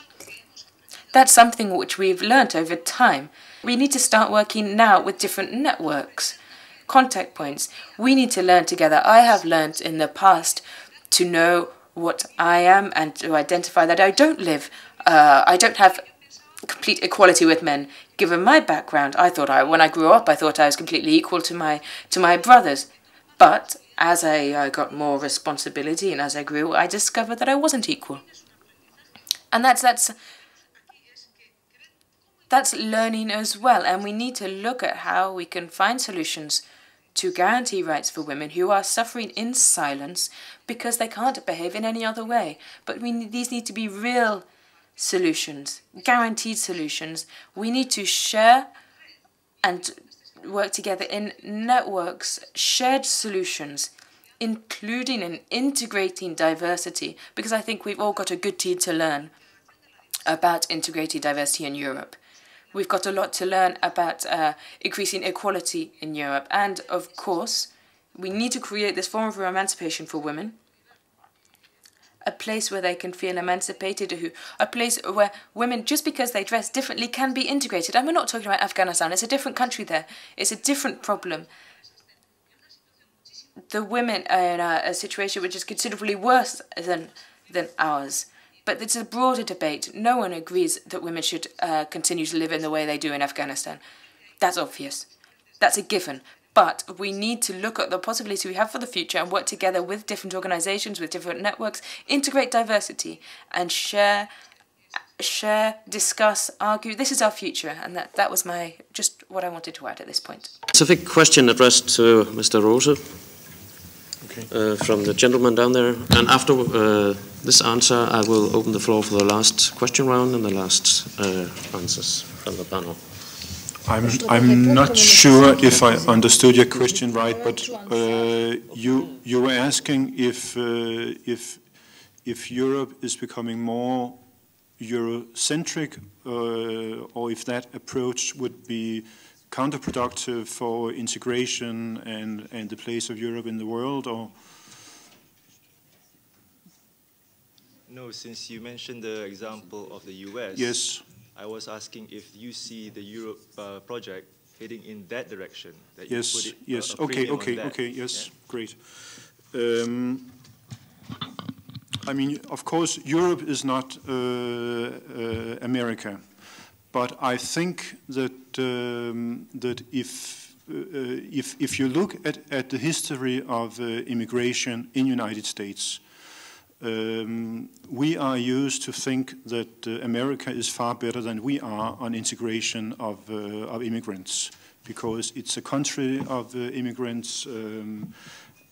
[SPEAKER 1] That's something which we've learnt over time. We need to start working now with different networks, contact points. We need to learn together. I have learnt in the past to know what I am and to identify that I don't have complete equality with men. Given my background, when I grew up, I thought I was completely equal to my brothers. But as I got more responsibility and as I grew, I discovered that I wasn't equal. And that's learning as well. And we need to look at how we can find solutions to guarantee rights for women who are suffering in silence because they can't behave in any other way. But these need to be real solutions, guaranteed solutions. We need to share and work together in networks, shared solutions, including and integrating diversity, because I think we've all got a good deal to learn about integrating diversity in Europe. We've got a lot to learn about increasing equality in Europe. And, of course, we need to create this form of emancipation for women, a place where they can feel emancipated, a place where women, just because they dress differently, can be integrated. And we're not talking about Afghanistan. It's a different country there. It's a different problem. The women are in a situation which is considerably worse than ours. But it's a broader debate. No one agrees that women should continue to live in the way they do in Afghanistan. That's obvious. That's a given. But we need to look at the possibility we have for the future and work together with different organizations, with different networks, integrate diversity, and share, discuss, argue. This is our future, and that was just what I wanted to add at this point.
[SPEAKER 6] Specific question addressed to Mr. Rose. From the gentleman down there. And after this answer, I will open the floor for the last question round and the last answers from the panel.
[SPEAKER 7] I'm not sure if I understood your question right, but you were asking if Europe is becoming more Eurocentric, or if that approach would be counterproductive for integration and the place of Europe in the world, or?
[SPEAKER 11] No, since you mentioned the example of the US,
[SPEAKER 7] yes,
[SPEAKER 11] I was asking if you see the Europe project heading in that direction. That
[SPEAKER 7] yes,
[SPEAKER 11] you put it,
[SPEAKER 7] yes, okay, yes, yeah? Great. I mean, of course, Europe is not America. But I think that if you look at the history of immigration in the United States, we are used to think that America is far better than we are on integration of immigrants, because it's a country of immigrants.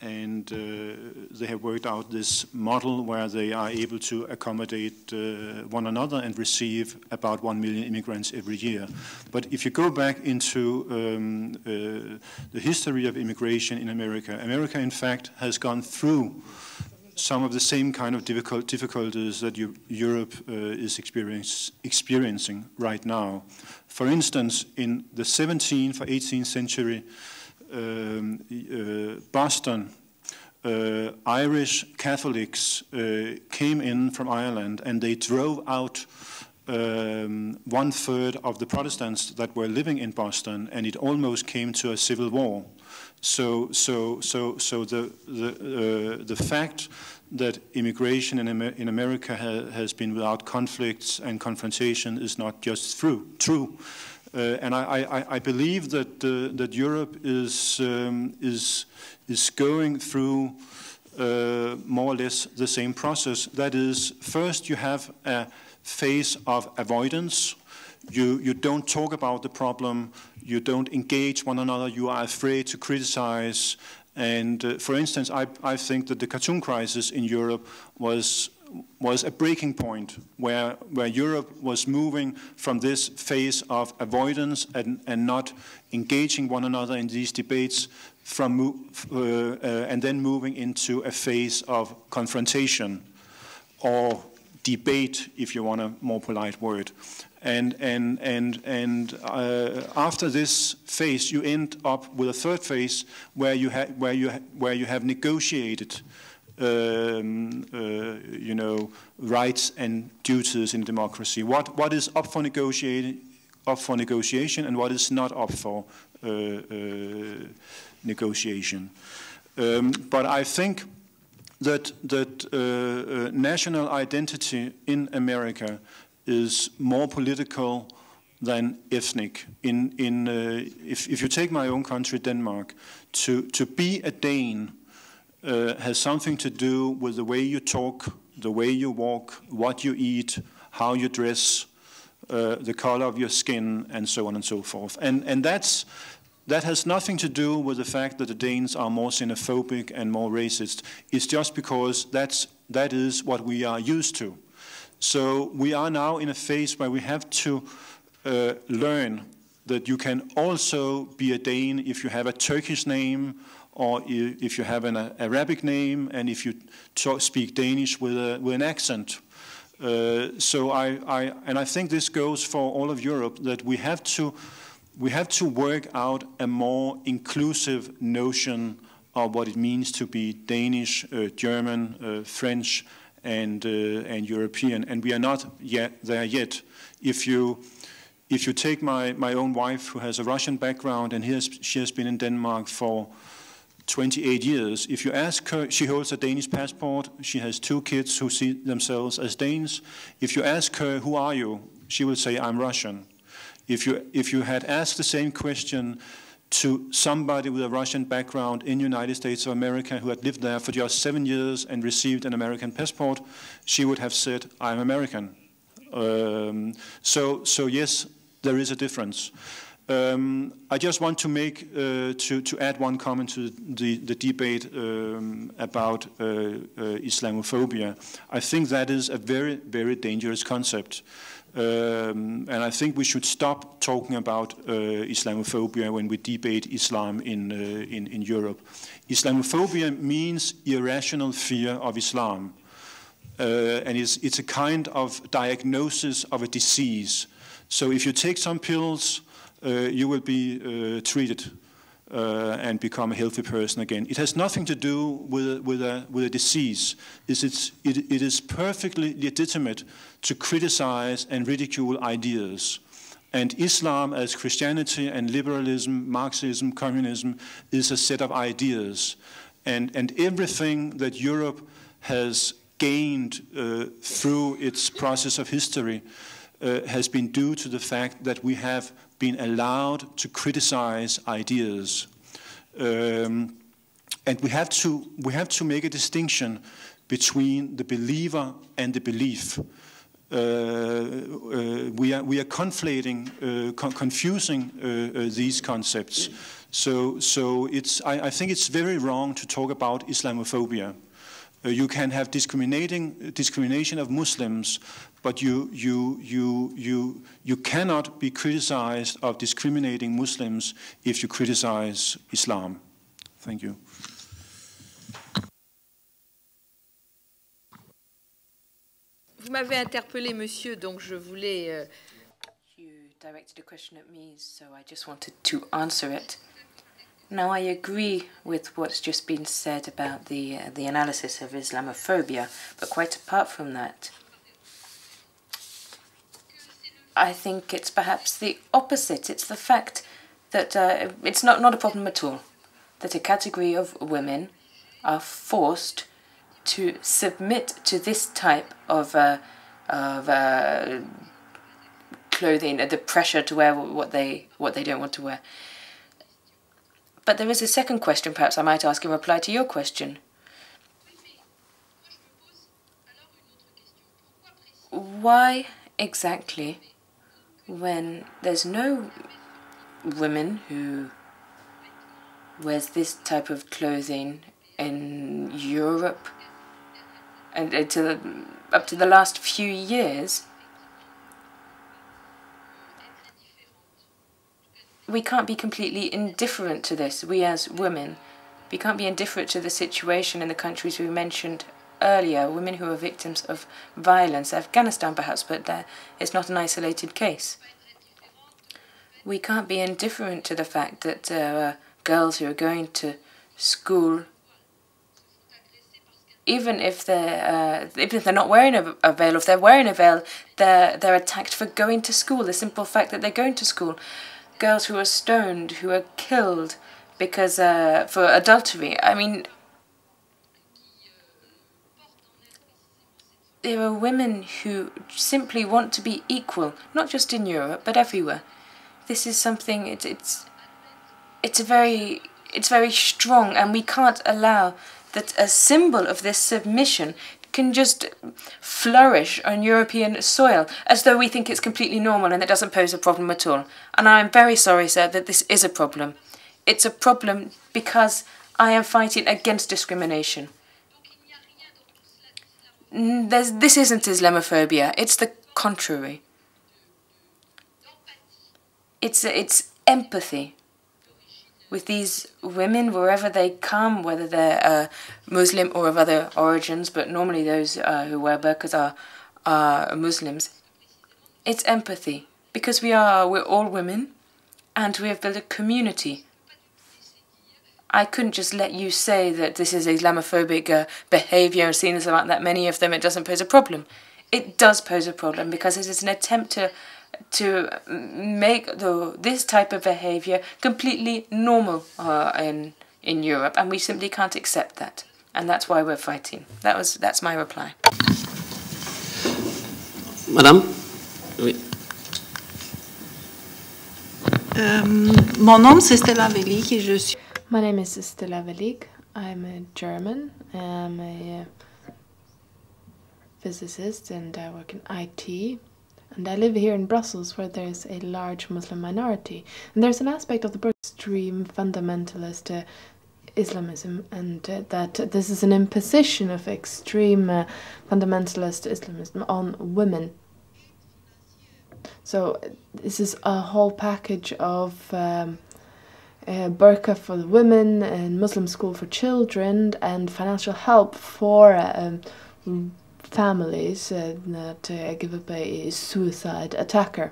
[SPEAKER 7] And they have worked out this model where they are able to accommodate one another and receive about 1 million immigrants every year. But if you go back into the history of immigration in America, America in fact has gone through some of the same kind of difficulties that Europe is experiencing right now. For instance, in the 17th or 18th century, Boston, Irish Catholics came in from Ireland, and they drove out 1/3 of the Protestants that were living in Boston, and it almost came to a civil war. So the fact that immigration in America has been without conflicts and confrontation is not just true. And I believe that Europe is going through more or less the same process. That is, first you have a phase of avoidance. You don't talk about the problem. You don't engage one another. You are afraid to criticize. And for instance, I think that the cartoon crisis in Europe was a breaking point where Europe was moving from this phase of avoidance and not engaging one another in these debates and then moving into a phase of confrontation or debate, if you want a more polite word. And after this phase, you end up with a third phase where you have negotiated, rights and duties in democracy. What is up for negotiation, and what is not up for negotiation. But I think that national identity in America is more political than ethnic. If you take my own country, Denmark, to be a Dane has something to do with the way you talk, the way you walk, what you eat, how you dress, the color of your skin, and so on and so forth. And that has nothing to do with the fact that the Danes are more xenophobic and more racist. It's just because that is what we are used to. So we are now in a phase where we have to learn that you can also be a Dane if you have a Turkish name, or if you have an Arabic name, and if you speak Danish with an accent. So I think this goes for all of Europe, that we have to work out a more inclusive notion of what it means to be Danish, German, French, and European, and we are not there yet. If you take my own wife, who has a Russian background, and she has been in Denmark for 28 years. If you ask her, she holds a Danish passport. She has 2 kids who see themselves as Danes. If you ask her, who are you? She will say, I'm Russian. If you had asked the same question to somebody with a Russian background in the United States of America who had lived there for just 7 years and received an American passport, she would have said, I'm American. So yes, there is a difference. I just want to make to add one comment to the debate about Islamophobia. I think that is a very, very dangerous concept. And I think we should stop talking about Islamophobia when we debate Islam in Europe. Islamophobia means irrational fear of Islam. And it's a kind of diagnosis of a disease. So if you take some pills, you will be treated and become a healthy person again. It has nothing to do with a disease. It is perfectly legitimate to criticize and ridicule ideas. And Islam, as Christianity and liberalism, Marxism, communism, is a set of ideas. And everything that Europe has gained through its process of history has been due to the fact that we have been allowed to criticize ideas. And we have to make a distinction between the believer and the belief. We are conflating, confusing these concepts. So I think it's very wrong to talk about Islamophobia. You can have discrimination of Muslims, but you cannot be criticized of discriminating Muslims if you criticize Islam. Thank you.
[SPEAKER 2] Vous m'avez interpellé, monsieur, donc je voulais...
[SPEAKER 1] You directed a question at me, so I just wanted to answer it. Now, I agree with what's just been said about the analysis of Islamophobia, but quite apart from that, I think it's perhaps the opposite. It's the fact that it's not a problem at all, that a category of women are forced to submit to this type of clothing, the pressure to wear what they don't want to wear. But there is a second question perhaps I might ask in reply to your question. Why exactly, when there's no women who wears this type of clothing in Europe, and up to the last few years, we can't be completely indifferent to this. We as women, we can't be indifferent to the situation in the countries we mentioned earlier, women who are victims of violence, Afghanistan perhaps, but it's not an isolated case. We can't be indifferent to the fact that girls who are going to school, even if they're not wearing a veil, or if they're wearing a veil, they're attacked for going to school. The simple fact that they're going to school. Girls who are stoned, who are killed because for adultery. I mean, there are women who simply want to be equal, not just in Europe but everywhere. This is something. It's very strong, and we can't allow that a symbol of this submission can just flourish on European soil as though we think it's completely normal and it doesn't pose a problem at all. And I'm very sorry, sir, that this is a problem. It's a problem because I am fighting against discrimination. This isn't Islamophobia. It's the contrary. It's empathy with these women, wherever they come, whether they're Muslim or of other origins, but normally those who wear burqas are Muslims. It's empathy, because we're all women, and we have built a community. I couldn't just let you say that this is Islamophobic behavior, and seeing as there aren't that many of them, it doesn't pose a problem. It does pose a problem, because it is an attempt to make this type of behavior completely normal in Europe, and we simply can't accept that, and that's why we're fighting. That's my reply.
[SPEAKER 6] Madame? Oui.
[SPEAKER 13] Mon nom c'est Stella Velik et je suis...
[SPEAKER 3] My name is Stella Velik. I'm a German. I'm a physicist and I work in IT. And I live here in Brussels, where there's a large Muslim minority. And there's an aspect of the extreme fundamentalist Islamism, and that this is an imposition of extreme fundamentalist Islamism on women. So this is a whole package of burqa for the women, and Muslim school for children, and financial help for families that give up a suicide attacker.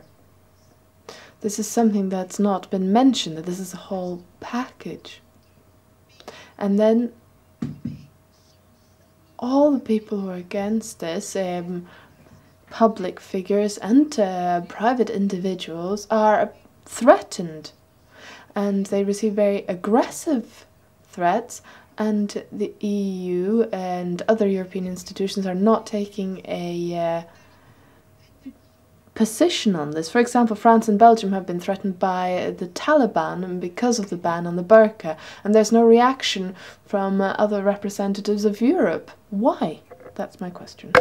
[SPEAKER 3] This is something that's not been mentioned, that this is a whole package. And then all the people who are against this, public figures and private individuals, are threatened, and they receive very aggressive threats. And the EU and other European institutions are not taking a position on this. For example, France and Belgium have been threatened by the Taliban because of the ban on the burqa, and there's no reaction from other representatives of Europe. Why? That's my question.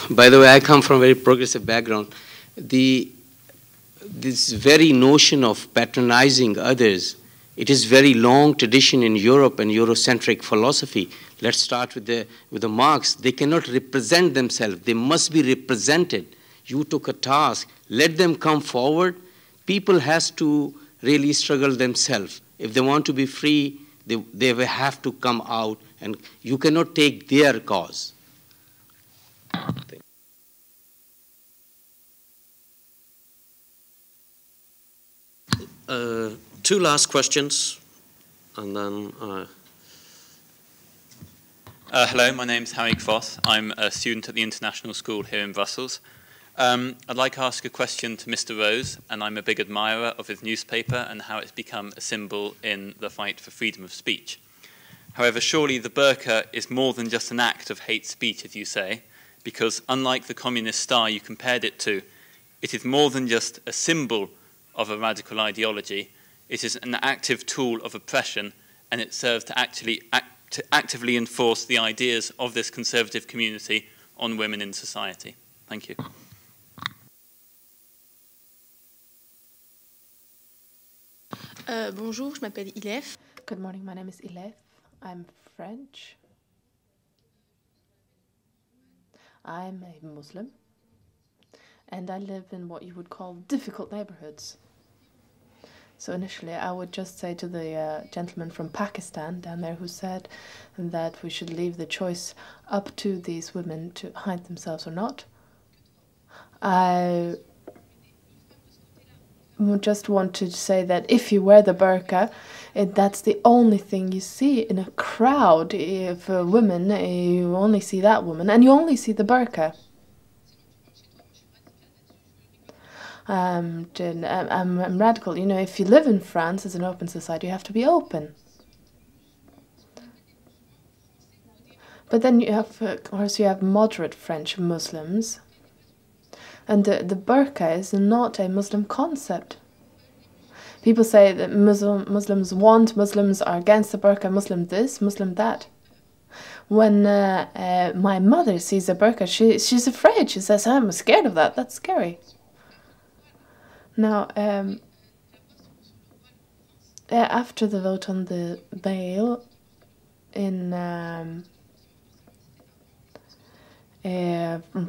[SPEAKER 8] By the way, I come from a very progressive background. This very notion of patronizing others, it is very long tradition in Europe and Eurocentric philosophy. Let's start with the Marx. They cannot represent themselves. They must be represented. You took a task. Let them come forward. People has to really struggle themselves. If they want to be free, they will have to come out, and you cannot take their cause.
[SPEAKER 6] Two last questions, and then...
[SPEAKER 14] Hello, my name's Harry Cross. I'm a student at the International School here in Brussels. I'd like to ask a question to Mr. Rose, and I'm a big admirer of his newspaper and how it's become a symbol in the fight for freedom of speech. However, surely the burqa is more than just an act of hate speech, as you say, because unlike the communist star you compared it to, it is more than just a symbol of a radical ideology. It is an active tool of oppression, and it serves to actively enforce the ideas of this conservative community on women in society. Thank you.
[SPEAKER 15] Bonjour, je m'appelle ALEV.
[SPEAKER 3] Good morning, my name is ALEV. I'm French. I'm a Muslim. And I live in what you would call difficult neighborhoods. So initially I would just say to the gentleman from Pakistan down there who said that we should leave the choice up to these women to hide themselves or not. I just want to say that if you wear the burqa, that's the only thing you see in a crowd. If a woman, you only see that woman and you only see the burqa. I'm radical. You know, if you live in France as an open society, you have to be open. But then you have, of course, you have moderate French Muslims. And the burqa is not a Muslim concept. People say that Muslims want, Muslims are against the burqa, Muslim this, Muslim that. When my mother sees a burqa, she's afraid. She says, I'm scared of that. That's scary. Now, after the vote on the veil in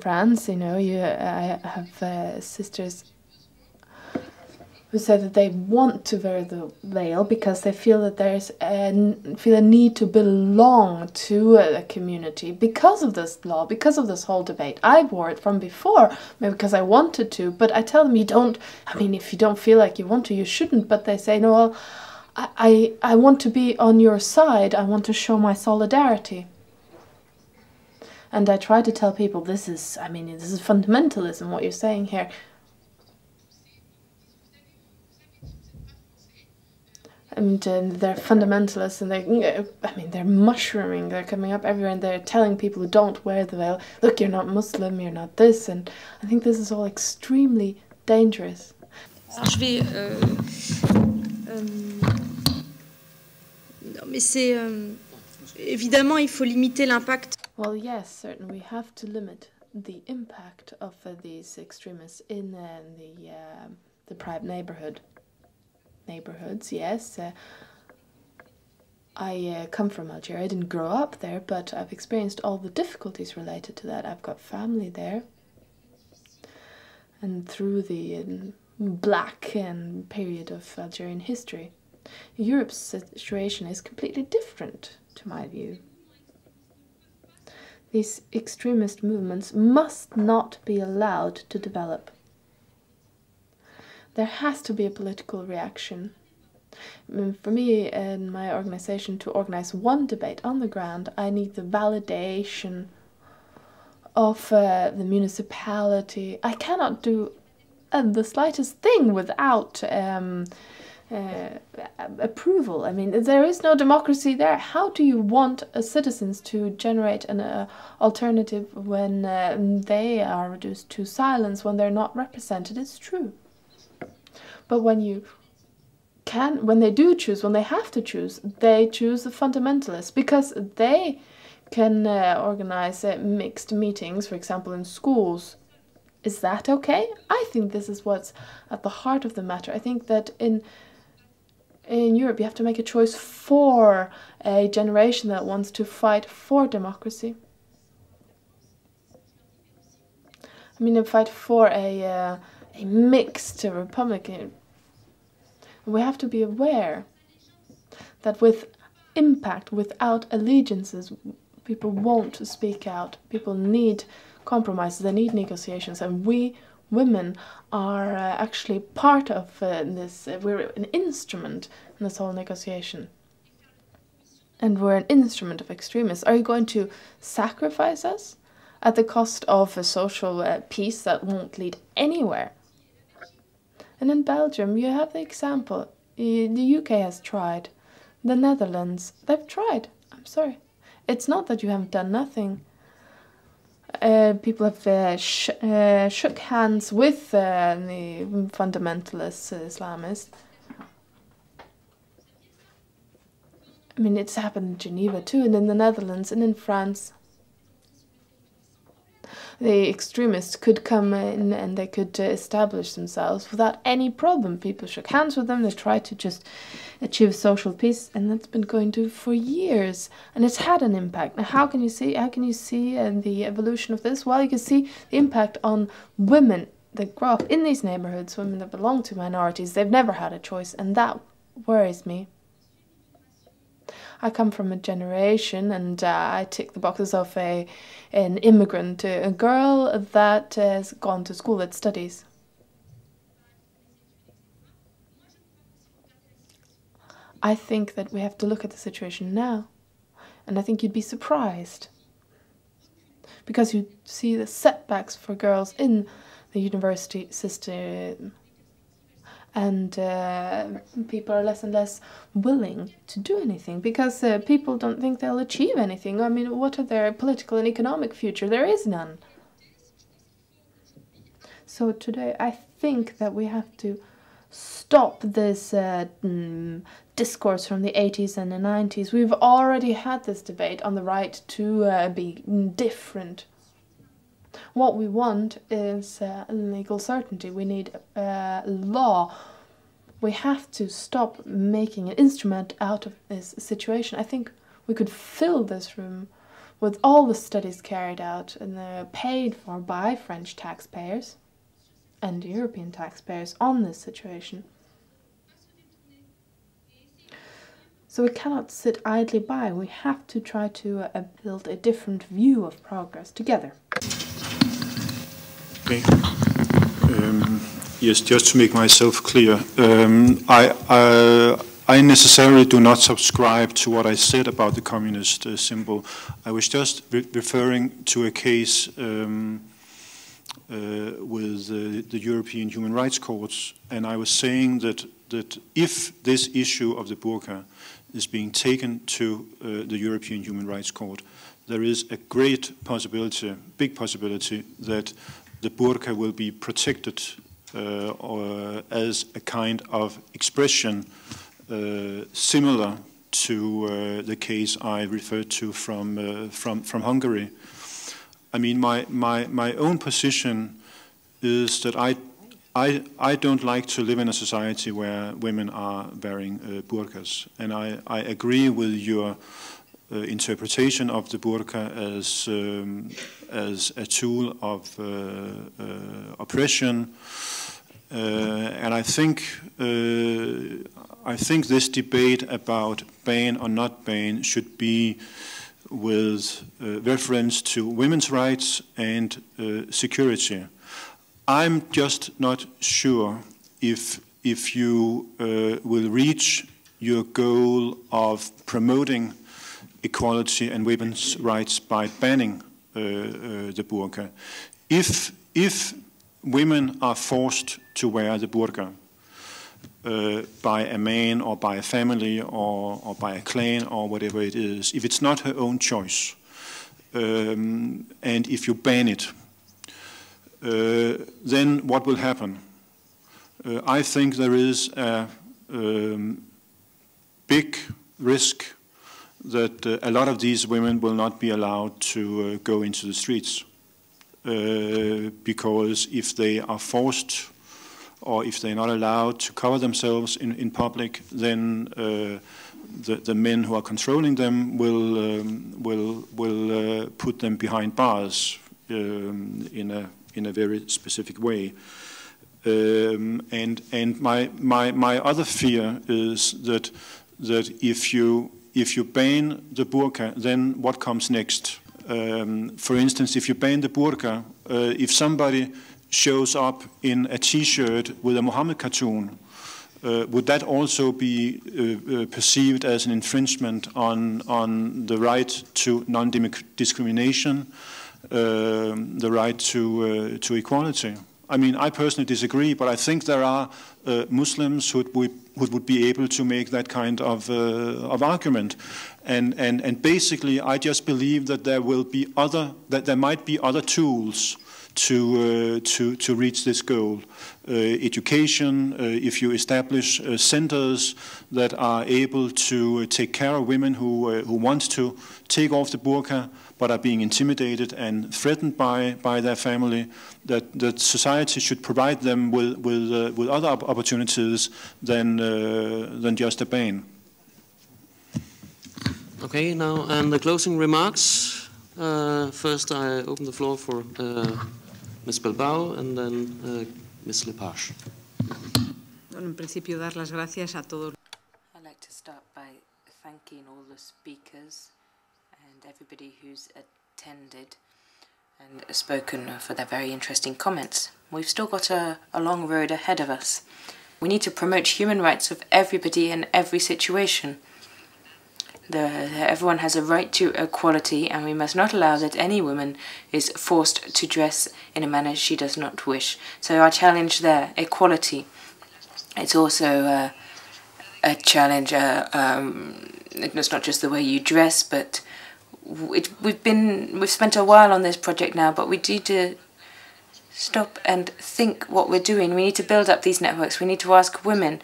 [SPEAKER 3] France, you know, I have sisters who say that they want to wear the veil because they feel that there's a need to belong to a community because of this law, because of this whole debate. I wore it from before, maybe because I wanted to, but I tell them you don't, I mean, if you don't feel like you want to, you shouldn't, but they say, no, well, I want to be on your side, I want to show my solidarity. And I try to tell people this is fundamentalism, what you're saying here. And they're fundamentalists, and they're mushrooming, they're coming up everywhere, and they're telling people who don't wear the veil, look, you're not Muslim, you're not this, and I think this is all extremely dangerous.
[SPEAKER 15] Alors, je vais... non, mais c'est... évidemment, il faut limiter l'impact.
[SPEAKER 3] Well, yes, certainly we have to limit the impact of these extremists in the private neighborhoods, yes. I come from Algeria. I didn't grow up there, but I've experienced all the difficulties related to that. I've got family there. And through the black period of Algerian history, Europe's situation is completely different, to my view. These extremist movements must not be allowed to develop. There has to be a political reaction. For me and my organization to organize one debate on the ground, I need the validation of the municipality. I cannot do the slightest thing without approval. I mean, there is no democracy there. How do you want citizens to generate an alternative when they are reduced to silence, when they're not represented? It's true. But when they do choose, when they have to choose, they choose the fundamentalists because they can organize mixed meetings, for example, in schools. Is that okay? I think this is what's at the heart of the matter. I think that in Europe you have to make a choice for a generation that wants to fight for democracy. I mean, a fight for a mixed republic. We have to be aware that with impact, without allegiances, people won't speak out. People need compromises, they need negotiations, and we women are actually part of this. We're an instrument in this whole negotiation. And we're an instrument of extremists. Are you going to sacrifice us at the cost of a social peace that won't lead anywhere? And in Belgium, you have the example. The UK has tried. The Netherlands, they've tried. I'm sorry. It's not that you haven't done nothing. People have shook hands with the fundamentalist Islamists. I mean, it's happened in Geneva too, and in the Netherlands and in France. The extremists could come in and they could establish themselves without any problem. People shook hands with them, they tried to just achieve social peace, and that's been going on for years, and it's had an impact. Now, how can you see the evolution of this? Well, you can see the impact on women that grow up in these neighborhoods, women that belong to minorities. They've never had a choice, and that worries me. I come from a generation, and I tick the boxes of an immigrant, a girl that has gone to school, that studies. I think that we have to look at the situation now, and I think you'd be surprised, because you see the setbacks for girls in the university system, and people are less and less willing to do anything because people don't think they'll achieve anything. I mean, what are their political and economic future? There is none. So today I think that we have to stop this discourse from the 80s and the 90s. We've already had this debate on the right to be different. What we want is legal certainty. We need law. We have to stop making an instrument out of this situation. I think we could fill this room with all the studies carried out and paid for by French taxpayers and European taxpayers on this situation. So we cannot sit idly by. We have to try to build a different view of progress together.
[SPEAKER 7] Okay. Yes, just to make myself clear, I necessarily do not subscribe to what I said about the communist symbol. I was just referring to a case with the European Human Rights Courts, and I was saying that if this issue of the burqa is being taken to the European Human Rights Court, there is a great possibility, big possibility, that the burqa will be protected as a kind of expression similar to the case I referred to from Hungary. I mean, my own position is that I don't like to live in a society where women are wearing burqas, and I agree with your interpretation of the burqa as a tool of oppression, and I think this debate about ban or not ban should be with reference to women's rights and security. I'm just not sure if you will reach your goal of promoting equality and women's rights by banning the burqa. If women are forced to wear the burqa by a man or by a family or by a clan or whatever it is, if it's not her own choice, and if you ban it, then what will happen? I think there is a big risk that a lot of these women will not be allowed to go into the streets because if they are forced or if they're not allowed to cover themselves in public, then the men who are controlling them will put them behind bars in a very specific way. And my other fear is that that if you ban the burqa, then what comes next? For instance, if you ban the burqa, if somebody shows up in a T-shirt with a Muhammad cartoon, would that also be perceived as an infringement on the right to non-discrimination, the right to equality? I mean, I personally disagree, but I think there are Muslims who would be able to make that kind of argument, and basically, I just believe that there might be other tools to reach this goal. Education, if you establish centers that are able to take care of women who want to take off the burqa but are being intimidated and threatened by their family, that society should provide them with other opportunities than just a ban.
[SPEAKER 6] Okay, now and the closing remarks. First, I open the floor for Ms. Bilbao and then Ms. Lepage.
[SPEAKER 4] En principio, dar las gracias a todos.
[SPEAKER 1] I'd like to start by thanking all the speakers and everybody who's attended and spoken for their very interesting comments. We've still got a long road ahead of us. We need to promote human rights of everybody in every situation. Everyone has a right to equality, and we must not allow that any woman is forced to dress in a manner she does not wish. So our challenge there, equality. It's also a challenge. It's not just the way you dress, but we've spent a while on this project now, but we need to stop and think what we're doing. We need to build up these networks. We need to ask women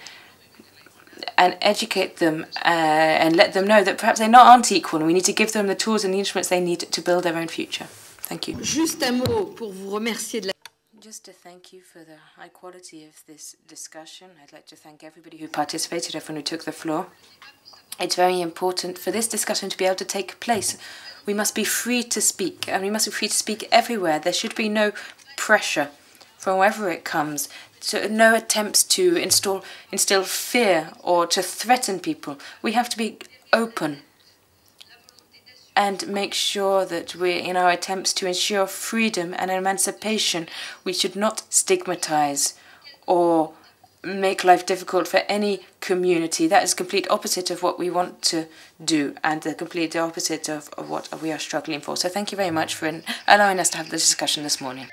[SPEAKER 1] and educate them and let them know that perhaps they aren't equal, and we need to give them the tools and the instruments they need to build their own future. Thank you.
[SPEAKER 2] Juste un mot pour vous remercier de la...
[SPEAKER 1] Just to thank you for the high quality of this discussion. I'd like to thank everybody who participated, everyone who took the floor. It's very important for this discussion to be able to take place. We must be free to speak, and we must be free to speak everywhere. There should be no pressure from wherever it comes. So no attempts to instill fear or to threaten people. We have to be open and make sure that in our attempts to ensure freedom and emancipation, we should not stigmatize or make life difficult for any community. That is the complete opposite of what we want to do and the complete opposite of what we are struggling for. So thank you very much for allowing us to have this discussion this morning.